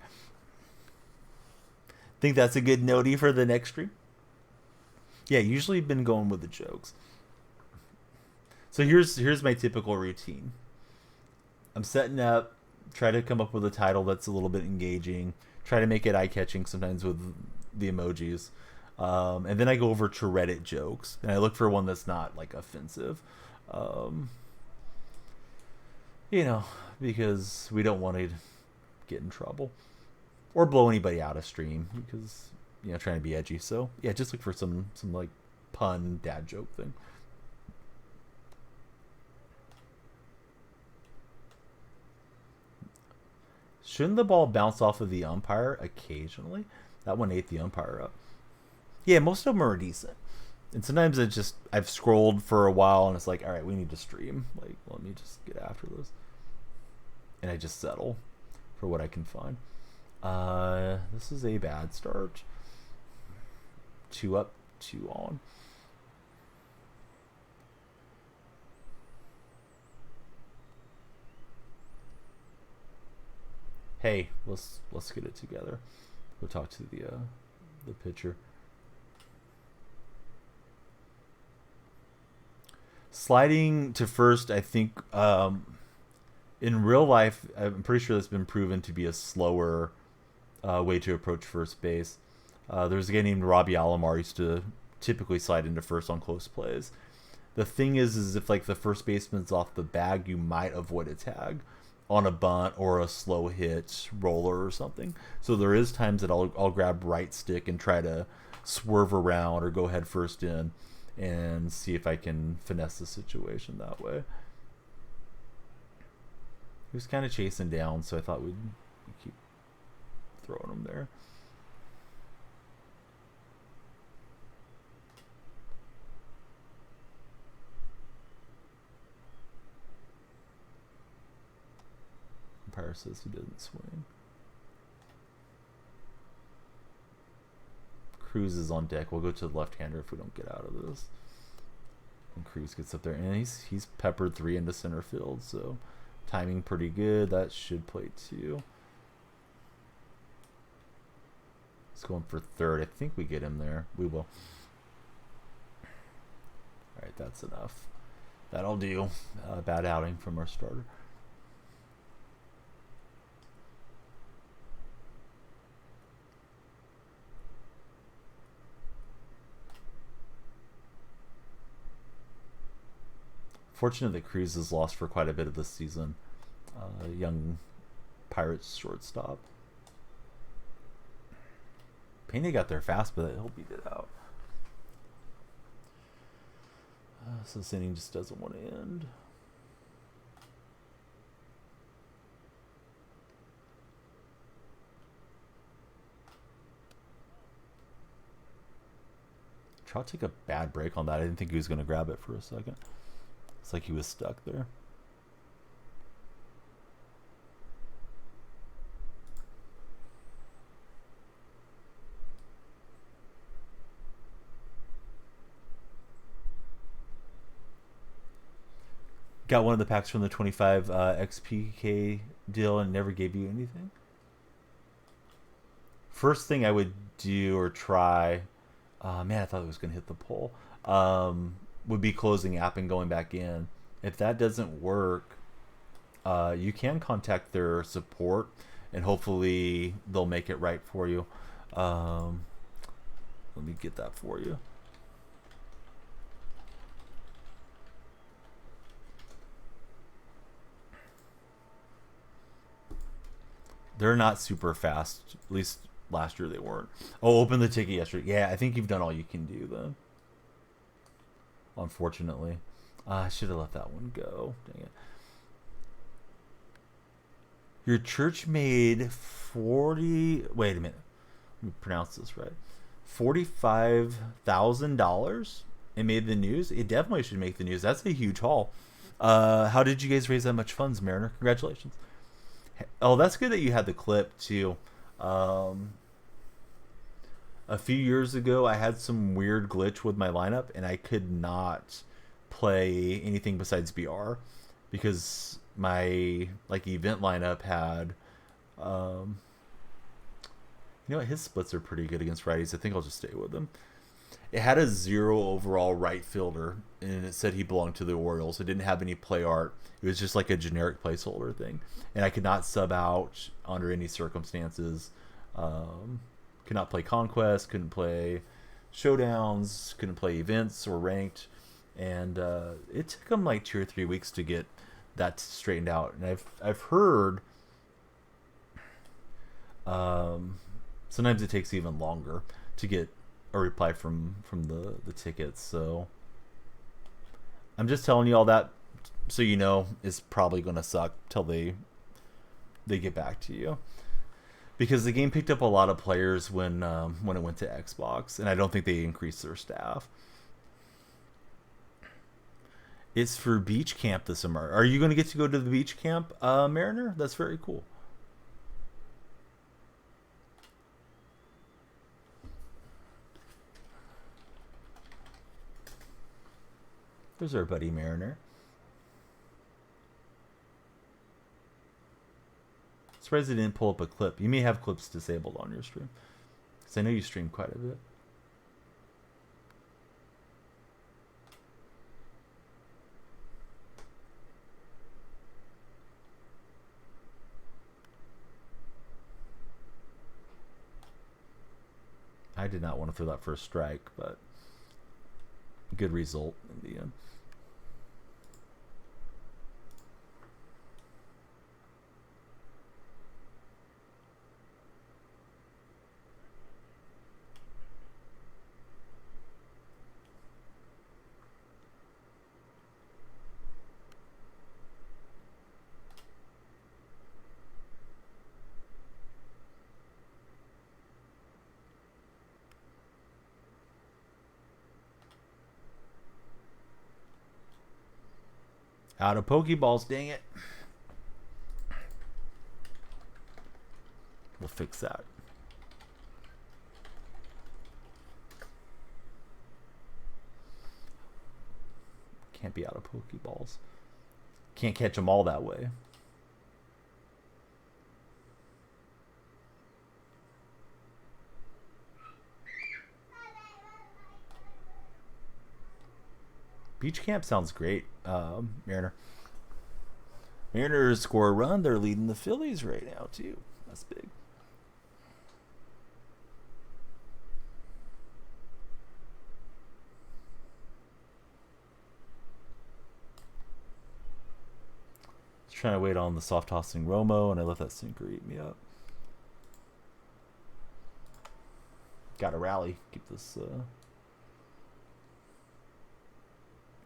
Think that's a good notey for the next stream? Yeah, usually been going with the jokes. So here's my typical routine. I'm setting up, try to come up with a title that's a little bit engaging, try to make it eye catching sometimes with the emojis. And then I go over to Reddit jokes and I look for one that's not like offensive. Um, you know, because we don't want to get in trouble or blow anybody out of stream because trying to be edgy. So yeah, just look for some like pun dad joke thing. Shouldn't the ball bounce off of the umpire occasionally? That one ate the umpire up. Yeah, most of them are decent. And sometimes I've scrolled for a while and it's like, all right, we need to stream. Like, let me just get after this. And I just settle for what I can find. This is a bad start. 2 up, 2 on. Hey, let's get it together. Go talk to the pitcher. Sliding to first, I think, in real life, I'm pretty sure that's been proven to be a slower way to approach first base. There's a guy named Robbie Alomar used to typically slide into first on close plays. The thing is if like the first baseman's off the bag, you might avoid a tag on a bunt or a slow hit roller or something. So there is times that I'll grab right stick and try to swerve around or go head first in and see if I can finesse the situation that way. He was kind of chasing down, so I thought we'd keep throwing him there. Umpire says he doesn't swing. Cruz is on deck. We'll go to the left-hander if we don't get out of this. And Cruz gets up there, and he's peppered 3 into center field, so timing pretty good. That should play 2. He's going for third. I think we get him there. We will. All right, that's enough. That'll do. Bad outing from our starter. Fortunate that Cruz has lost for quite a bit of this season. Young Pirates shortstop. Pena got there fast, but he'll beat it out. So this inning just doesn't want to end. Trout took a bad break on that. I didn't think he was going to grab it for a second. It's like he was stuck there. Got one of the packs from the 25 XPK deal and never gave you anything. First thing I would do or try, man, I thought it was going to hit the pole, would be closing app and going back in. If that doesn't work, you can contact their support and hopefully they'll make it right for you. Let me get that for you. They're not super fast. At least last year they weren't. Oh, open the ticket yesterday. Yeah, I think you've done all you can do then. Unfortunately. I should have let that one go. Dang it. Your church made 40. Wait a minute. Let me pronounce this right. $45,000. It made the news. It definitely should make the news. That's a huge haul. How did you guys raise that much funds, Mariner? Congratulations. Oh, that's good that you had the clip too. Um, a few years ago, I had some weird glitch with my lineup, and I could not play anything besides BR because my like event lineup had. Um, you know what? His splits are pretty good against righties. I think I'll just stay with him. It had a 0 overall right fielder, and it said he belonged to the Orioles. It didn't have any play art. It was just like a generic placeholder thing, and I could not sub out under any circumstances. Um, could not play conquest. Couldn't play showdowns. Couldn't play events or ranked, and it took him like 2 or 3 weeks to get that straightened out. And I've heard sometimes it takes even longer to get a reply from the tickets. So I'm just telling you all that so you know it's probably going to suck till they get back to you, because the game picked up a lot of players when it went to Xbox, and I don't think they increased their staff. It's for beach camp this summer. Are you going to get to go to the beach camp, Mariner? That's very cool. There's our buddy Mariner. Surprised they didn't pull up a clip. You may have clips disabled on your stream, because I know you stream quite a bit. I did not want to throw that first strike, but good result in the end. Out of Pokeballs, dang it. We'll fix that. Can't be out of Pokeballs. Can't catch them all that way. Beach camp sounds great, Mariner. Mariners score a run. They're leading the Phillies right now, too. That's big. Just trying to wait on the soft tossing Romo, and I let that sinker eat me up. Got to rally. Keep this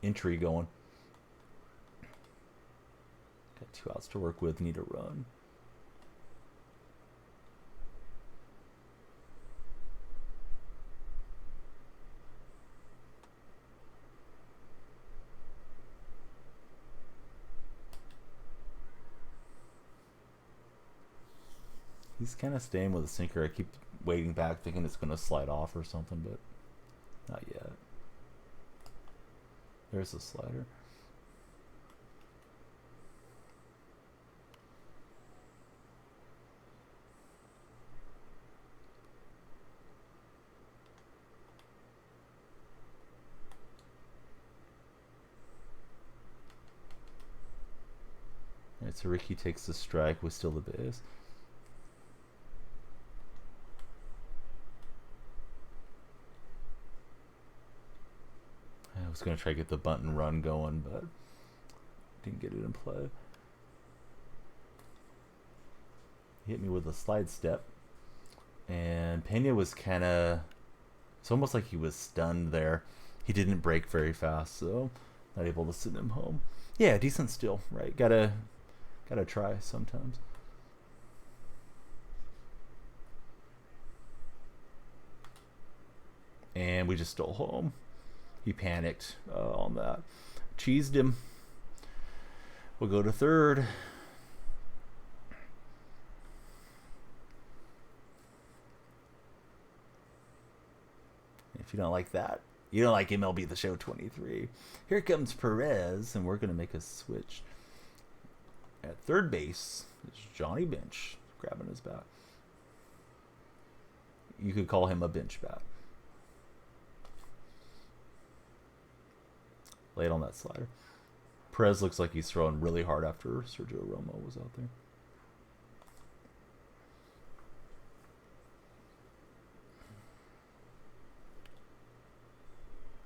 entry going. Got 2 outs to work with. Need a run. He's kind of staying with a sinker. I keep waiting back thinking it's going to slide off or something, but not yet. There's a slider. Alright, so Ricky takes the strike with still the base. I was going to try to get the bunt and run going, but didn't get it in play. He hit me with a slide step, and Pena was kind of, it's almost like he was stunned there. He didn't break very fast, so not able to send him home. Yeah, decent steal, right? Gotta try sometimes. and we just stole home. He panicked on that. Cheesed him. We'll go to third. If you don't like that, you don't like MLB The Show 23. Here comes Perez, and we're going to make a switch. At third base is Johnny Bench, grabbing his bat. You could call him a bench bat. Late on that slider. Perez looks like he's throwing really hard after Sergio Romo was out there.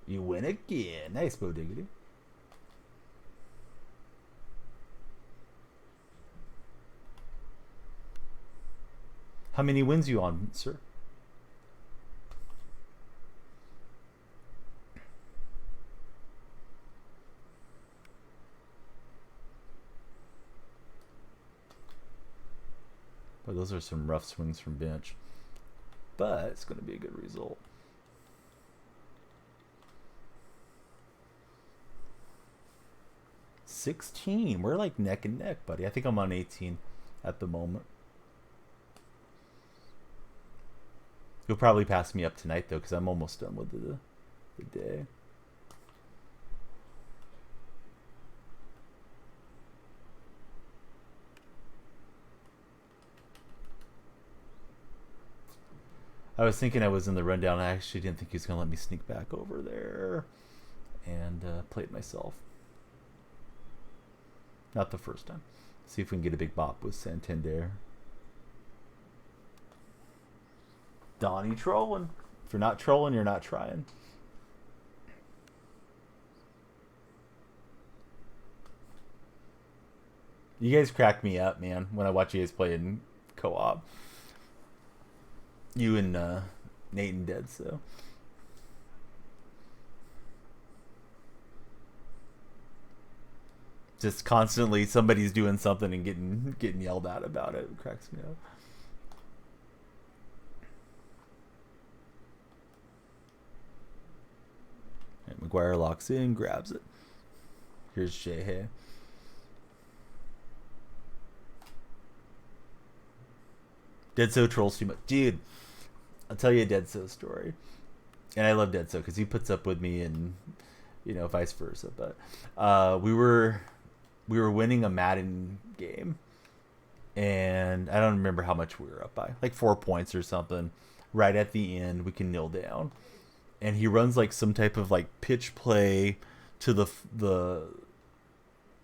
You win again. Nice, Bo Diggity. How many wins you on, sir? Boy, those are some rough swings from bench. But it's going to be a good result. $16. We're like neck and neck, buddy. I think I'm on 18 at the moment. You'll probably pass me up tonight, though, because I'm almost done with the day. I was thinking I was in the rundown. I actually didn't think he was going to let me sneak back over there and play it myself. Not the first time. See if we can get a big bop with Santander. Donnie trolling. If you're not trolling, you're not trying. You guys crack me up, man, when I watch you guys play in co-op. You and Nate and Dead, so. Just constantly somebody's doing something and getting yelled at about it. It cracks me up. And McGuire locks in, grabs it. Here's Shea. Dead So trolls too much. Dude, I'll tell you a Dead So story. And I love Dead So because he puts up with me and, you know, vice versa. But we were winning a Madden game. And I don't remember how much we were up by. Like 4 points or something. Right at the end, we can kneel down. And he runs like some type of like pitch play to the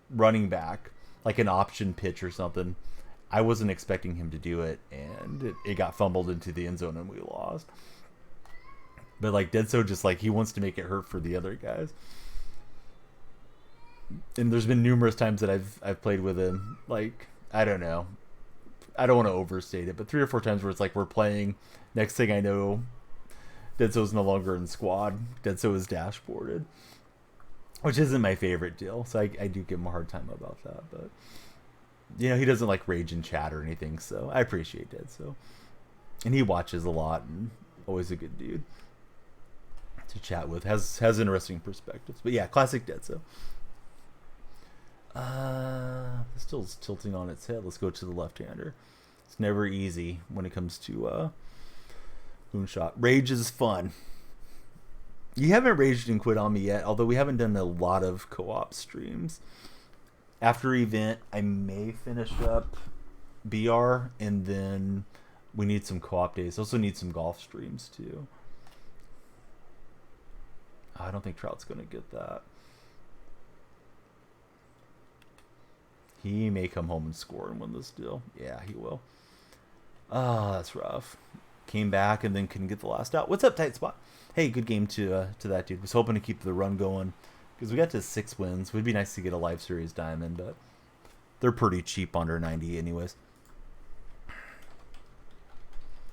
running back. Like an option pitch or something. I wasn't expecting him to do it, and it got fumbled into the end zone, and we lost. But like Dead So just like he wants to make it hurt for the other guys. And there's been numerous times that I've played with him. Like I don't know, I don't want to overstate it, but 3 or 4 times where it's like we're playing. Next thing I know, Dead So's no longer in squad. Dead So is dashboarded, which isn't my favorite deal. So I do give him a hard time about that, but. You know, he doesn't like rage and chat or anything, so I appreciate Dead So. And he watches a lot and always a good dude to chat with. Has interesting perspectives. But yeah, classic Dead So. This still's tilting on its head. Let's go to the left-hander. It's never easy when it comes to Moonshot. Rage is fun. You haven't raged and quit on me yet, although we haven't done a lot of co-op streams. After event, I may finish up BR, and then we need some co-op days. Also need some golf streams, too. I don't think Trout's going to get that. He may come home and score and win this deal. Yeah, he will. Oh, that's rough. Came back and then couldn't get the last out. What's up, Tight Spot? Hey, good game to that dude. Was hoping to keep the run going. Because we got to 6 wins. Would be nice to get a Live Series diamond, but they're pretty cheap under 90 anyways.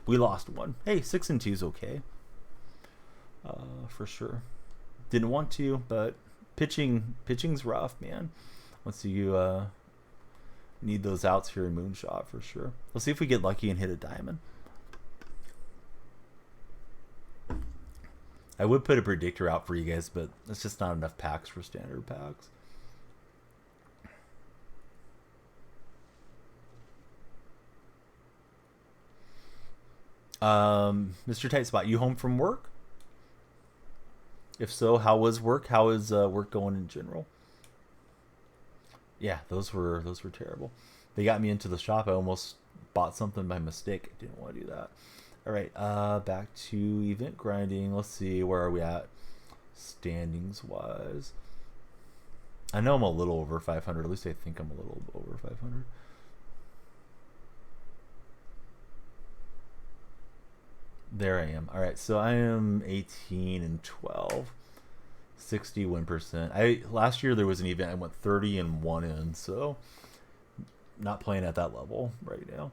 We lost one. Hey, 6-2 is okay. For sure. Didn't want to, but pitching's rough, man. Once you need those outs here in Moonshot for sure. Let's see if we get lucky and hit a diamond. I would put a predictor out for you guys, but it's just not enough packs for standard packs. Mr. Tight Spot, you home from work? If so, how was work? How is work going in general? Yeah, those were terrible. They got me into the shop. I almost bought something by mistake. I didn't want to do that. All right, back to event grinding. Let's see, where are we at standings wise? I know I'm a little over 500. At least I think I'm a little over 500. There I am. All right, so I am 18 and 12, 60 win%. Last year there was an event I went 30 and 1 in, so not playing at that level right now.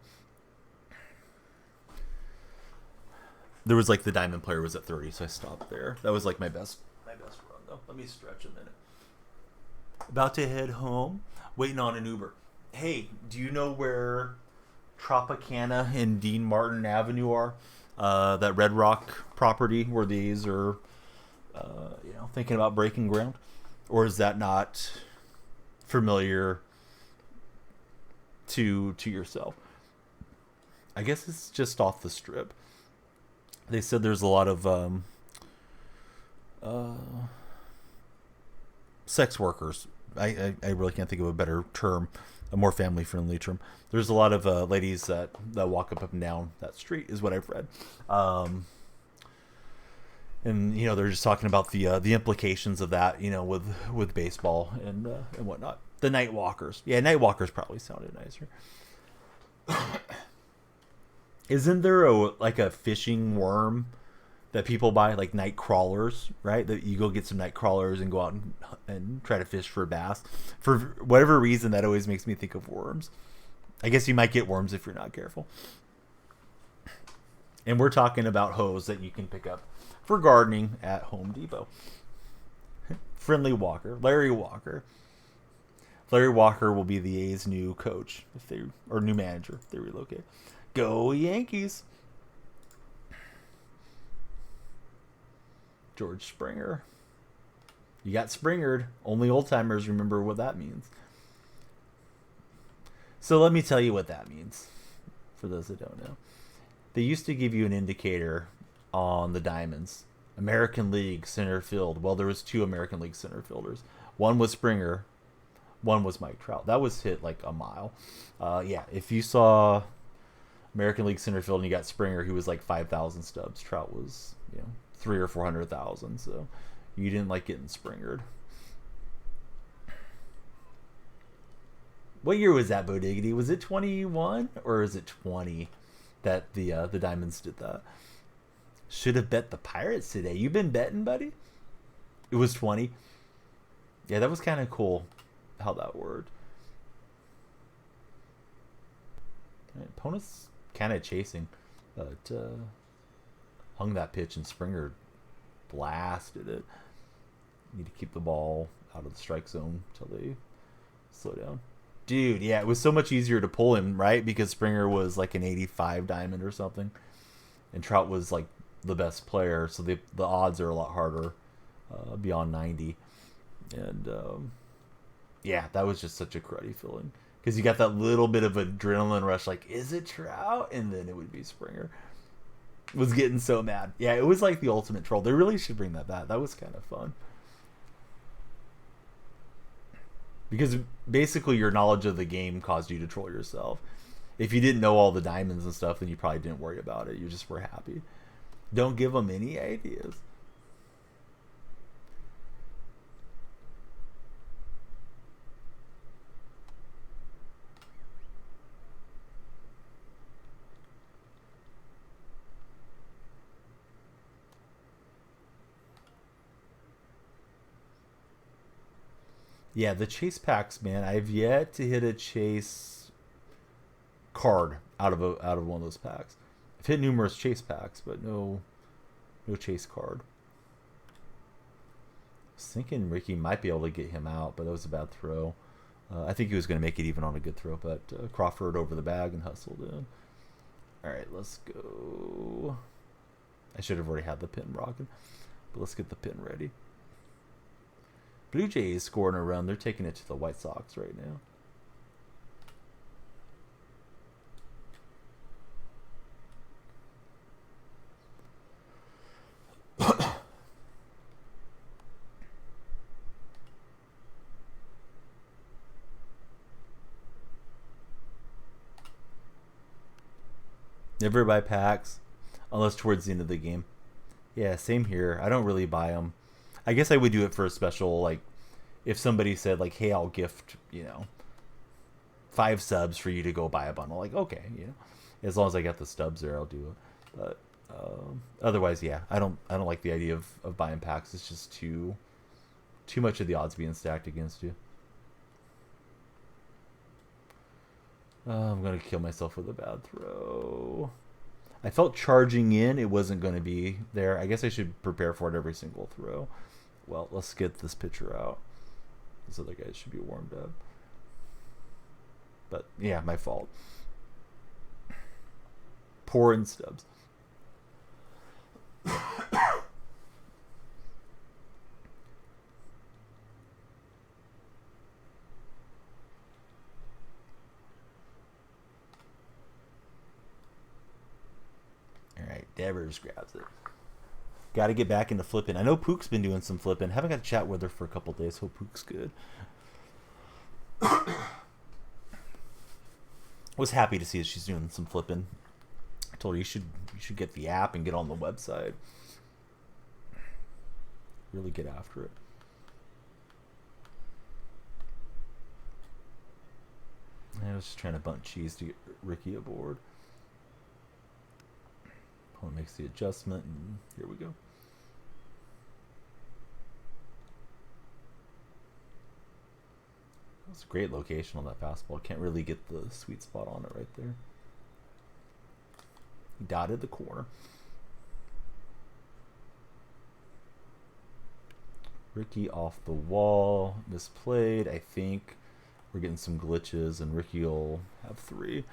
There was like the diamond player was at 30, so I stopped there. That was like my best run though. Let me stretch a minute. About to head home, waiting on an Uber. Hey, do you know where Tropicana and Dean Martin Avenue are? That Red Rock property where these are, thinking about breaking ground, or is that not familiar to yourself? I guess it's just off the strip. They said there's a lot of sex workers. I really can't think of a better term, a more family friendly term. There's a lot of ladies that walk up and down that street, is what I've read. And they're just talking about the implications of that, with baseball and whatnot. The night walkers, night walkers probably sounded nicer. Isn't there a fishing worm that people buy, like night crawlers, right? That you go get some night crawlers and go out and try to fish for bass. For whatever reason, that always makes me think of worms. I guess you might get worms if you're not careful. And we're talking about hose that you can pick up for gardening at Home Depot. Friendly Walker, Larry Walker. Larry Walker will be the A's new coach or new manager if they relocate. Go Yankees. George Springer. You got Springered. Only old timers remember what that means. So let me tell you what that means, for those that don't know. They used to give you an indicator on the diamonds. American League center field. Well, there was 2 American League center fielders. One was Springer. One was Mike Trout. That was hit like a mile. If you saw American League center field and you got Springer, he was like 5,000 stubs. Trout was, 300,000 or 400,000. So you didn't like getting Springered. What year was that, Bo Diggity? Was it 21 or is it 20 that the Diamonds did that? Should have bet the Pirates today. You been betting, buddy? It was 20. Yeah, that was kind of cool how that worked. Opponent's kind of chasing, but hung that pitch and Springer blasted it. Need to keep the ball out of the strike zone until they slow down. Dude, yeah, it was so much easier to pull him, right? Because Springer was like an 85 diamond or something, and Trout was like the best player, so the odds are a lot harder beyond 90. And that was just such a cruddy feeling because you got that little bit of adrenaline rush, like, is it Trout? And then it would be Springer. Was getting so mad. Yeah, it was like the ultimate troll. They really should bring that back. That was kind of fun. Because basically your knowledge of the game caused you to troll yourself. If you didn't know all the diamonds and stuff, then you probably didn't worry about it. You just were happy. Don't give them any ideas. Yeah, the chase packs, man. I've yet to hit a chase card out of one of those packs. I've hit numerous chase packs, but no chase card. I was thinking Ricky might be able to get him out, but that was a bad throw. I think he was going to make it even on a good throw, but Crawford over the bag and hustled in. All right, let's go. I should have already had the pin rocking. But let's get the pin ready. Blue Jays scoring a run. They're taking it to the White Sox right now. Never buy packs unless towards the end of the game. Yeah, same here. I don't really buy them. I guess I would do it for a special, like, if somebody said, like, hey, I'll gift, 5 subs for you to go buy a bundle. Like, okay, as long as I got the stubs there, I'll do it. But otherwise, yeah, I don't like the idea of buying packs. It's just too much of the odds being stacked against you. I'm going to kill myself with a bad throw. I felt charging in, it wasn't going to be there. I guess I should prepare for it every single throw. Well, let's get this pitcher out. This other guy should be warmed up. But, yeah, my fault. Poor in stubs. Alright, Devers grabs it. Got to get back into flipping. I know Pook's been doing some flipping. Haven't got to chat with her for a couple days. Hope Pook's good. Was happy to see that she's doing some flipping. I told her you should get the app and get on the website. Really get after it. I was just trying to bunt cheese to get Ricky aboard. Opponent makes the adjustment, and here we go. That's a great location on that fastball. Can't really get the sweet spot on it right there. He dotted the corner. Ricky off the wall. Misplayed. I think we're getting some glitches, and Ricky will have 3.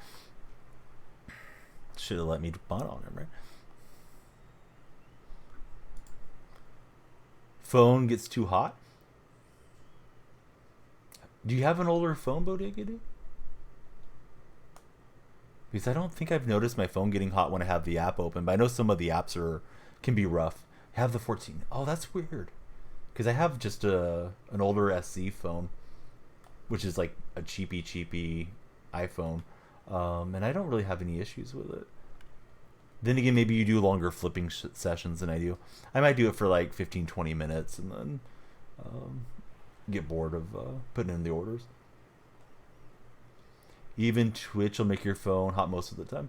Should have let me bunt on him, right? Phone gets too hot. Do you have an older phone, Bodega? Because I don't think I've noticed my phone getting hot when I have the app open, but I know some of the apps can be rough. I have the 14. Oh, that's weird. Because I have just an older SC phone, which is like a cheapy iPhone, and I don't really have any issues with it. Then again, maybe you do longer flipping sessions than I do. I might do it for like 15-20 minutes and then get bored of putting in the orders. Even Twitch will make your phone hot most of the time.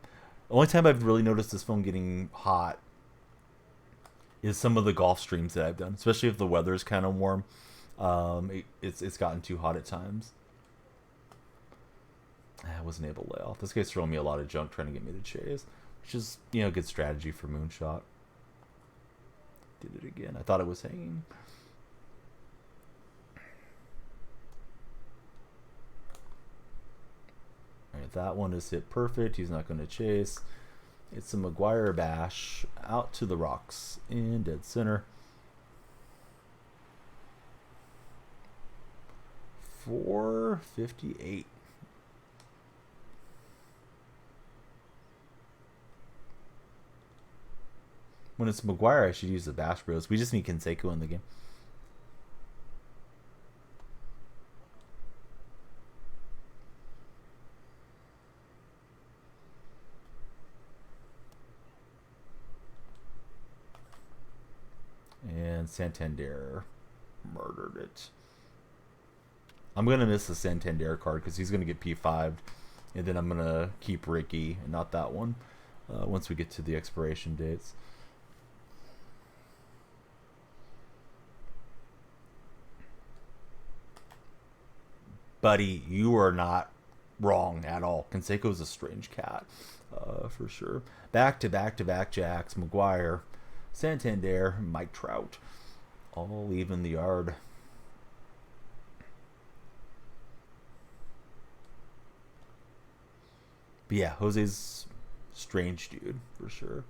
The only time I've really noticed this phone getting hot is some of the golf streams that I've done, especially if the weather is kind of warm. It's gotten too hot at times. I wasn't able to lay off. This guy's throwing me a lot of junk trying to get me to chase, which is, good strategy for Moonshot. Did it again. I thought it was hanging. Alright, that one is hit perfect. He's not going to chase. It's a McGuire bash out to the rocks in dead center. 458. When it's McGuire, I should use the Bash Bros. We just need Canseco in the game. And Santander murdered it. I'm going to miss the Santander card because he's going to get P5'd. And then I'm going to keep Ricky and not that one once we get to the expiration dates. Buddy, you are not wrong at all. Canseco's a strange cat, for sure. Back to back jacks. McGuire, Santander, Mike Trout, all leaving the yard. But yeah, Jose's strange dude, for sure.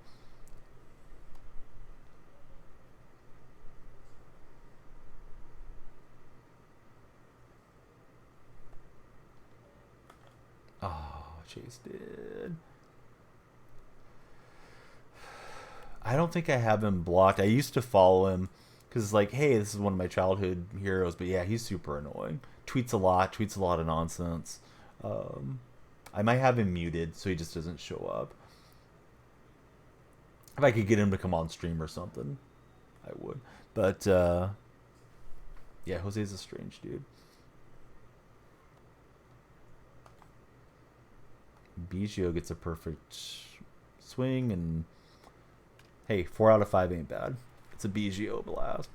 Chase did. I don't think I have him blocked. I used to follow him because it's like, hey, this is one of my childhood heroes. But yeah, he's super annoying. Tweets a lot of nonsense. I might have him muted so he just doesn't show up. If I could get him to come on stream or something, I would. But yeah, Jose's a strange dude. Biggio gets a perfect swing, and hey, 4 out of 5 ain't bad. It's a Biggio blast.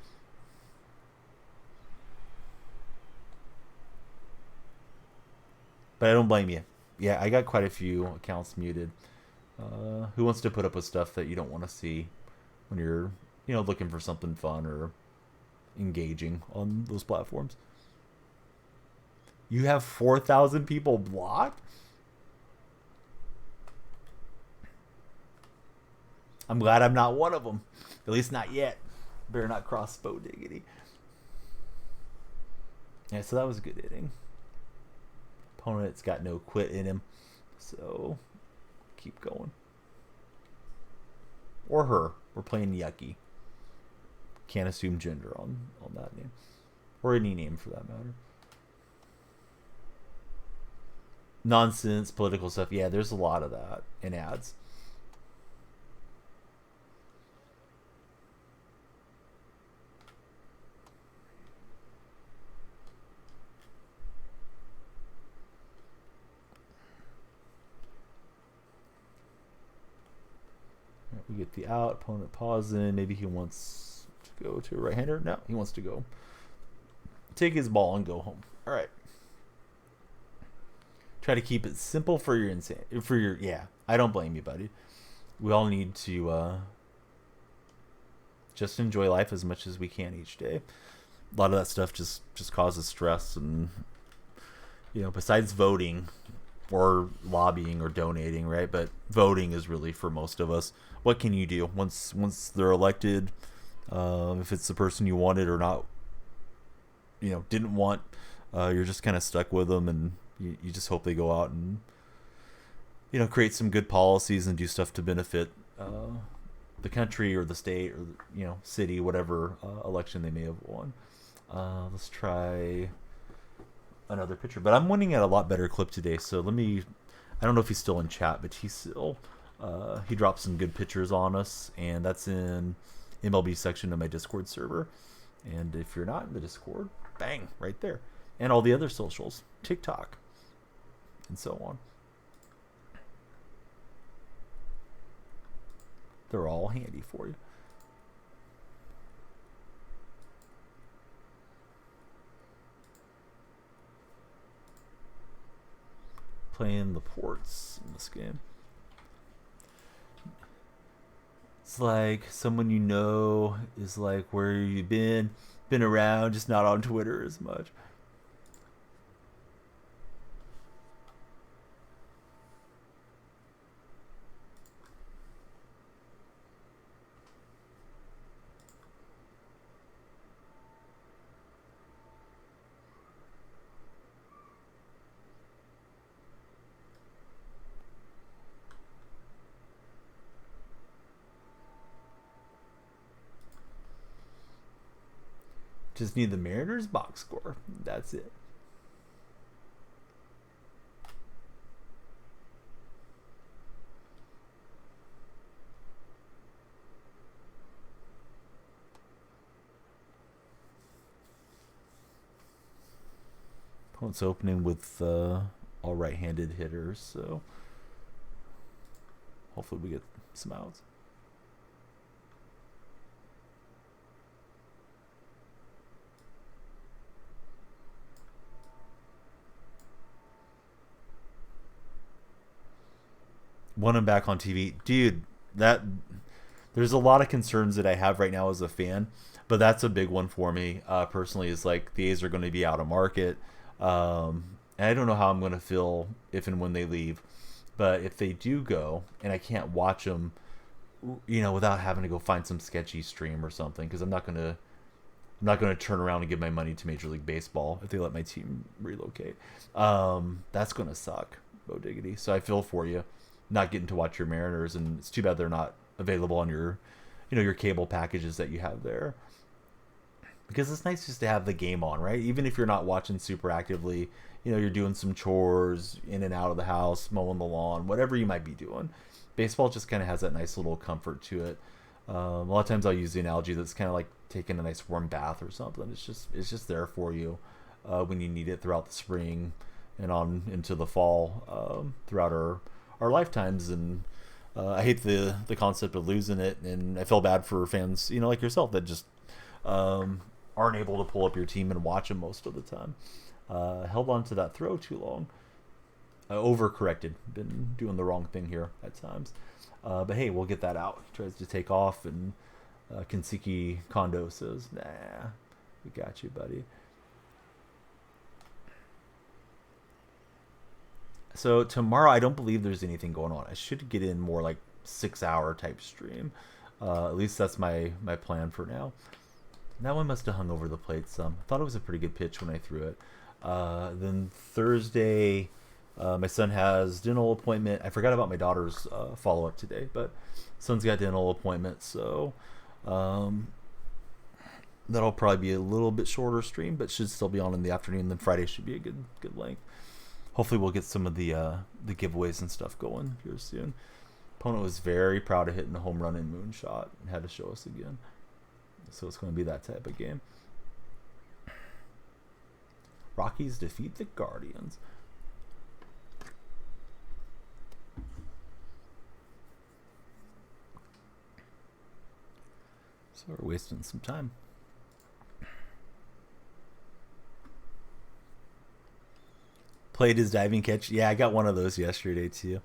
But I don't blame you. Yeah, I got quite a few accounts muted. Who wants to put up with stuff that you don't want to see when you're, looking for something fun or engaging on those platforms? You have 4,000 people blocked? I'm glad I'm not one of them. At least not yet. Better not cross bow diggity. Yeah, so that was a good inning. Opponent's got no quit in him. So, keep going. Or her. We're playing Yucky. Can't assume gender on that name. Or any name for that matter. Nonsense, political stuff. Yeah, there's a lot of that in ads. We get the out, opponent pausing. Maybe he wants to go to a right-hander. No, he wants to go take his ball and go home. All right. Try to keep it simple for your yeah. I don't blame you, buddy. We all need to just enjoy life as much as we can each day. A lot of that stuff just causes stress, and besides voting or lobbying or donating, right? But voting is really for most of us. What can you do once they're elected? If it's the person you wanted or not, didn't want, you're just kind of stuck with them, and you just hope they go out and create some good policies and do stuff to benefit the country or the state or city, whatever election they may have won. Let's try another pitcher, but I'm winning at a lot better clip today. So I don't know if he's still in chat, but he dropped some good pictures on us, and that's in MLB section of my Discord server. And if you're not in the Discord, bang, right there. And all the other socials, TikTok, and so on. They're all handy for you. Playing the ports in this game. It's like someone is like, where you been around, just not on Twitter as much. Just need the Mariners box score. That's it. Opponent's opening with all right-handed hitters, so hopefully we get some outs. Want him back on TV, dude. There's a lot of concerns that I have right now as a fan, but that's a big one for me personally. Is like the A's are going to be out of market, and I don't know how I'm going to feel if and when they leave. But if they do go, and I can't watch them, without having to go find some sketchy stream or something, because I'm not going to turn around and give my money to Major League Baseball if they let my team relocate. That's going to suck. Bo Diggity. So I feel for you, not getting to watch your Mariners, and it's too bad they're not available on your, your cable packages that you have there. Because it's nice just to have the game on, right? Even if you're not watching super actively, you're doing some chores in and out of the house, mowing the lawn, whatever you might be doing. Baseball just kind of has that nice little comfort to it. A lot of times I'll use the analogy that's kind of like taking a nice warm bath or something. It's just there for you when you need it throughout the spring and on into the fall, throughout our lifetimes. And I hate the concept of losing it, and I feel bad for fans, like yourself, that just aren't able to pull up your team and watch them most of the time. Held on to that throw too long. Overcorrected. Been doing the wrong thing here at times. But hey, we'll get that out. He tries to take off, and Kinseki Kondo says, nah, we got you, buddy. So tomorrow, I don't believe there's anything going on. I should get in more like 6-hour type stream. At least that's my plan for now. That one must have hung over the plate some. I thought it was a pretty good pitch when I threw it. Then Thursday, my son has dental appointment. I forgot about my daughter's follow-up today, but son's got dental appointment, so that'll probably be a little bit shorter stream, but should still be on in the afternoon. Then Friday should be a good length. Hopefully we'll get some of the giveaways and stuff going here soon. Opponent was very proud of hitting a home run in Moonshot and had to show us again. So it's going to be that type of game. Rockies defeat the Guardians. So we're wasting some time. Played his diving catch. Yeah, I got one of those yesterday too.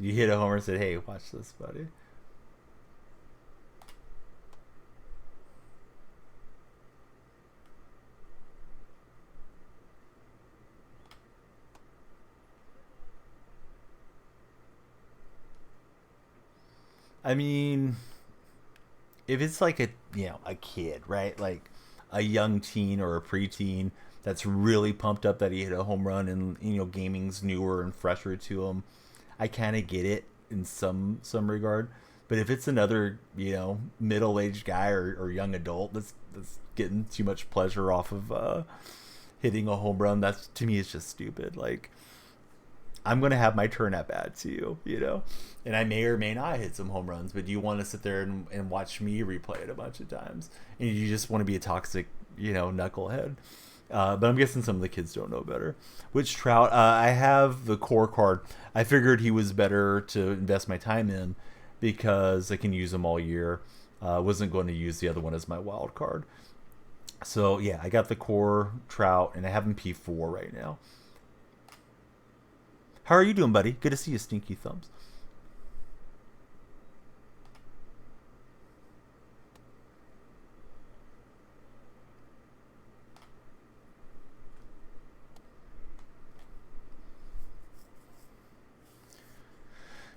You hit a homer and said, hey, watch this, buddy. I mean, if it's like a kid, right? Like a young teen or a preteen that's really pumped up that he hit a home run, and gaming's newer and fresher to him, I kind of get it in some regard. But if it's another middle-aged guy or young adult that's getting too much pleasure off of hitting a home run, that's, to me, it's just stupid. Like, I'm gonna have my turn at bat too, and I may or may not hit some home runs. But do you want to sit there and watch me replay it a bunch of times? And you just want to be a toxic, knucklehead? But I'm guessing some of the kids don't know better. Which Trout? I have the core card. I figured he was better to invest my time in because I can use him all year. Wasn't going to use the other one as my wild card. So yeah, I got the core Trout, and I have him P4 right now. How are you doing, buddy? Good to see you, Stinky Thumbs.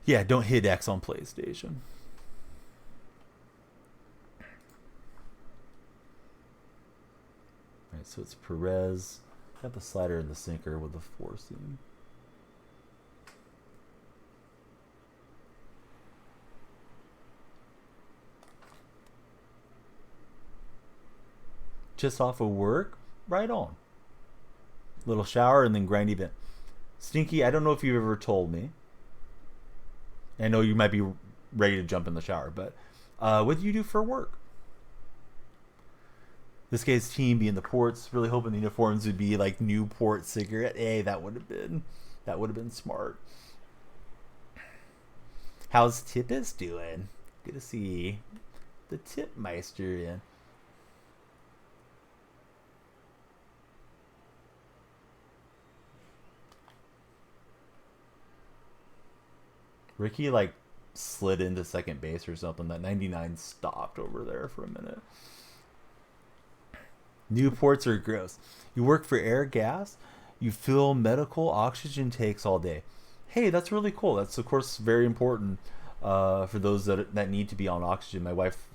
Yeah, don't hit X on PlayStation. Alright, so it's Perez. Got the slider and the sinker with the 4-seam. Just off of work, right on. Little shower and then grind event. Stinky, I don't know if you've ever told me. I know you might be ready to jump in the shower, but what do you do for work? This guy's team being the Ports, really hoping the uniforms would be like Newport cigarette. Hey, that would have been smart. How's Tippis doing? Good to see the Tipmeister in. Ricky like slid into second base or something. That 99 stopped over there for a minute. Newports are gross. You work for air gas. You fill medical oxygen tanks all day. Hey, that's really cool. That's of course very important for those that need to be on oxygen. My wife,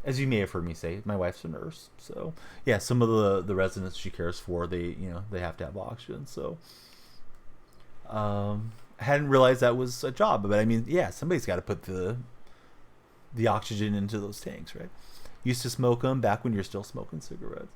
as you may have heard me say, my wife's a nurse. So yeah, some of the residents she cares for, they have to have oxygen. So I hadn't realized that was a job, but I mean, yeah, somebody's got to put the oxygen into those tanks, right? Used to smoke them back when you're still smoking cigarettes.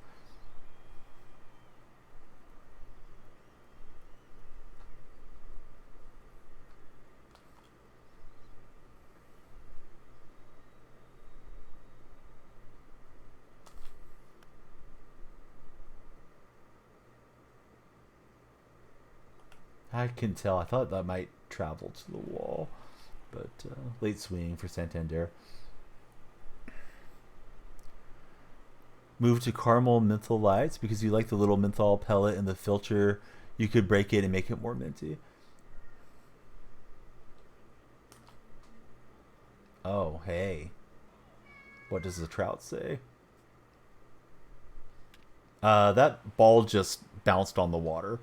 I can tell. I thought that might travel to the wall, but late swing for Santander. Move to caramel menthol lights because you like the little menthol pellet in the filter. You could break it and make it more minty. Oh, hey. What does the trout say? That ball just bounced on the water.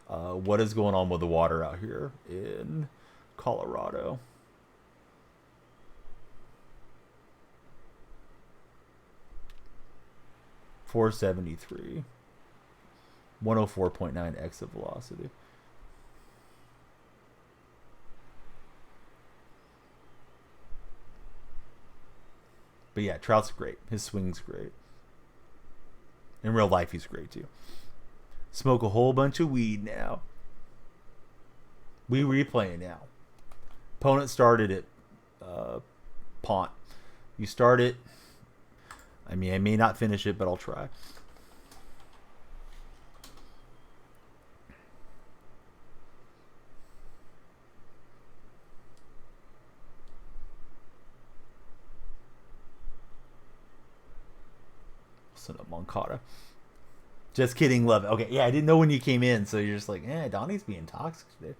What is going on with the water out here in Colorado? 473. 104.9 exit velocity. But yeah, Trout's great. His swing's great. In real life, he's great too. Smoke a whole bunch of weed now. We replaying now. Opponent started it. Pont. You start it. I mean, I may not finish it, but I'll try. Send up Moncada. Just kidding, love it. Okay, yeah, I didn't know when you came in, so you're just like, Donnie's being toxic today.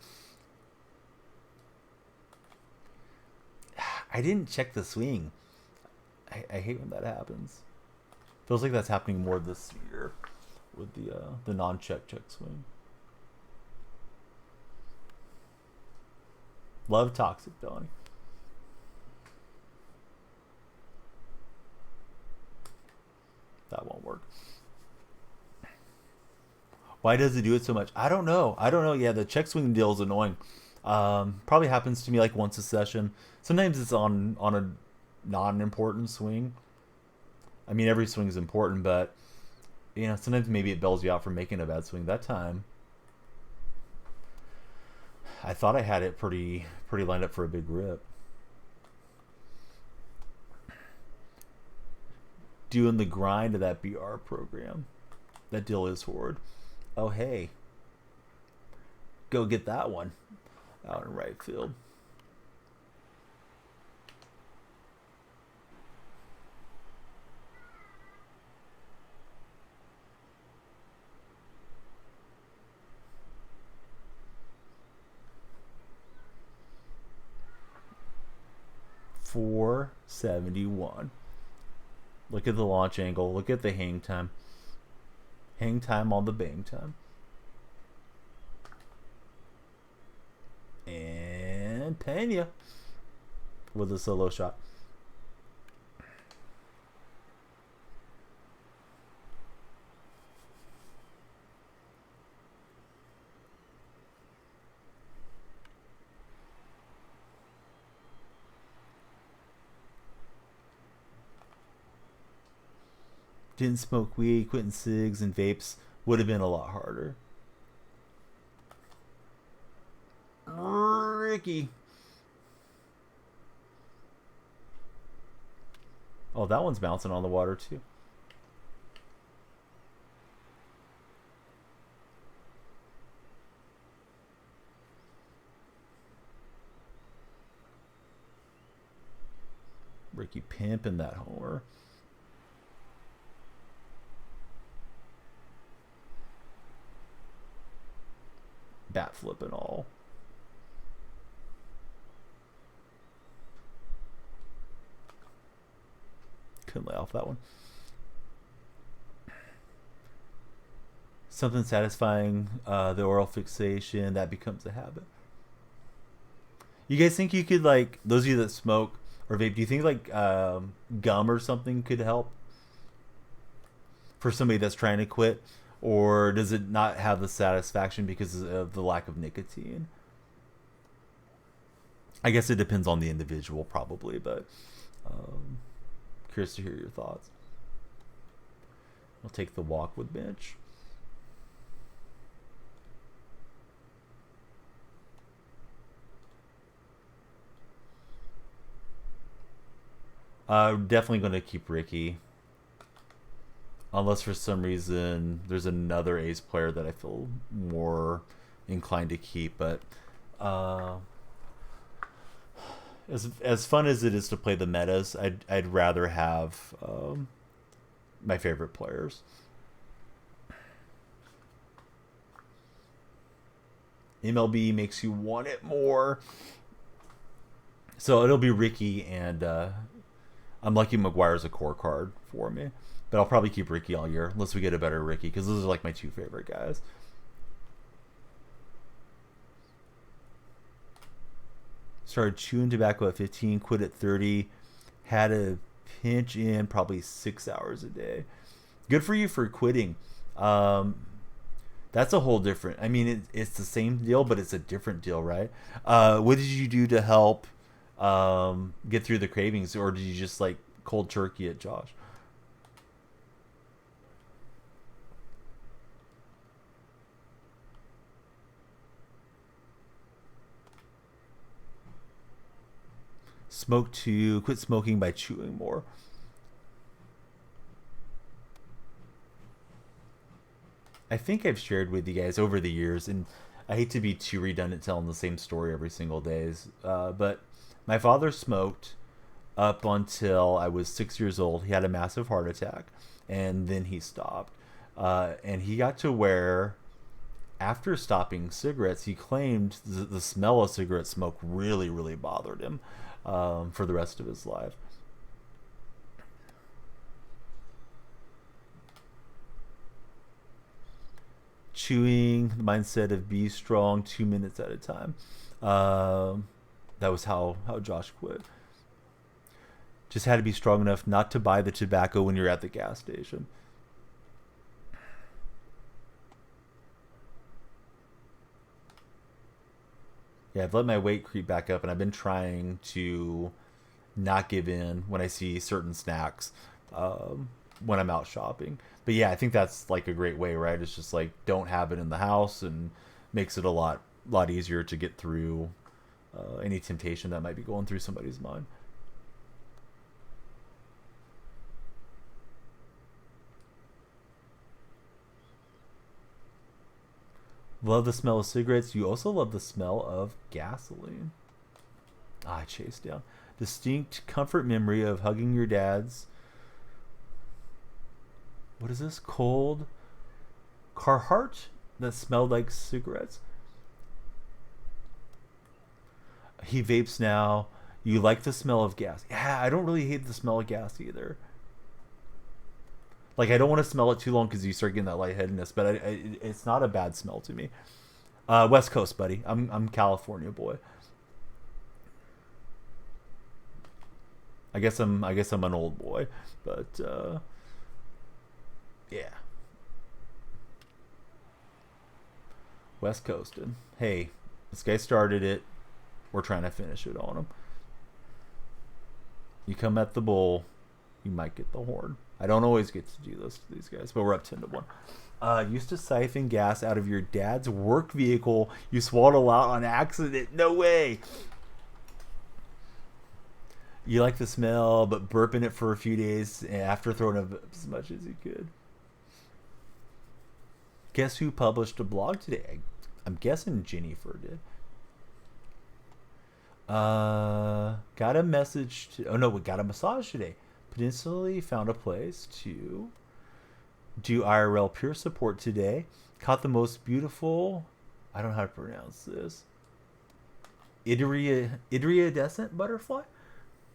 I didn't check the swing. I hate when that happens. Feels like that's happening more this year with the non-check swing. Love toxic, Donnie. That won't work. Why does it do it so much? I don't know. Yeah, the check swing deal is annoying. Probably happens to me like once a session. Sometimes it's on a non-important swing. I mean, every swing is important, but sometimes maybe it bails you out from making a bad swing. That time, I thought I had it pretty lined up for a big rip. Doing the grind of that BR program. That deal is horrid. Oh, hey. Go get that one out in right field. .471. Look at the launch angle. Look at the hang time. Hang time on the bang time. And Pena with a solo shot. Didn't smoke weed, quitting cigs and vapes would have been a lot harder. Ricky. Oh, that one's bouncing on the water too. Ricky pimping that homer. Bat flip and all. Couldn't lay off that one. Something satisfying, the oral fixation, that becomes a habit. You guys think you could, like, those of you that smoke or vape, do you think like gum or something could help for somebody that's trying to quit? Or does it not have the satisfaction because of the lack of nicotine? I guess it depends on the individual, probably, but curious to hear your thoughts. I'll take the walk with Mitch. Definitely going to keep Ricky. Unless for some reason there's another ace player that I feel more inclined to keep. But as fun as it is to play the metas, I'd rather have my favorite players. MLB makes you want it more. So it'll be Ricky, and I'm lucky McGuire's a core card for me. But I'll probably keep Ricky all year, unless we get a better Ricky, because those are like my two favorite guys. Started chewing tobacco at 15, quit at 30, had a pinch in probably 6 hours a day. Good for you for quitting. That's a whole different. I mean, it's the same deal, but it's a different deal, right? What did you do to help get through the cravings, or did you just like cold turkey at Josh? Smoke to quit smoking by chewing more. I think I've shared with you guys over the years, and I hate to be too redundant telling the same story every single day, but my father smoked up until I was 6 years old. He had a massive heart attack, and then he stopped. And he got to where, after stopping cigarettes, he claimed the smell of cigarette smoke really, really bothered him for the rest of his life. Chewing, the mindset of be strong 2 minutes at a time. Um, that was how Josh quit. Just had to be strong enough not to buy the tobacco when you're at the gas station. Yeah, I've let my weight creep back up, and I've been trying to not give in when I see certain snacks when I'm out shopping. But yeah, I think that's like a great way, right? It's just like don't have it in the house, and makes it a lot easier to get through any temptation that might be going through somebody's mind. Love the smell of cigarettes. You also love the smell of gasoline. I chased down. Distinct comfort memory of hugging your dad's. What is this? Cold Carhartt that smelled like cigarettes. He vapes now. You like the smell of gas. Yeah, I don't really hate the smell of gas either. Like, I don't want to smell it too long because you start getting that lightheadedness, but it's not a bad smell to me. West Coast, buddy. I'm California boy. I guess I'm an old boy, but yeah, West Coast. And hey, this guy started it. We're trying to finish it on him. You come at the bull, you might get the horn. I don't always get to do this to these guys, but we're up 10-1. Used to siphon gas out of your dad's work vehicle. You swallowed a lot on accident. No way. You like the smell, but burping it for a few days after throwing up as much as you could. Guess who published a blog today? I'm guessing Jennifer did. Got a message to, oh no, we got a massage today. Peninsula found a place to do IRL peer support today. Caught the most beautiful, I don't know how to pronounce this, iridescent butterfly.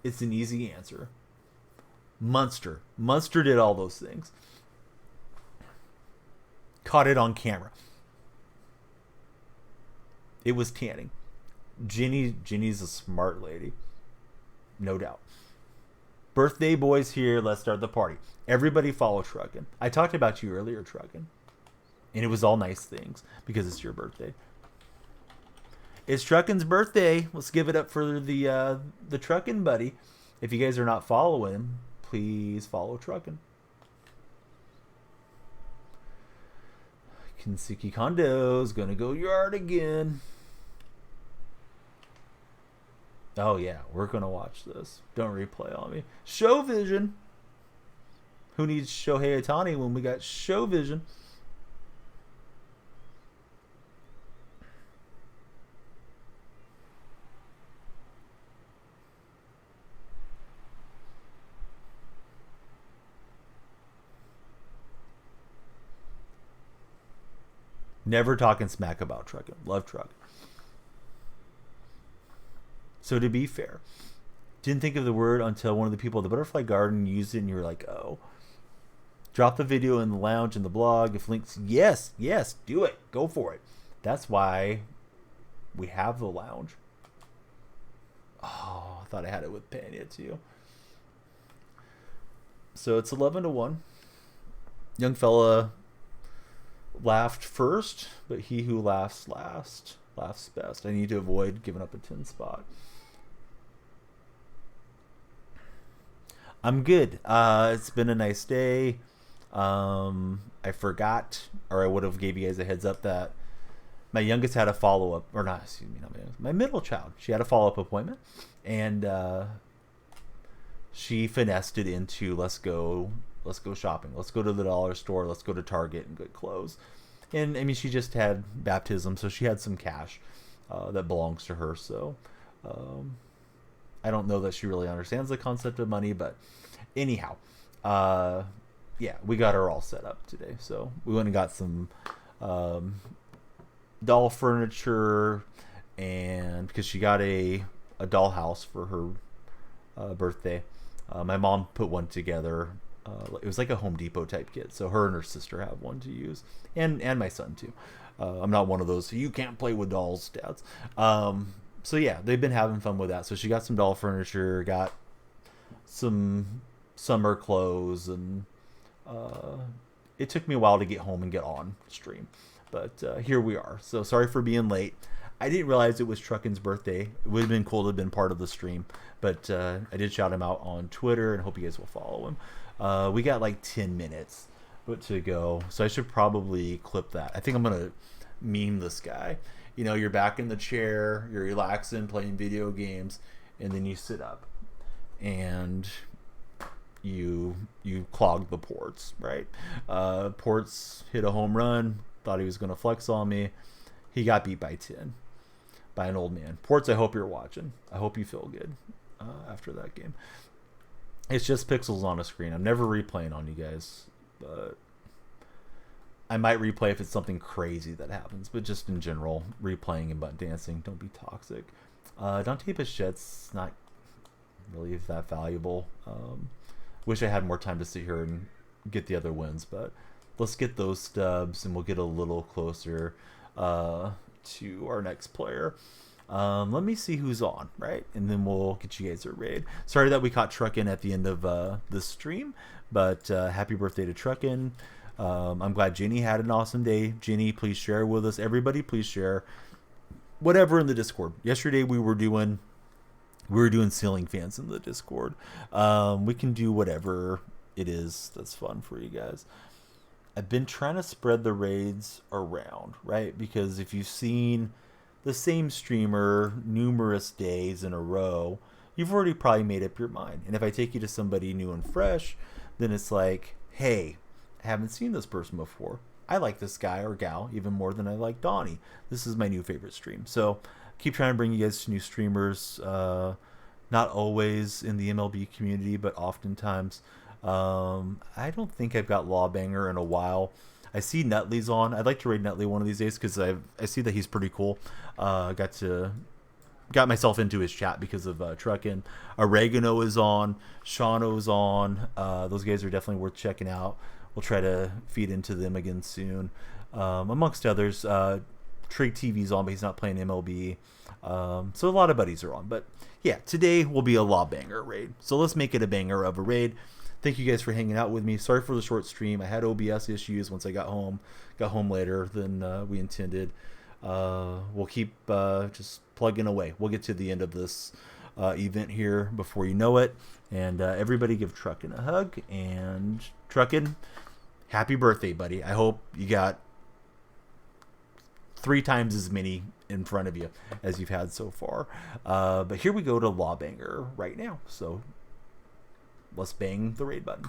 It's an easy answer. Munster did all those things. Caught it on camera. It was tanning. Ginny's a smart lady. No doubt. Birthday boys here. Let's start the party. Everybody follow Truckin'. I talked about you earlier, Truckin'. And it was all nice things because it's your birthday. It's Truckin's birthday. Let's give it up for the Truckin' buddy. If you guys are not following him, please follow Truckin'. Kinsuki Kondo's gonna go yard again. Oh yeah, we're gonna watch this. Don't replay on me. Show Vision. Who needs Shohei Ohtani when we got Show Vision? Never talking smack about Truckin'. Love Truckin'. So to be fair, didn't think of the word until one of the people at the Butterfly Garden used it and you were like, oh. Drop the video in the lounge and the blog. If links, yes, do it. Go for it. That's why we have the lounge. Oh, I thought I had it with Pena too. So it's 11-1. Young fella laughed first, but he who laughs last laughs best. I need to avoid giving up a 10 spot. I'm good. It's been a nice day. I forgot, or I would have gave you guys a heads up that my youngest had a follow-up, or not, excuse me, not my youngest, my middle child. She had a follow-up appointment, and she finessed it into let's go shopping. Let's go to the dollar store. Let's go to Target and get clothes. And I mean, she just had baptism, so she had some cash that belongs to her. So I don't know that she really understands the concept of money, but anyhow, yeah, we got her all set up today. So we went and got some doll furniture, and because she got a doll house for her birthday. My mom put one together. It was like a Home Depot type kit, so her and her sister have one to use, and my son too. I'm not one of those you can't play with dolls dads. So yeah, they've been having fun with that. So she got some doll furniture, got some summer clothes, and it took me a while to get home and get on stream, but here we are. So sorry for being late. I didn't realize it was Truckin's birthday. It would have been cool to have been part of the stream, but I did shout him out on Twitter and hope you guys will follow him. We got like 10 minutes to go, so I should probably clip that. I think I'm going to meme this guy. You know, you're back in the chair, you're relaxing, playing video games, and then you sit up and you clog the ports, right? Ports hit a home run, thought he was going to flex on me. He got beat by 10 by an old man. Ports, I hope you're watching. I hope you feel good after that game. It's just pixels on a screen. I'm never replaying on you guys, but I might replay if it's something crazy that happens. But just in general, replaying and butt dancing, don't be toxic. Dante Bichette's not really that valuable. Wish I had more time to sit here and get the other wins, but let's get those stubs and we'll get a little closer to our next player. Let me see who's on, right? And then we'll get you guys a raid. Sorry that we caught Truckin' at the end of the stream, but happy birthday to Truckin'. I'm glad Jenny had an awesome day. Jenny, please share with us. Everybody, please share whatever in the Discord. Yesterday we were doing ceiling fans in the Discord. We can do whatever it is that's fun for you guys. I've been trying to spread the raids around, right? Because if you've seen the same streamer numerous days in a row, you've already probably made up your mind. And if I take you to somebody new and fresh, then it's like, hey, I haven't seen this person before. I like this guy or gal even more than I like Donnie. This is my new favorite stream. So keep trying to bring you guys to new streamers. Not always in the MLB community, but oftentimes. I don't think I've got Lawbanger in a while. I see Nutley's on. I'd like to raid Nutley one of these days because I see that he's pretty cool. Got to got myself into his chat because of Truckin'. Oregano is on. Shauno's on. Those guys are definitely worth checking out. We'll try to feed into them again soon. Amongst others, Trig TV's on, but he's not playing MLB. So a lot of buddies are on. But yeah, today will be a law banger raid. So let's make it a banger of a raid. Thank you guys for hanging out with me. Sorry for the short stream. I had OBS issues once I got home. Got home later than we intended. We'll keep just plugging away. We'll get to the end of this event here before you know it. And everybody give Truckin' a hug. And Truckin', happy birthday, buddy. I hope you got 3 times as many in front of you as you've had so far. But here we go to Lawbanger right now. So let's bang the raid button.